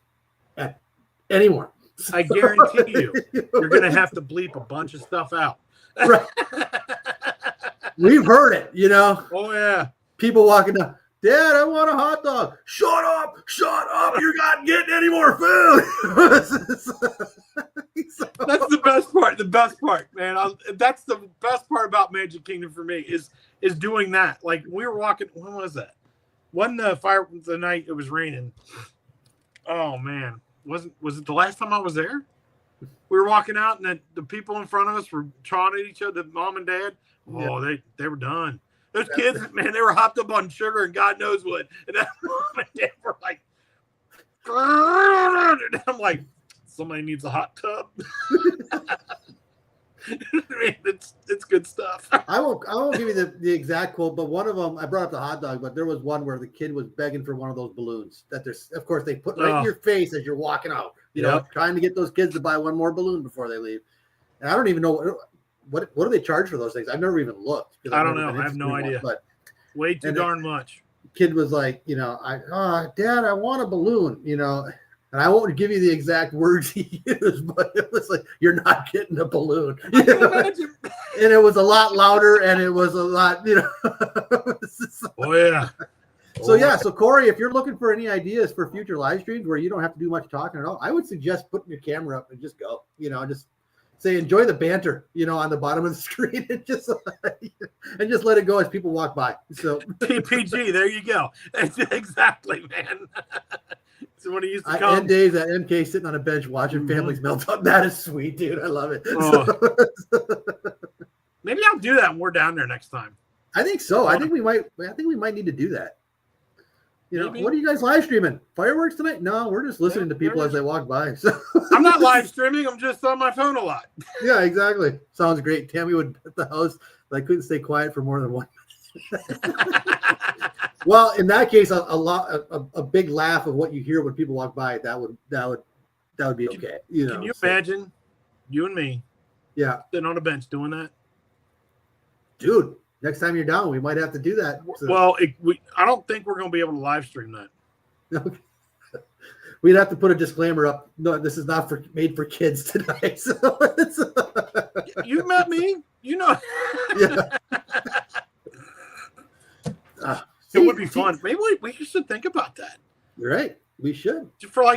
at anymore. I guarantee you you're going to have to bleep a bunch of stuff out. Right. We've heard it, you know. Oh, yeah. People walking down. Dad, I want a hot dog. Shut up. You're not getting any more food. That's the best part. The best part, man. That's the best part about Magic Kingdom for me is doing that. Like we were walking. When was that? When the night it was raining. Oh man, was it the last time I was there? We were walking out and the people in front of us were chawing at each other, mom and dad. Oh, yeah. They were done. Those kids, man, they were hopped up on sugar and God knows what. And then mom and dad were like, and I'm like, somebody needs a hot tub. I mean, it's good stuff. I won't give you the exact quote, but one of them, I brought up the hot dog, but there was one where the kid was begging for one of those balloons that there's, of course, they put right in your face as you're walking out, you know, trying to get those kids to buy one more balloon before they leave. And I don't even know what do they charge for those things? I've never even looked. I don't know. I have no idea. But way too darn much. Kid was like, you know, Dad, I want a balloon, you know. And I won't give you the exact words he used, but it was like, you're not getting a balloon. You know? And it was a lot louder and it was a lot, you know. Oh, yeah. So Corey, if you're looking for any ideas for future live streams where you don't have to do much talking at all, I would suggest putting your camera up and just go, you know, just say, enjoy the banter, you know, on the bottom of the screen and just let it go as people walk by. So TPG, there you go. Exactly, man. So when he used to come, end days at MK sitting on a bench watching families melt up. That is sweet, dude. I love it. Maybe I'll do that when we're down there next time. I think so. I think we might need to do that. You know, what are you guys live streaming? Fireworks tonight? No, we're just listening to people as they walk by. So. I'm not live streaming. I'm just on my phone a lot. Yeah, exactly. Sounds great. Tammy would at the house. I couldn't stay quiet for more than 1 minute. Well, in that case, a big laugh of what you hear when people walk by, that would be okay. You know, can you imagine you and me? Yeah, sitting on a bench doing that, dude. Next time you're down, we might have to do that. So. Well, I don't think we're going to be able to live stream that. Okay. We'd have to put a disclaimer up. No, this is not made for kids tonight. So you met me, you know. Yeah. It would be fun. Maybe we should think about that. You're right. We should. For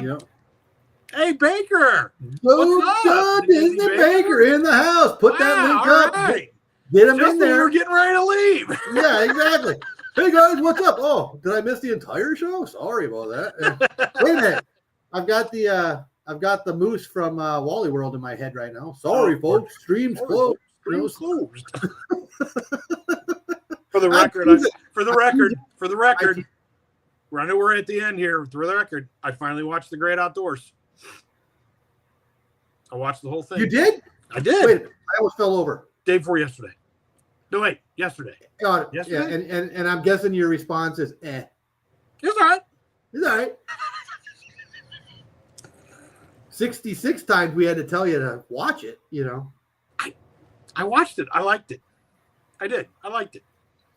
hey, Baker. What's up? Disney Baker in the house. Put that link up. Right. Get him in there. We're getting ready to leave. Yeah, exactly. Hey, guys, what's up? Oh, did I miss the entire show? Sorry about that. Wait a minute. I've got the moose from Wally World in my head right now. Sorry, folks. Stream's closed. Stream's closed. For the record, I know we're at the end here. For the record, I finally watched The Great Outdoors. I watched the whole thing. You did? I did. Wait, I almost fell over. Day before yesterday. No, wait, yesterday. Got it. Yesterday? Yeah, and I'm guessing your response is eh. It's all right. It's all right. 66 times we had to tell you to watch it, I watched it. I liked it. I did. I liked it.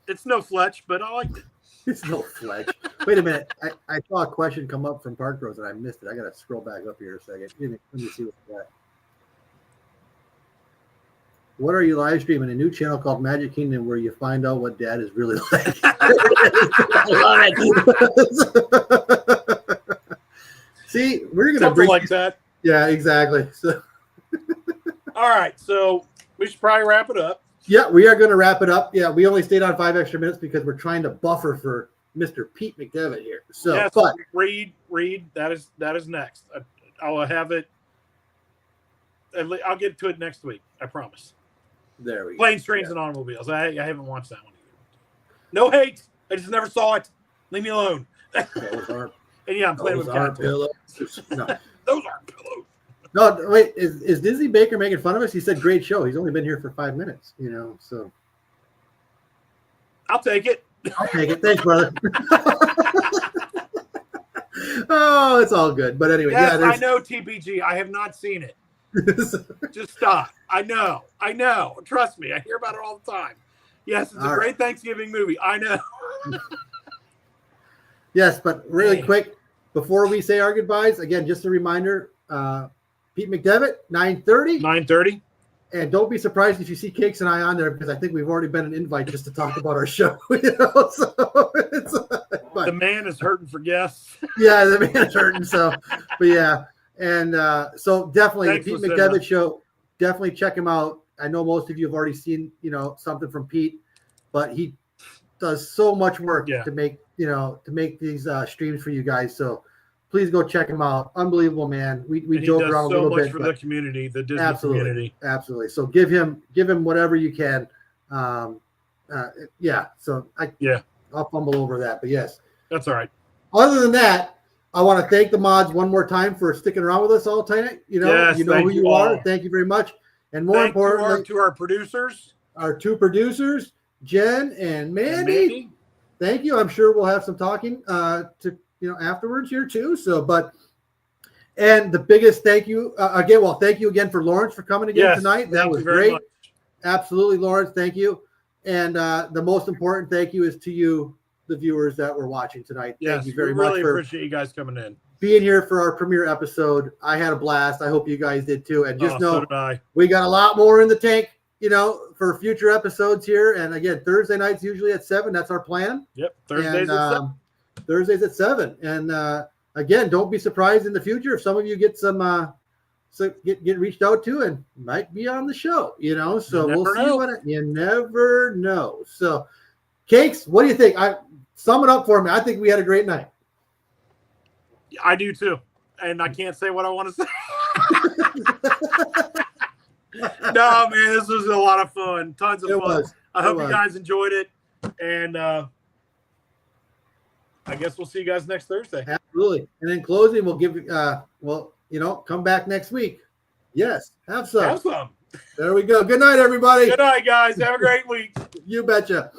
It's no Fletch, but I liked it. It's no Fletch. Wait a minute. I saw a question come up from Park Bros and I missed it. I got to scroll back up here a second. Let me see what's that. What are you live streaming? A new channel called Magic Kingdom where you find out what Dad is really like. I love it. See, we're going to bring like that. Yeah, exactly. So, all right. So we should probably wrap it up. Yeah, we are going to wrap it up. Yeah, we only stayed on 5 extra minutes because we're trying to buffer for Mr. Pete McDevitt here. So, yes, but Reed, that is next. I'll have it. I'll get to it next week. I promise. There we go. Planes, Trains, and Automobiles. I haven't watched that one either. No hate. I just never saw it. Leave me alone. Those aren't, And yeah, I'm playing with content. pillows. No. Those aren't pillows. No, wait. Is Disney Baker making fun of us? He said, "Great show." He's only been here for 5 minutes. So I'll take it. I'll take it. Thanks, brother. Oh, it's all good. But anyway, Yes, yeah. I know TPG. I have not seen it. Just stop. I know. Trust me. I hear about it all the time. Yes, it's a great Thanksgiving movie. I know. Yes, but really quick, before we say our goodbyes, again, just a reminder, Pete McDevitt, 9:30. 9:30. And don't be surprised if you see Cakes and I on there because I think we've already been an invite just to talk about our show. So but, the man is hurting for guests. Yeah, the man is hurting. So, but yeah. And so definitely Thanks the Pete for McDevitt show, definitely check him out. I know most of you have already seen, something from Pete, but he does so much work to make, these streams for you guys. So please go check him out. Unbelievable, man. We joke around a little bit. So much for the community, the Disney community. Absolutely. So give him whatever you can. Yeah. So I'll fumble over that, but yes. That's all right. Other than that, I want to thank the mods one more time for sticking around with us all tonight. You know who you are. Thank you very much. And more importantly, to our producers, our 2 producers, Jen and Mandy. Thank you. I'm sure we'll have some talking afterwards here too. So, and the biggest thank you again. Well, thank you again for Lawrence for coming again tonight. That was great. Much. Absolutely, Lawrence. Thank you. And the most important thank you is to you, the viewers that were watching tonight. Thank you very much. Really appreciate you guys coming in, being here for our premiere episode. I had a blast. I hope you guys did too. And just know we got a lot more in the tank, for future episodes here. And again, Thursday nights usually at 7. That's our plan. Yep, Thursdays at 7. Thursdays at 7. And again, don't be surprised in the future if some of you get some get reached out to and might be on the show. So we'll see you never know. So, Cakes, what do you think? Sum it up for me. I think we had a great night. I do too. And I can't say what I want to say. No, man, this was a lot of fun. Tons of fun. I hope you guys enjoyed it. And I guess we'll see you guys next Thursday. Absolutely. And in closing, we'll give come back next week. Yes, have some. Have some. There we go. Good night, everybody. Good night, guys. Have a great week. You betcha.